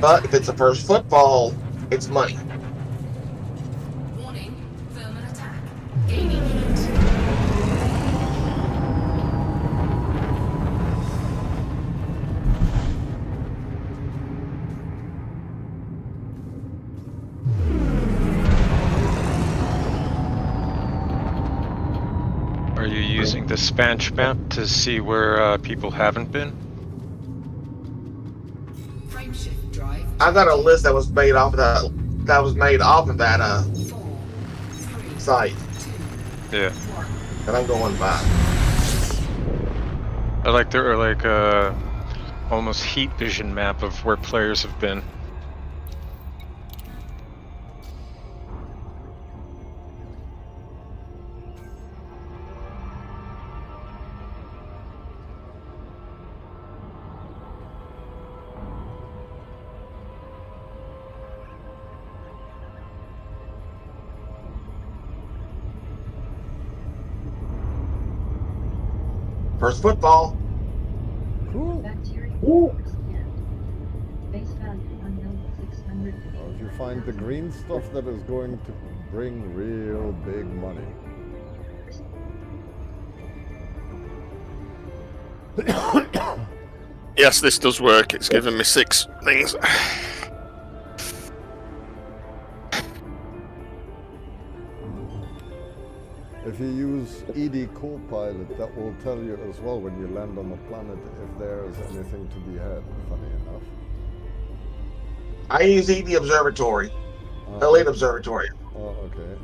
But if it's a first football, it's money. Warning, vermin attack. Gaining heat. Are you using the Spanch map to see where people haven't been? Frameshift drive. I got a list that was made off of that. That was made off of that 4, 3, site, 2, Yeah. 1. and I'm going by. I like there are like almost heat vision map of where players have been. First football. Cool. Bacteria scanned. Base value unknown 600. Well, if you find the green stuff, that is going to bring real big money. Yes, this does work. It's given me 6 things. If you use ED Copilot, that will tell you as well when you land on a planet if there is anything to be had, funny enough. I use ED Observatory, Elite Observatory. Oh, okay.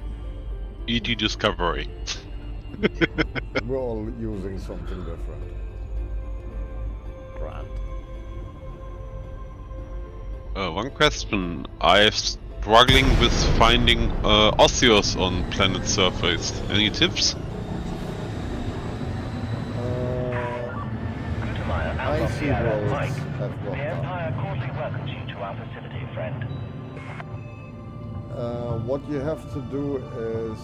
ED Discovery. We're all using something different. Grand. One question. I'm struggling with finding Osseous on planet surface. Any tips? Gutemeyer, I Alpha see Sierra, roads Mike. have The got Empire cordially welcomes you to our facility, friend. what you have to do is,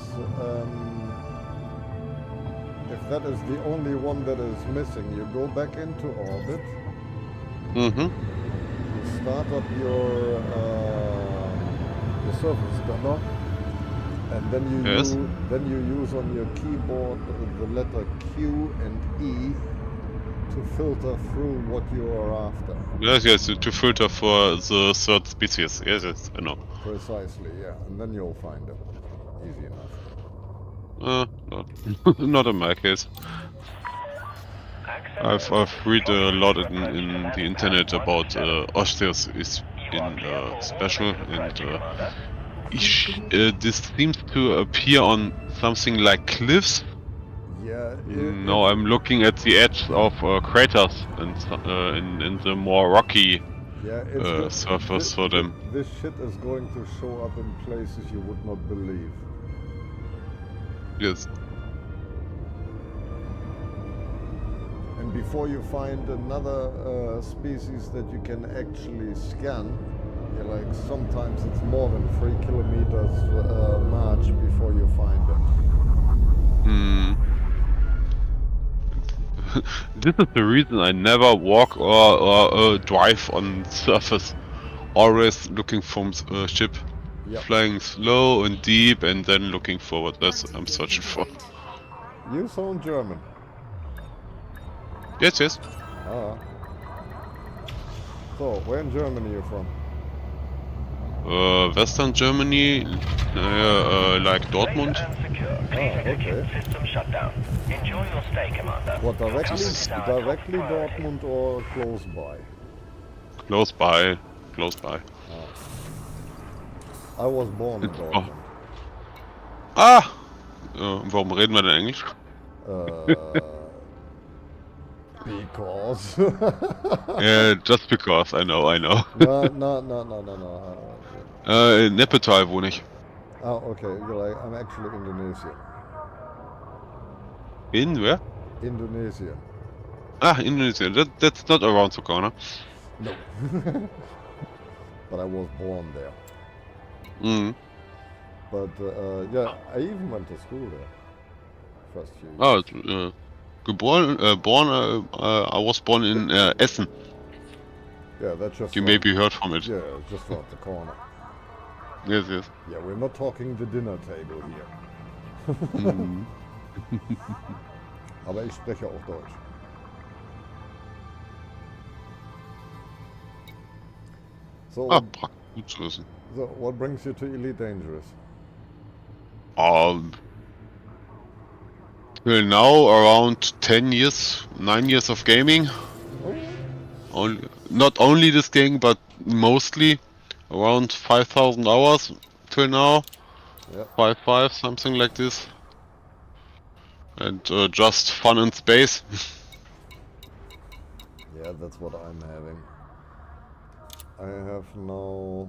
if that is the only one that is missing, you go back into orbit, Mm-hmm. you start up your surface gunner, and then you use on your keyboard the letter Q and E to filter through what you are after. Yes, to filter for the third species. Yes, I know. Precisely, yeah, and then you'll find it. Easy enough. Not in my case. I've read a lot in the internet about Osseous is in special, and this seems to appear on something like cliffs. Yeah. Now I'm looking at the edge of craters and in the more rocky surface for them. This shit is going to show up in places you would not believe. Yes. And before you find another species that you can actually scan, you're like, sometimes it's more than 3 kilometers march before you find it. This is the reason I never walk or drive on surface. Always looking from ship. Yep. Flying slow and deep and then looking forward. That's what I'm searching for. You sound German. Yes. Ah. So, where in Germany are you from? Western Germany, like Dortmund. Okay. System shutdown. Enjoy your stay, Commander. What, directly Dortmund or close by? Close by. Close by. I was born in Oh. Dortmund. Ah! Warum reden wir denn Englisch? Because. Yeah, just because, I know. No. In Nepal wohne ich. Oh, okay. You're like, I'm actually Indonesian. In where? Indonesia. Ah, Indonesia. That's not around the corner. No. But I was born there. Mm. But yeah, I even went to school there. First few years. Oh, I was born in Essen. Yeah, that's just. You maybe heard from it. Yeah, just around the corner. Yes. Yeah, we're not talking the dinner table here. Mhm. Aber ich spreche auch Deutsch. So, Gut zu wissen. so what brings you to Elite Dangerous? Till now, around 10 years, 9 years of gaming. Not only this game, but mostly around 5,000 hours till now. Yeah. 5, something like this. And just fun in space. Yeah, that's what I'm having. I have now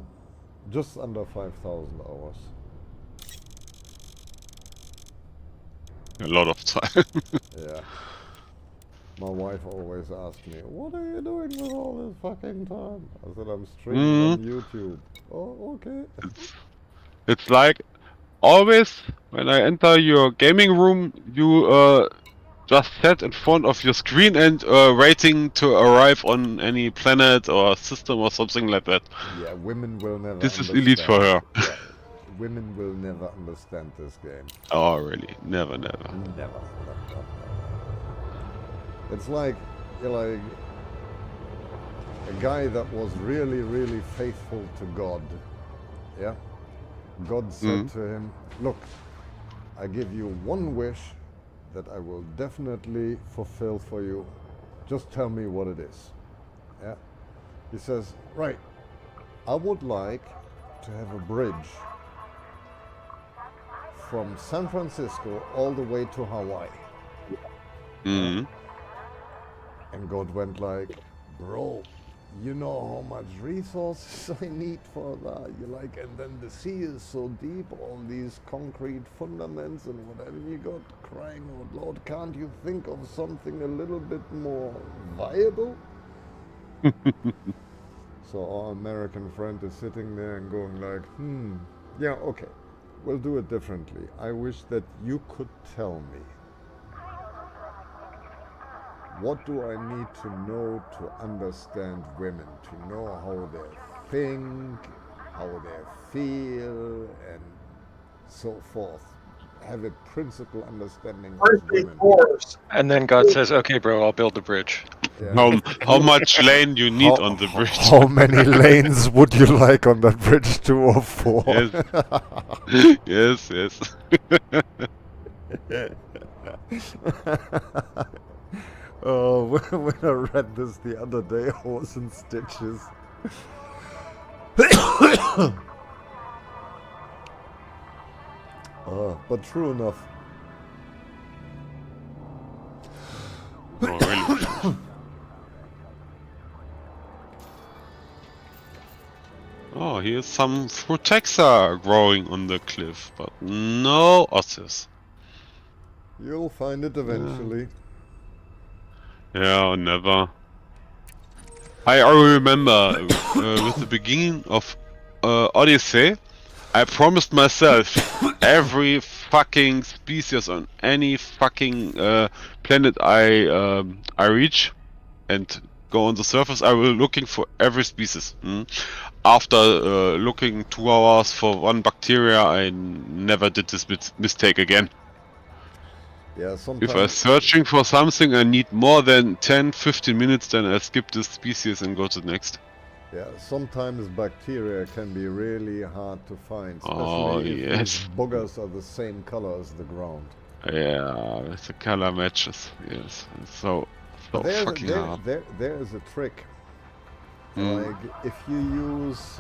just under 5,000 hours. A lot of time. Yeah. My wife always asks me, what are you doing with all this fucking time? I said, I'm streaming on YouTube. Oh, okay. It's like always when I enter your gaming room, you just sat in front of your screen and waiting to arrive on any planet or system or something like that. Yeah, women will never This is understand. elite for her. Yeah, women will never understand this game. Oh, really? Never. Never. It's like, you're like a guy that was really, really faithful to God. Yeah? God said to him, look, I give you one wish that I will definitely fulfill for you. Just tell me what it is. Yeah? He says, right, I would like to have a bridge from San Francisco all the way to Hawaii. Mhm. And God went like, bro, you know how much resources I need for that? You're like, and then the sea is so deep, all these concrete fundaments and whatever. And you got crying out loud, can't you think of something a little bit more viable? So our American friend is sitting there and going like, yeah, okay, we'll do it differently. I wish that you could tell me, what do I need to know to understand women, to know how they think, how they feel, and so forth. Have a principal understanding of women. And then God says, okay, bro, I'll build the bridge. Yeah. How much lane you need on the bridge? How many lanes would you like on that bridge? 2 or 4? Yes. When I read this the other day, I was in stitches. But true enough. Oh, really? Oh, here's some Frutexa growing on the cliff, but no osses. You'll find it eventually. Yeah, never. I remember with the beginning of Odyssey, I promised myself every fucking species on any fucking planet I reach and go on the surface, I will looking for every species. After looking 2 hours for one bacteria, I never did this mistake again. Yeah, sometimes. If I'm searching for something, I need more than 10-15 minutes, then I skip this species and go to the next. Yeah, sometimes bacteria can be really hard to find, especially if these boogers are the same color as the ground. Yeah, it's the color matches. Yes, it's so fucking hard. There is a trick. Like if you use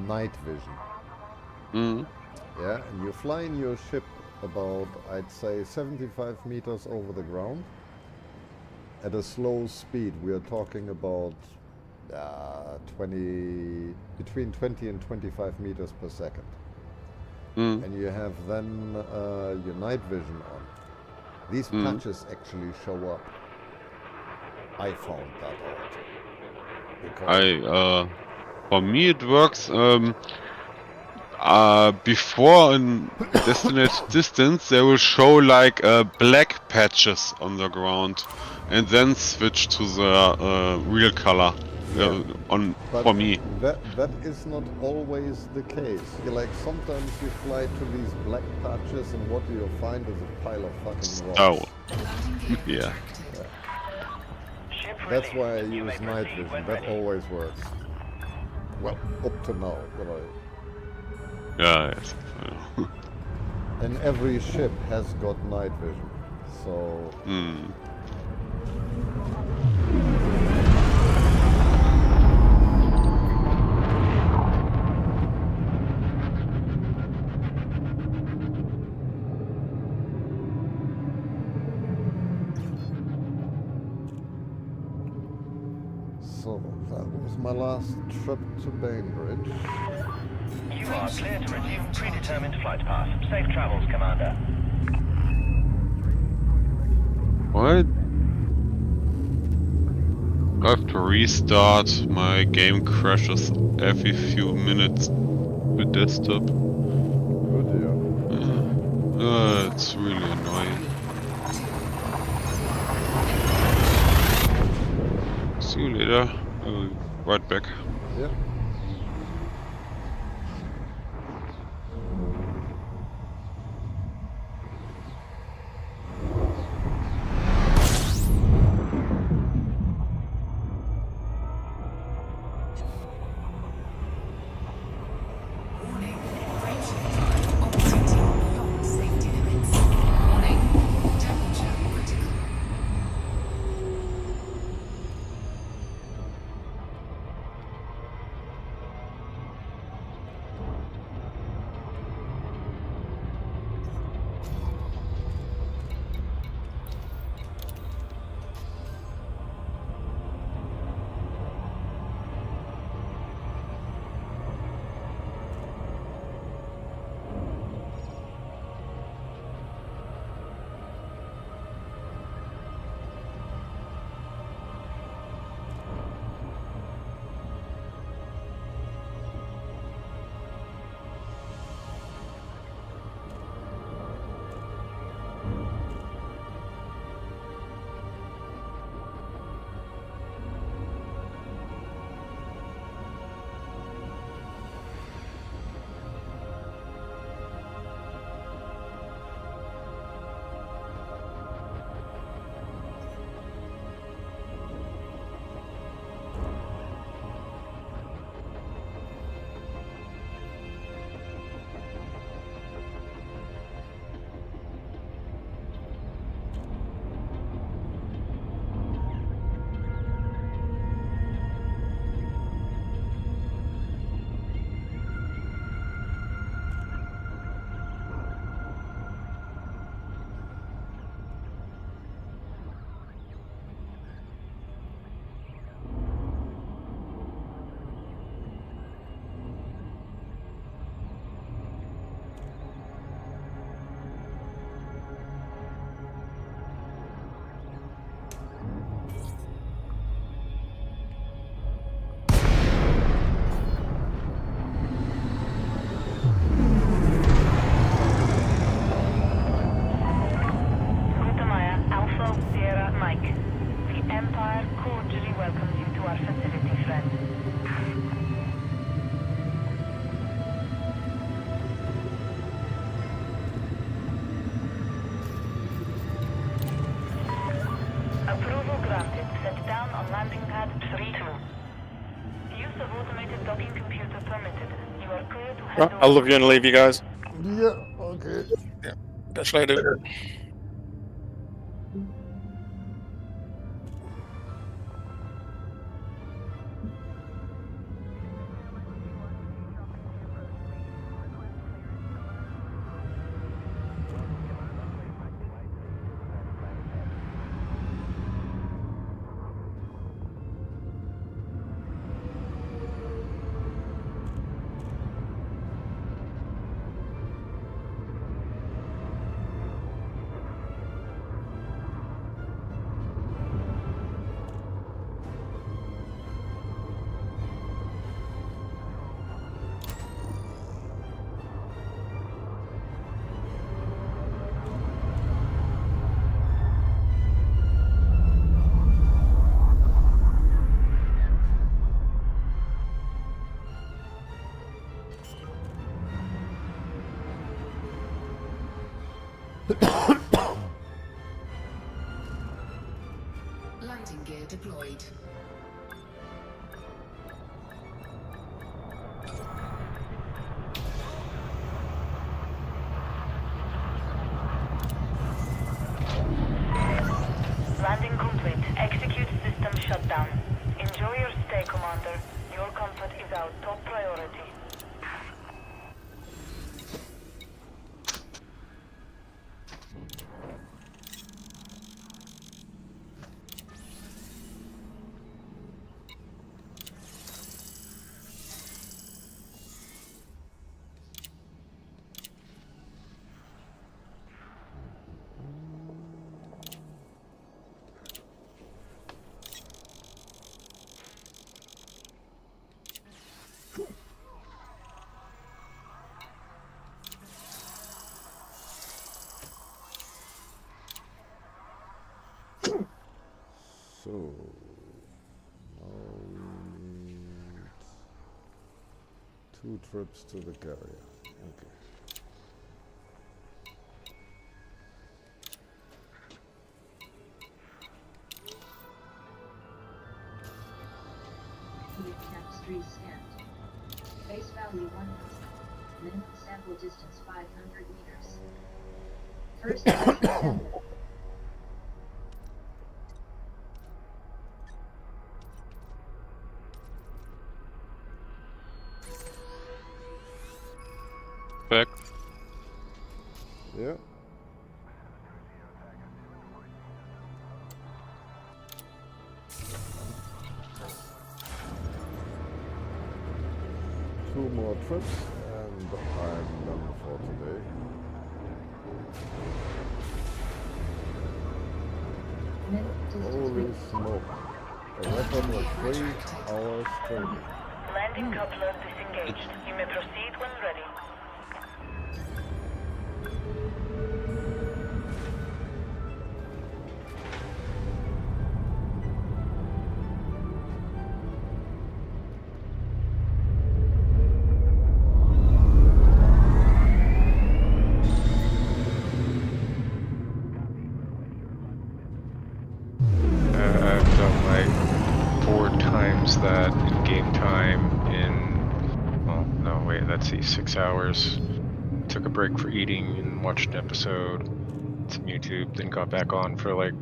night vision, yeah, and you fly in your ship about, I'd say, 75 meters over the ground at a slow speed. We are talking about between 20 and 25 meters per second. And you have then your night vision on. These patches actually show up. I found that out. For me it works before in designated distance they will show like black patches on the ground and then switch to the real color for me. That is not always the case. Like sometimes you fly to these black patches and what you'll find is a pile of fucking rocks. Oh. Yeah. That's why I use night vision. That always works. Well, up to now, but Yeah, yes. and every ship has got night vision, so. So that was my last trip to Bainbridge. You are clear to resume predetermined flight path. Safe travels, Commander. What? I have to restart. My game crashes every few minutes with desktop. Oh dear. It's really annoying. See you later. I'll be right back. Yeah. Warning. Brake turbine operating beyond safety limits. Warning. Temperature critical. landing pad 3-2. Use of automated docking computer permitted. You are clear to head I'll leave you and leave you guys. Yeah, okay. Yeah, catch you later. Landing gear deployed. Landing complete. Execute system shutdown. Enjoy your stay, Commander. Your comfort is our top priority. So, now we need 2 trips to the carrier. Okay. Unit chemistry scanned. Base value 1000. Minimum sample distance 500 meters. First pressure sample. Back. Yeah. Two more trips and I'm done for today. Holy smoke. A record of 3 hours training. Landing coupler disengaged. You may proceed when ready. I've done like 4 times that in game time in, well, no, wait, let's see, 6 hours. Took a break for eating and watched an episode, some YouTube, then got back on for like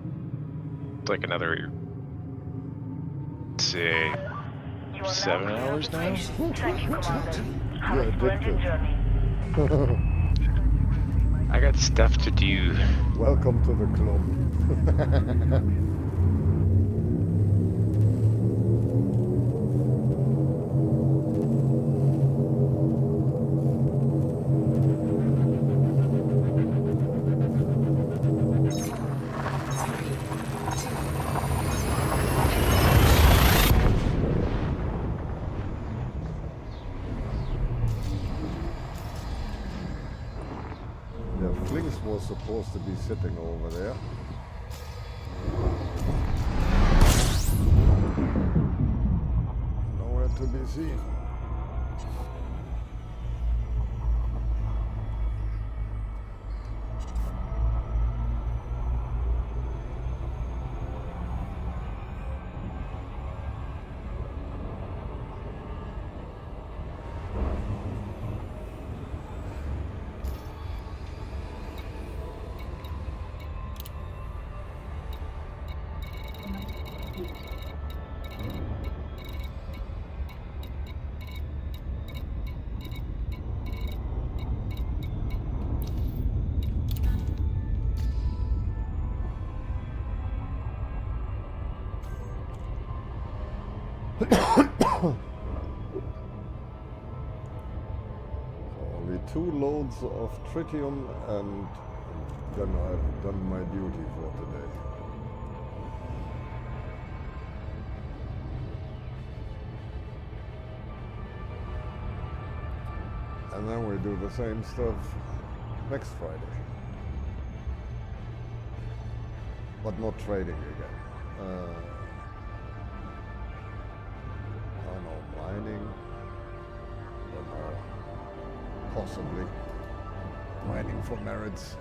another, let's say, You are 7 now clear hours of now? operation. Thank you, Commander. Have You're a splendid addicted. journey. I got stuff to do. Welcome to the club. Flings was supposed to be sitting over there. Nowhere to be seen. Only 2 loads of tritium and then I've done my duty for today. And then we do the same stuff next Friday. But not trading again. I don't know, mining. Don't know. Possibly. Mining for merits.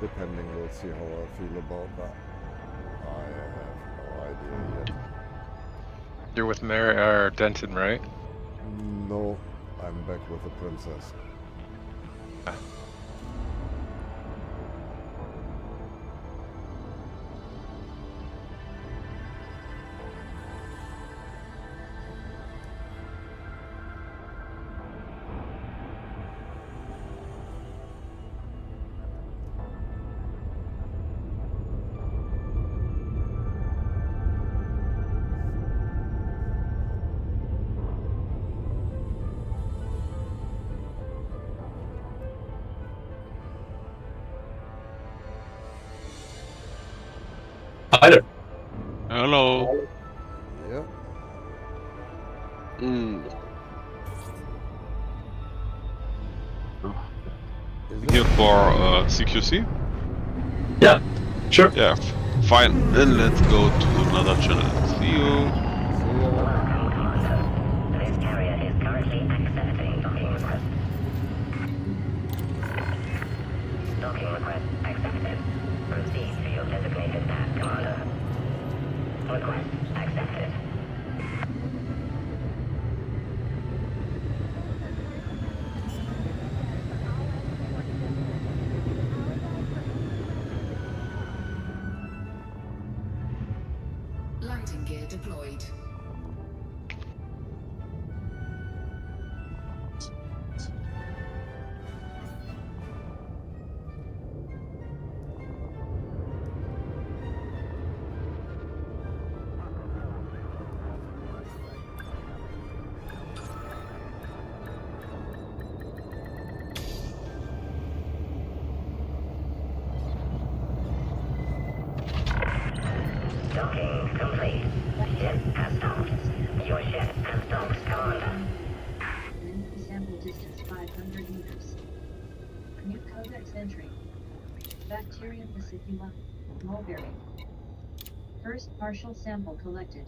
depending, we'll see how I feel about that. I have no idea yet. You're with Mary or Denton, right? No, I'm back with the princess. Hi there. Hello. Yeah. Here for CQC? Yeah, sure. Yeah, fine. Then let's go to another channel. See you. Welcome, Commander. This carrier is currently accepting docking request. Docking request accepted. Proceed to your designated pad, Commander. Request accepted. Landing gear deployed. Docking complete. Ship has docked. Your ship has docked, Commander. Min sample distance 500 meters. New codex entry. Bacterium fascicula, mulberry. First partial sample collected.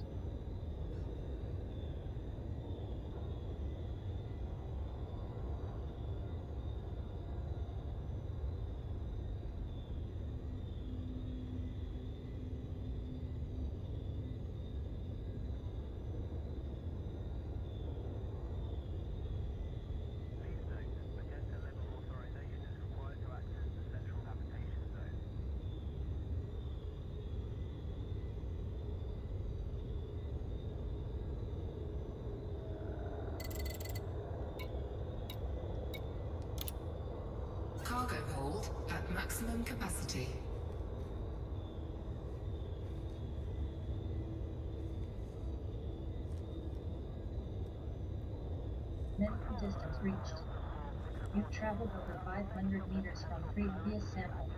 Cargo hold at maximum capacity. Minimum distance reached. You've traveled over 500 meters from previous sample.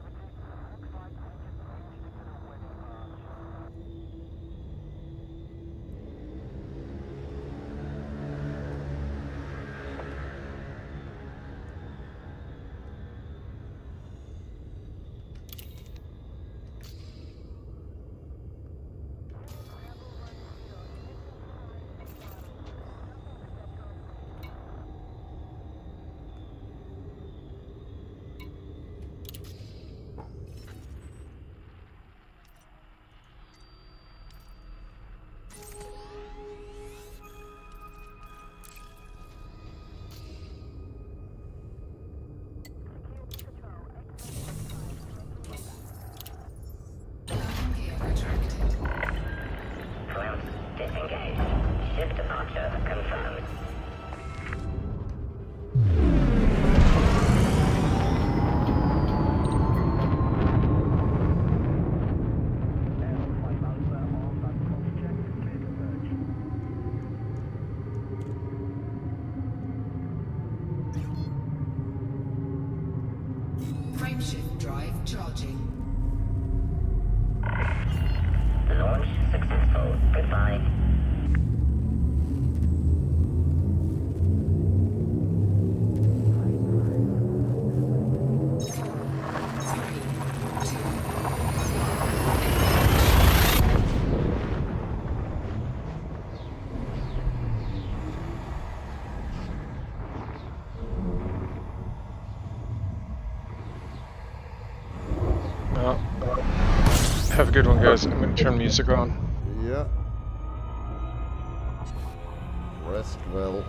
Landing gear retracted. Clamps disengaged. Ship departure confirmed. Frameshift drive charging. Launch successful. Goodbye. good one, guys. I'm gonna turn music on. Yeah. Rest well.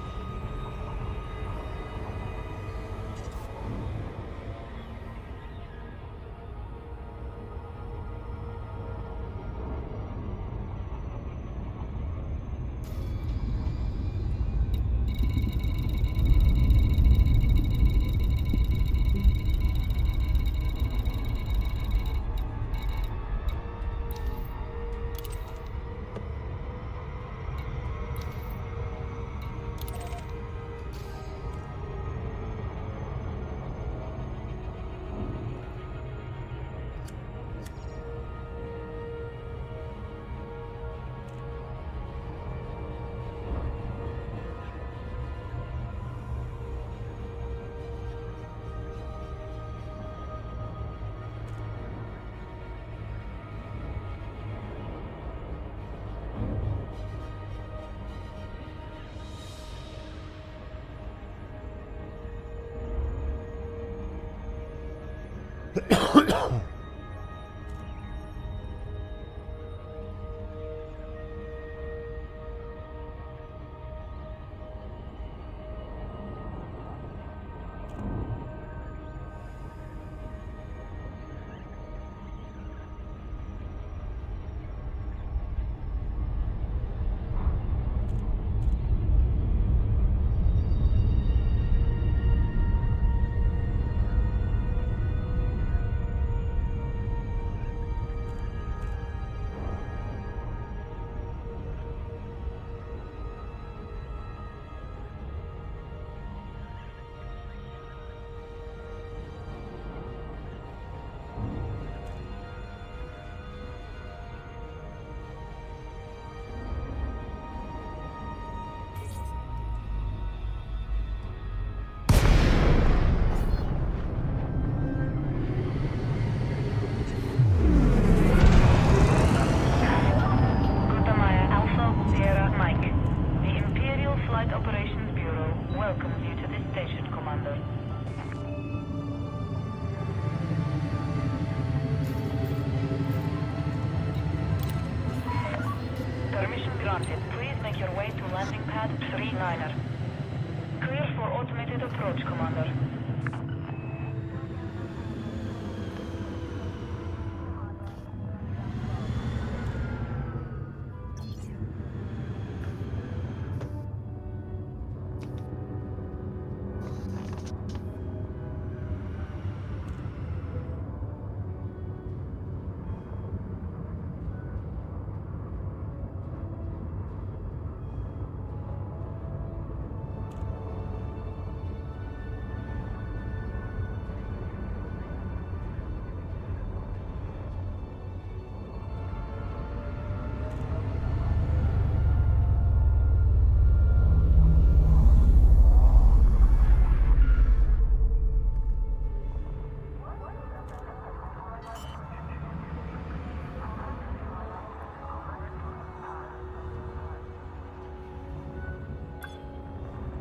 Permission granted. Please make your way to landing pad 39er. Clear for automated approach, Commander.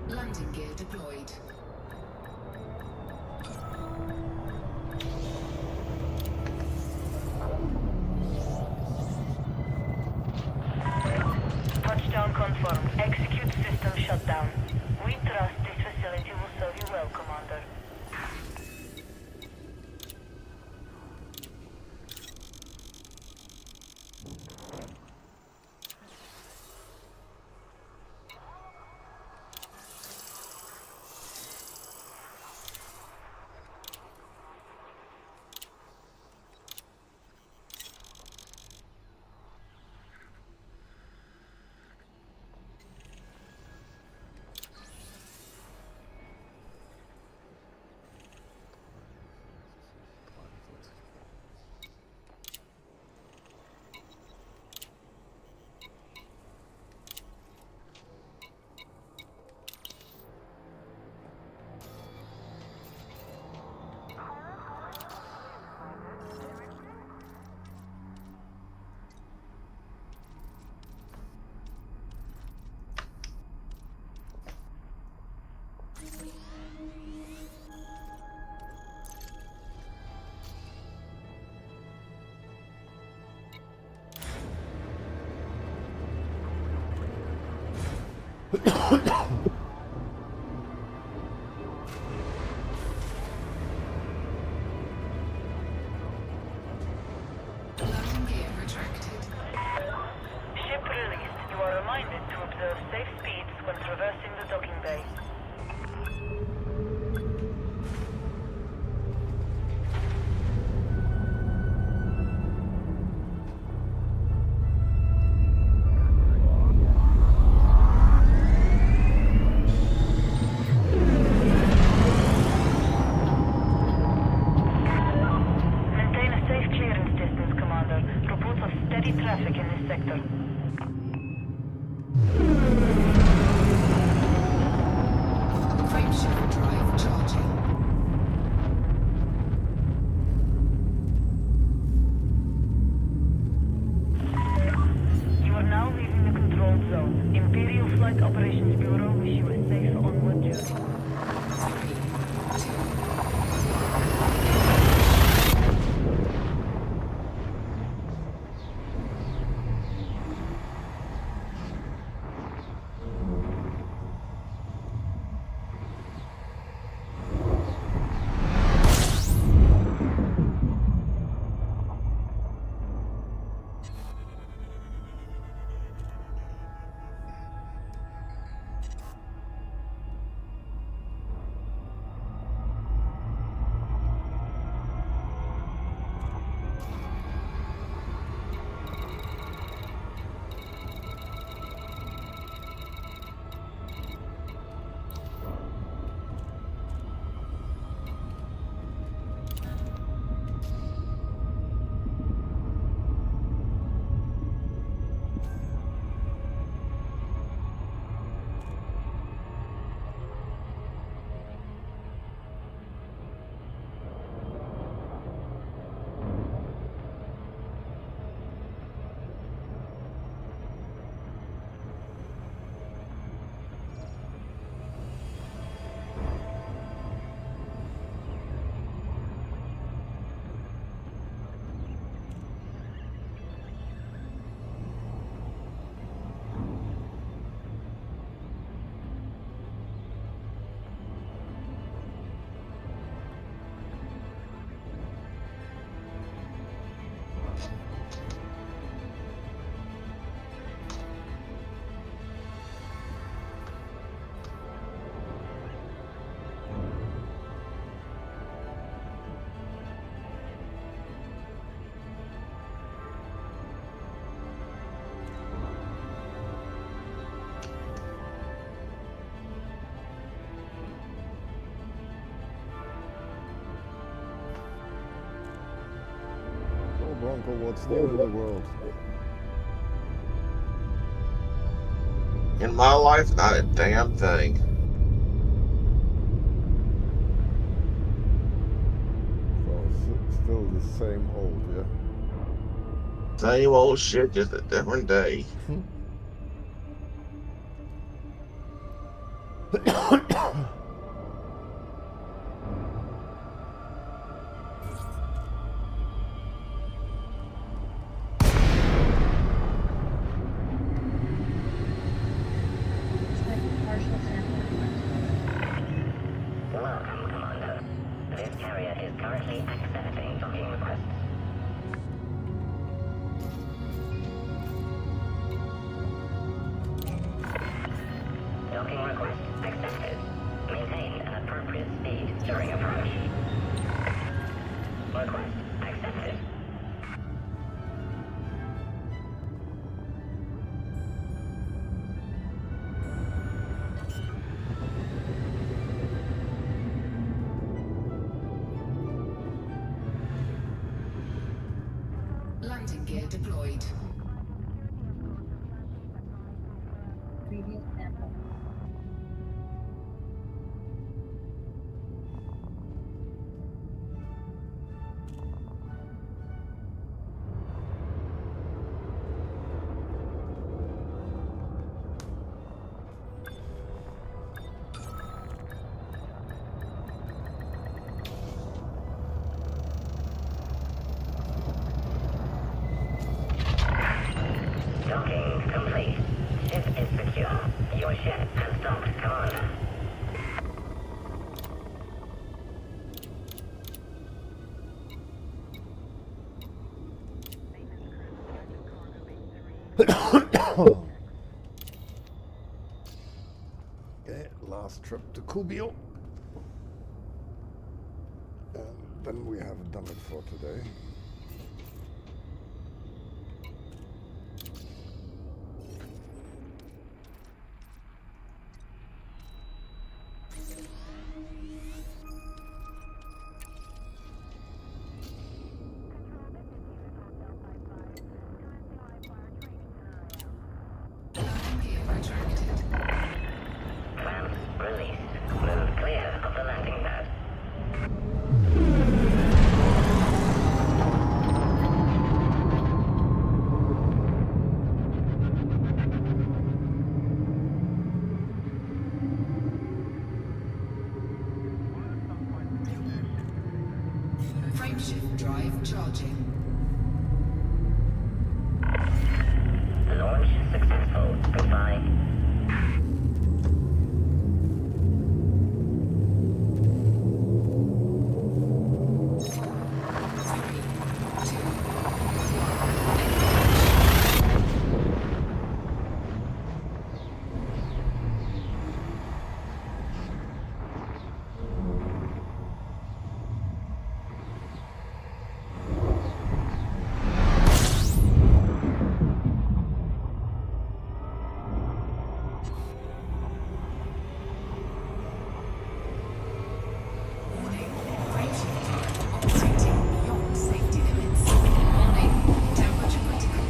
Landing gear deployed. Touchdown confirmed. Execute system shutdown. We trust this facility will serve you well, Commander. Landing gear retracted. Ship released. You are reminded to observe safe speeds when traversing the docking bay. Maintain a safe clearance distance, Commander. Reports of steady traffic in this sector. Frameshift drive charging. You are now leaving the controlled zone. Imperial Flight Operations Bureau wish you a safe onward journey. Bronco, what's new in the world? In my life, not a damn thing. So still the same old, yeah? Same old shit, just a different day. Partial sample. Welcome, Commander. This carrier is currently accepting docking requests. Docking request accepted. Maintain an appropriate speed during approach. Request accepted. Landing gear deployed. Previous sample. Okay, last trip to Kubio. And then we have done it for today. Landing gear retracted. Plan released. Move clear of the landing pad. Frameshift drive charging. Launch successful. Goodbye. Warning. Frameshift drive operating beyond safety limits. Warning. Temperature critical.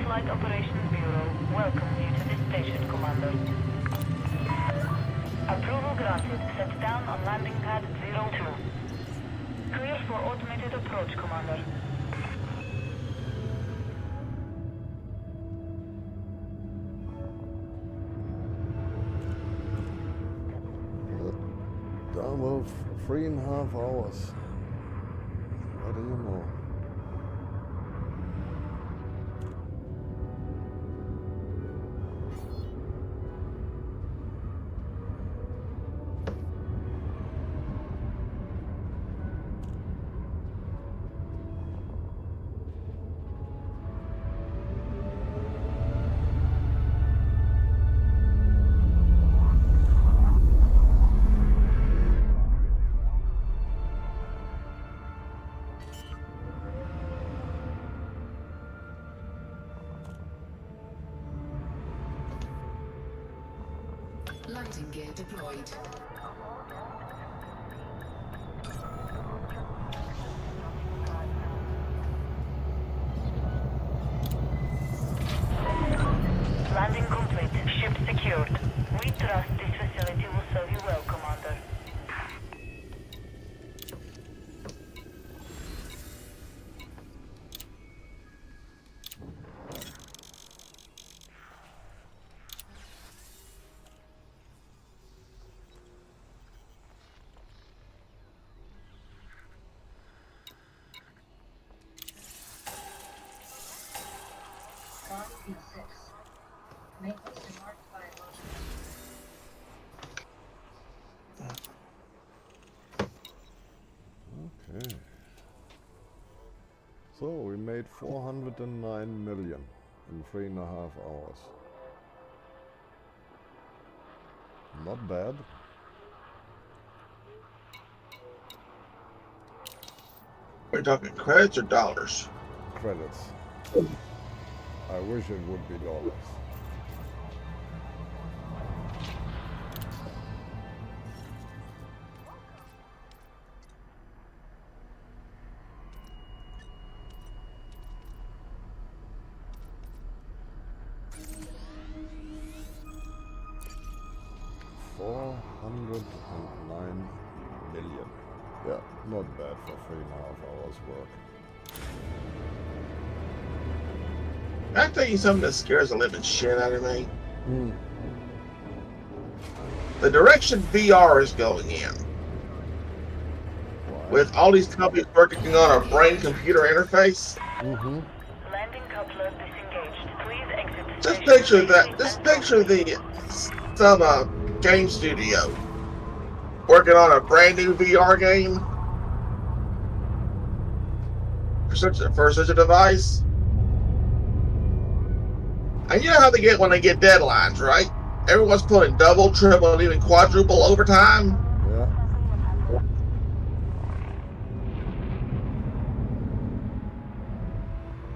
Flight Operations Bureau welcomes you to this station, Commander. Approval granted. Set down on landing pad 02. Clear for automated approach, Commander. Done with 3.5 hours. What do you know? Landing gear deployed. Landing complete. Ship secured. We trust this facility will serve you well, Commander. Bomb P6. Maintenance marked by location. Okay. So we made 409 million in 3.5 hours. Not bad. We're talking credits or dollars? Credits. I wish it would be dollars. $409 million. Yeah, not bad for 3.5 hours work. Can I tell you something that scares the living shit out of me? The direction VR is going in. Why? With all these companies working on a brain-computer interface. Landing coupler disengaged. Please exit the Just station picture that. safely Just and picture some game studio working on a brand new VR game for such a device. And you know how they get when they get deadlines, right? Everyone's putting double, triple, and even quadruple overtime. Yeah.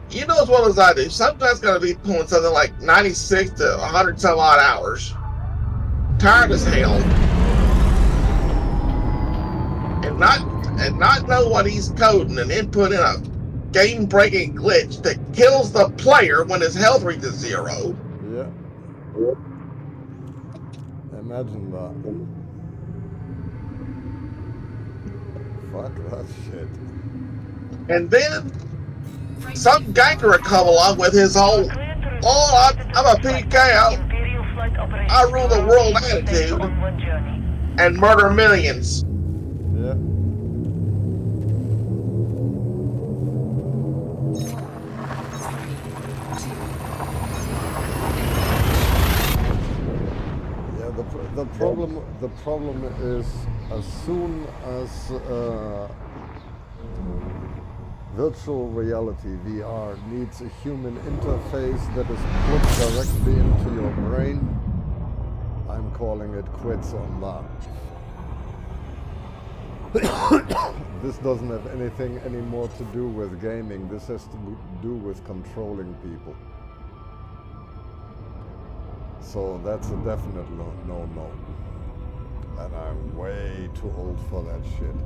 You know as well as I do, sometimes going to be pulling something like 96 to 100 some odd hours. Tired as hell. And not know what he's coding and input in a game-breaking glitch that kills the player when his health reaches 0. Yeah. Imagine that. Fuck that shit. And then some ganker will come along with his whole, I'm a PK, I rule the world attitude and murder millions. Yeah. The problem is as soon as virtual reality VR needs a human interface that is put directly into your brain, I'm calling it quits on that. This doesn't have anything anymore to do with gaming. This has to do with controlling people. So that's a definite no-no. And I'm way too old for that shit.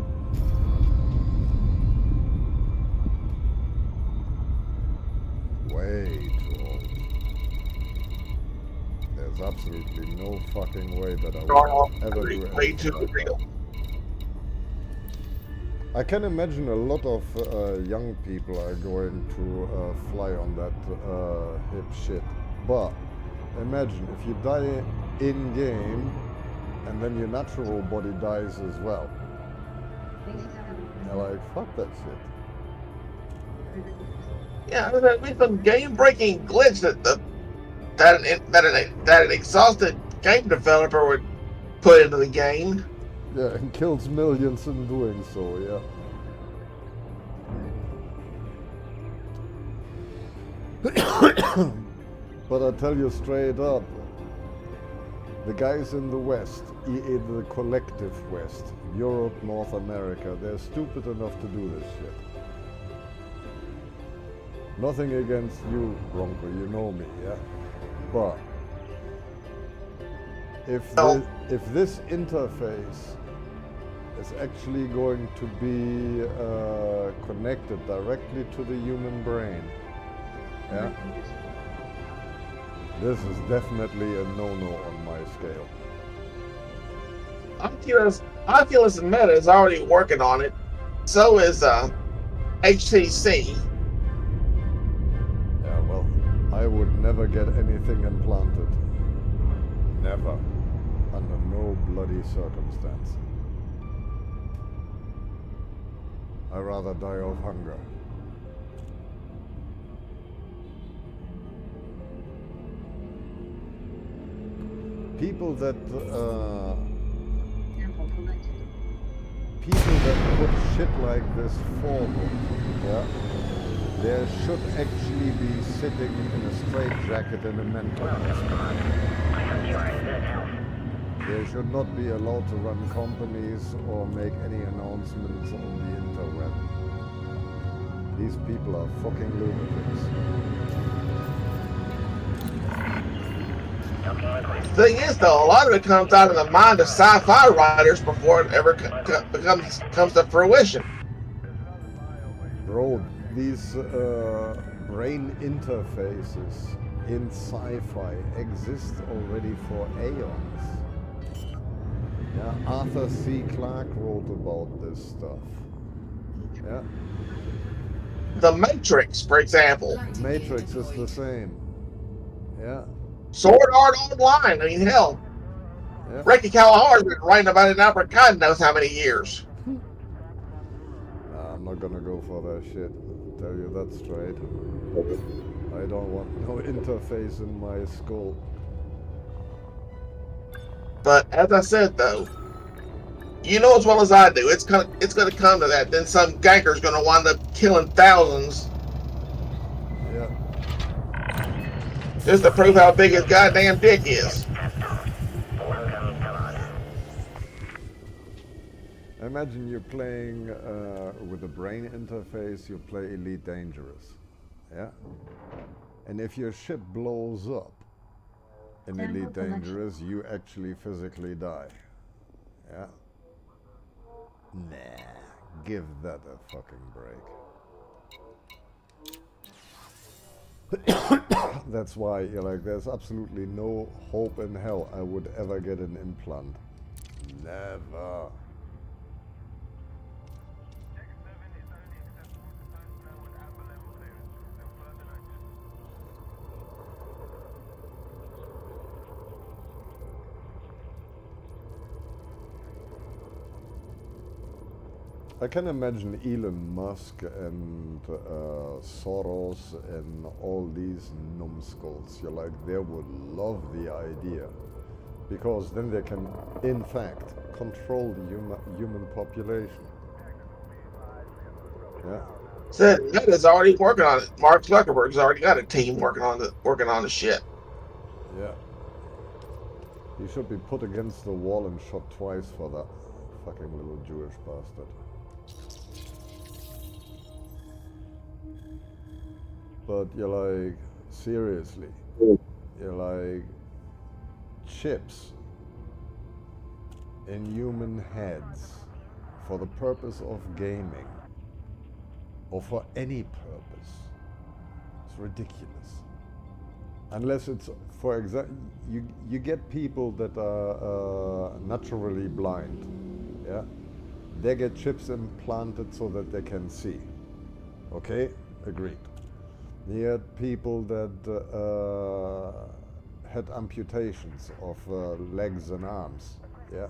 Way too old. There's absolutely no fucking way that I would ever do anything like that. I can imagine a lot of young people are going to fly on that hip shit. But imagine if you die in-game and then your natural body dies as well. You're like, fuck that shit. Yeah, there's been some game-breaking glitch that an exhausted game developer would put into the game. Yeah, and kills millions in doing so, yeah. But I tell you straight up, the guys in the West, the collective West, Europe, North America, they're stupid enough to do this shit. Nothing against you, Bronco, you know me, yeah? But if this interface is actually going to be connected directly to the human brain, yeah, this is definitely a no-no on my scale. Oculus and Meta is already working on it. So is HTC. Yeah, well, I would never get anything implanted. Never. Under no bloody circumstance. I'd rather die of hunger. People that put shit like this forward, yeah, they should actually be sitting in a straitjacket in a mental hospital. They should not be allowed to run companies or make any announcements on the interweb. These people are fucking lunatics. Thing is, though, a lot of it comes out of the mind of sci-fi writers before it ever comes to fruition. Bro, these brain interfaces in sci-fi exist already for aeons. Yeah, Arthur C. Clarke wrote about this stuff. Yeah. The Matrix, for example. Matrix is the same. Yeah. Sword Art Online. I mean, hell. Yeah. Ricky Kalahara's been writing about it now for God knows how many years. I'm not gonna go for that shit. I'll tell you that straight. I don't want no interface in my skull. But as I said, though, you know as well as I do, it's gonna come to that. Then some ganker's gonna wind up killing thousands. Yeah. Just to prove how big his goddamn dick is. Imagine you're playing with a brain interface, you play Elite Dangerous. Yeah? And if your ship blows up in Elite Dangerous, you actually physically die. Yeah? Nah, give that a fucking break. That's why you're like, there's absolutely no hope in hell I would ever get an implant. Never. I can imagine Elon Musk and Soros and all these numbskulls. You're like, they would love the idea, because then they can, in fact, control the human population. Yeah. Said Meta's already working on it. Mark Zuckerberg's already got a team working on the shit. Yeah. He should be put against the wall and shot twice for that fucking little Jewish bastard. But you're like, seriously, you're like, chips in human heads for the purpose of gaming or for any purpose. It's ridiculous. Unless it's, for example, you get people that are naturally blind, yeah? They get chips implanted so that they can see. Okay, agreed. You had people that had amputations of legs and arms, yeah?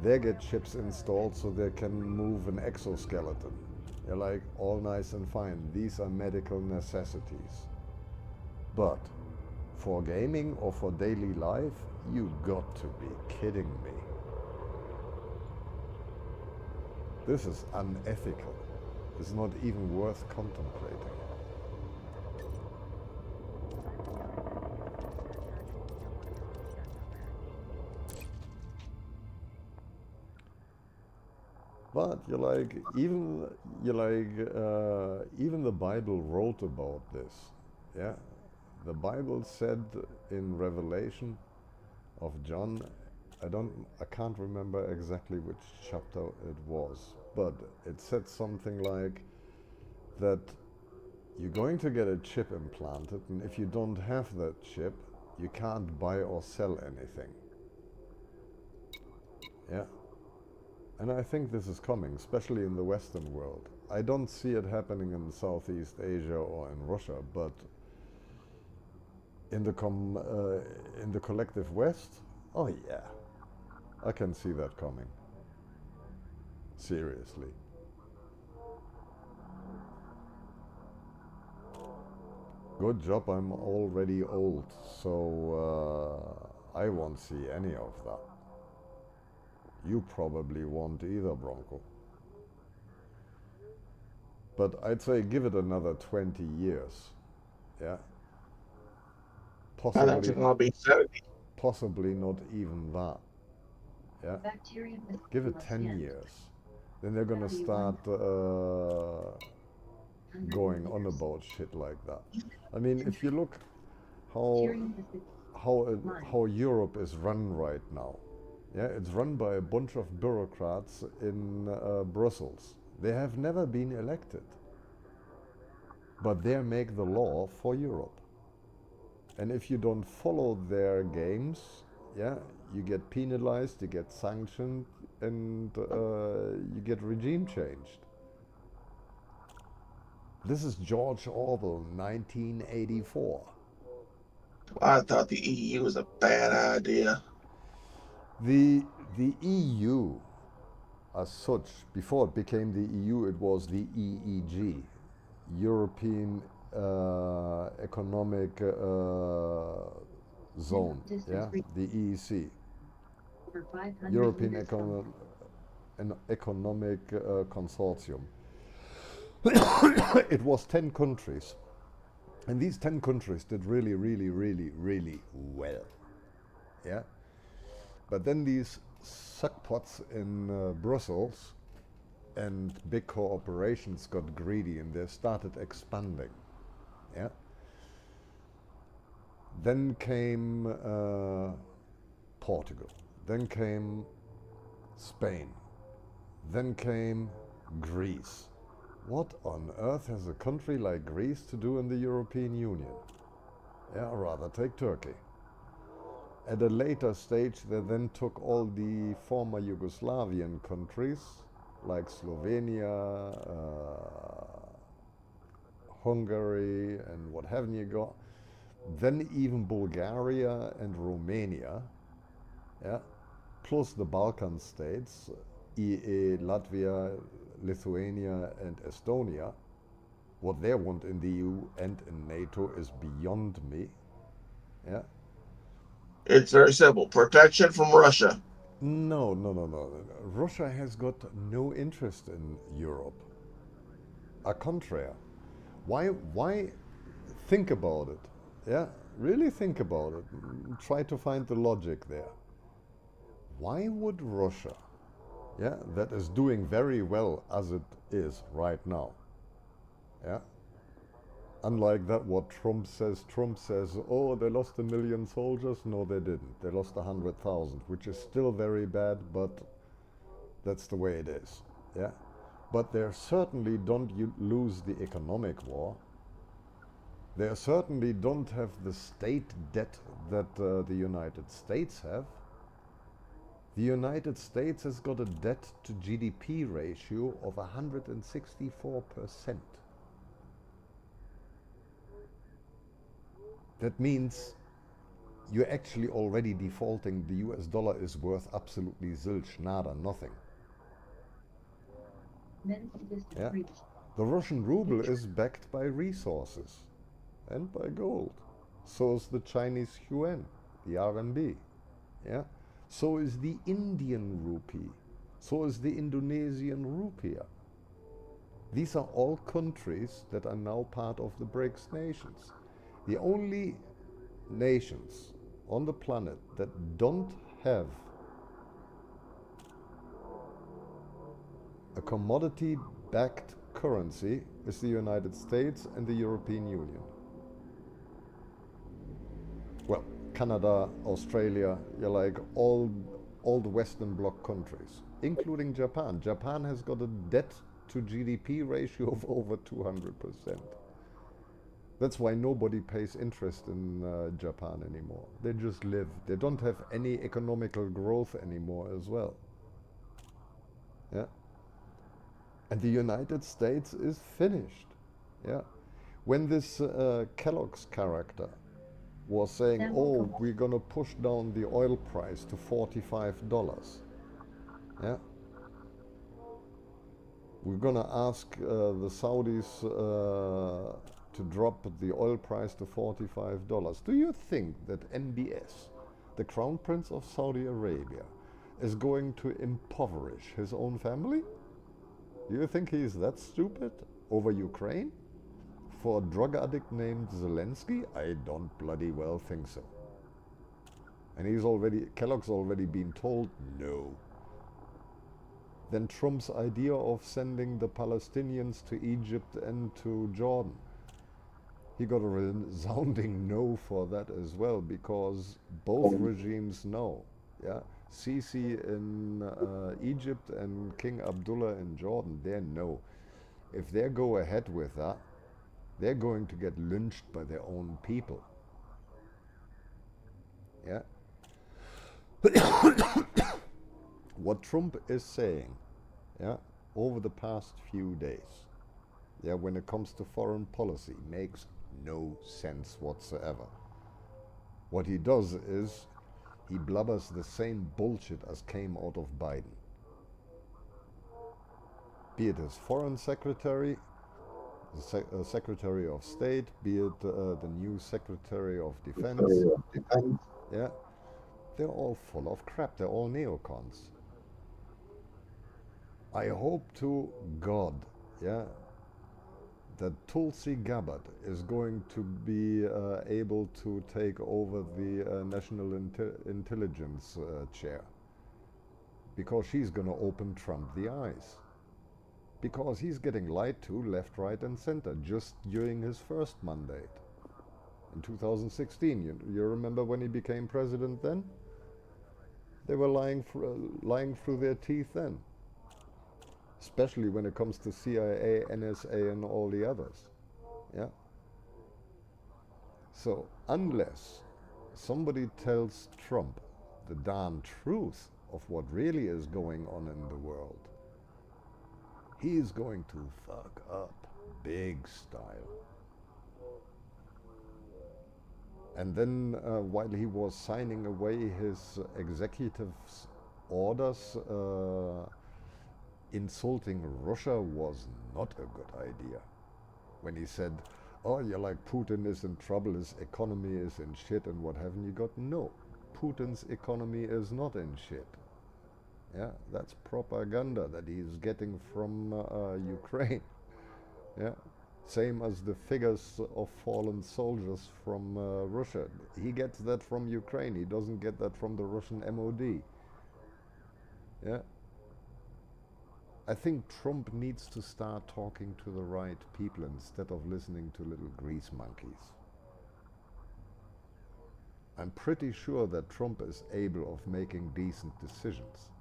They get chips installed so they can move an exoskeleton. You're like, all nice and fine. These are medical necessities. But for gaming or for daily life, you got to be kidding me. This is unethical. It's not even worth contemplating. But even the Bible wrote about this. Yeah, the Bible said in Revelation of John. I can't remember exactly which chapter it was, but it said something like that you're going to get a chip implanted, and if you don't have that chip, you can't buy or sell anything. Yeah. And I think this is coming, especially in the Western world. I don't see it happening in Southeast Asia or in Russia, but in the collective West, oh yeah, I can see that coming. Seriously. Good job, I'm already old, so I won't see any of that. You probably won't either, Bronco. But I'd say give it another 20 years. Yeah. I think I'll be 70. Possibly not even that. Yeah. Bacterium Give it 10 years. Then they're gonna start going on about shit like that. I mean, if you look how Europe is run right now, yeah, it's run by a bunch of bureaucrats in Brussels. They have never been elected, but they make the law for Europe. And if you don't follow their games, yeah, you get penalized, you get sanctioned, and you get regime changed. This is George Orwell, 1984. I thought the EU was a bad idea. The EU, as such, before it became the EU, it was the EEG, European Economic Zone, yeah, the EEC, European Economic Consortium. It was 10 countries, and these 10 countries did really, really, really, really well, yeah. But then these suckpots in Brussels and big corporations got greedy and they started expanding. Yeah. Then came Portugal. Then came Spain. Then came Greece. What on earth has a country like Greece to do in the European Union? Yeah, I'd rather take Turkey. At a later stage, they then took all the former Yugoslavian countries, like Slovenia, Hungary, and what haven't you got. Then even Bulgaria and Romania, yeah, plus the Balkan states, EE, Latvia, Lithuania, and Estonia. What they want in the EU and in NATO is beyond me. Yeah. It's very simple. Protection from Russia. No. Russia has got no interest in Europe. A contrary. Why think about it? Yeah, really think about it. Try to find the logic there. Why would Russia, yeah, that is doing very well as it is right now, yeah, unlike that what Trump says, oh, they lost 1 million soldiers. No, they didn't. They lost 100,000, which is still very bad, but that's the way it is, yeah. But they certainly don't lose the economic war. They certainly don't have the state debt that the United States have. The United States has got a debt to GDP ratio of 164%. That means you're actually already defaulting. The US dollar is worth absolutely zilch, nada, nothing. Yeah. The Russian ruble is backed by resources and by gold. So is the Chinese yuan, the RMB. Yeah. So is the Indian rupee. So is the Indonesian rupiah. These are all countries that are now part of the BRICS nations. The only nations on the planet that don't have a commodity-backed currency is the United States and the European Union. Well, Canada, Australia, you're like all the Western Bloc countries, including Japan. Japan has got a debt to GDP ratio of over 200%. That's why nobody pays interest in Japan anymore. They just live. They don't have any economical growth anymore as well. Yeah. And the United States is finished. Yeah. When this Kellogg's character was saying, oh, we're going to push down the oil price to $45. Yeah. We're going to ask the Saudis to drop the oil price to $45. Do you think that NBS, the Crown Prince of Saudi Arabia, is going to impoverish his own family? Do you think he's that stupid over Ukraine? For a drug addict named Zelensky? I don't bloody well think so. And Kellogg's already been told no. Then Trump's idea of sending the Palestinians to Egypt and to Jordan. He got a resounding no for that as well, because both regimes know. Yeah, Sisi in Egypt and King Abdullah in Jordan, they know. If they go ahead with that, they're going to get lynched by their own people. Yeah. What Trump is saying, yeah, over the past few days, yeah, when it comes to foreign policy, makes no sense whatsoever. What he does is he blubbers the same bullshit as came out of Biden. Be it his foreign secretary, the Secretary of State, be it the new Secretary of Defense. Yeah, they're all full of crap. They're all neocons. I hope to God, yeah, that Tulsi Gabbard is going to be able to take over the National Intelligence chair, because she's going to open Trump the eyes. Because he's getting lied to left, right, and center just during his first mandate in 2016. You remember when he became president then? They were lying through their teeth then. Especially when it comes to CIA, NSA, and all the others. Yeah. So unless somebody tells Trump the darn truth of what really is going on in the world, he's going to fuck up big style. And then while he was signing away his executive orders, insulting Russia was not a good idea. When he said, oh, you're like, Putin is in trouble, his economy is in shit and what haven't you got? No, Putin's economy is not in shit. Yeah, that's propaganda that he's getting from Ukraine. Yeah, same as the figures of fallen soldiers from Russia. He gets that from Ukraine. He doesn't get that from the Russian MOD. Yeah. I think Trump needs to start talking to the right people instead of listening to little grease monkeys. I'm pretty sure that Trump is able of making decent decisions.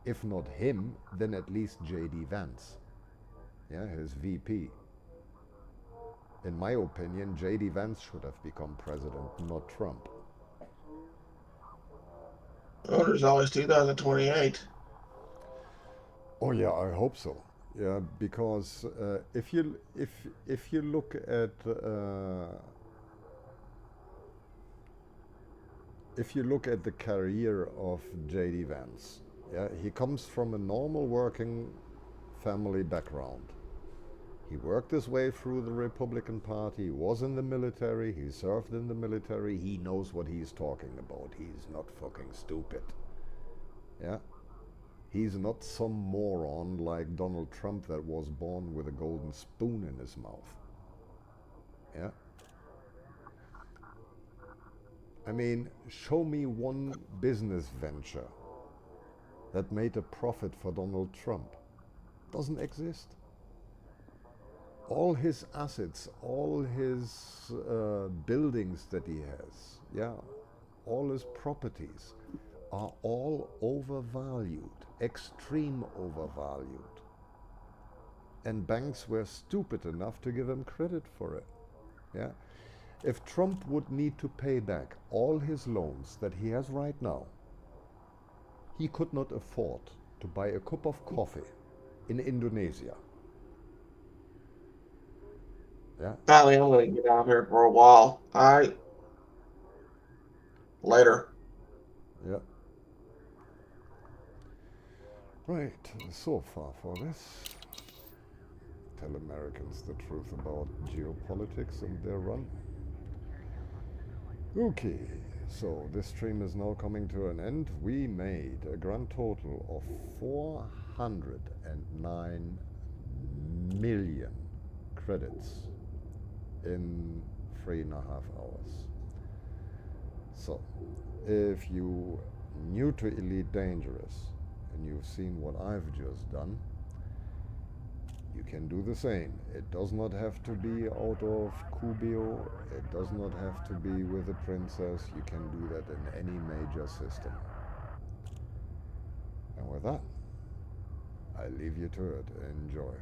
If not him, then at least J.D. Vance, yeah, his VP. In my opinion, J.D. Vance should have become president, not Trump. Oh, there's always 2028. Oh yeah, I hope so. Yeah, because if you look at the career of J.D. Vance, yeah, he comes from a normal working family background. He worked his way through the Republican Party, he was in the military, he served in the military, he knows what he's talking about. He's not fucking stupid. Yeah? He's not some moron like Donald Trump that was born with a golden spoon in his mouth. Yeah? I mean, show me one business venture that made a profit for Donald Trump. Doesn't exist. All his assets, all his buildings that he has, yeah, all his properties are all overvalued, extreme overvalued. And banks were stupid enough to give him credit for it. Yeah? If Trump would need to pay back all his loans that he has right now, he could not afford to buy a cup of coffee in Indonesia. Yeah. Finally, I'm going to get out here for a while. All right. Later. Yeah. Right, so far for this. Tell Americans the truth about geopolitics and their run. Okay, so this stream is now coming to an end. We made a grand total of 409 million credits in 3.5 hours. So, if you new to Elite Dangerous and you've seen what I've just done, you can do the same. It does not have to be out of Cubio. It does not have to be with a princess. You can do that in any major system. And with that, I leave you to it. Enjoy.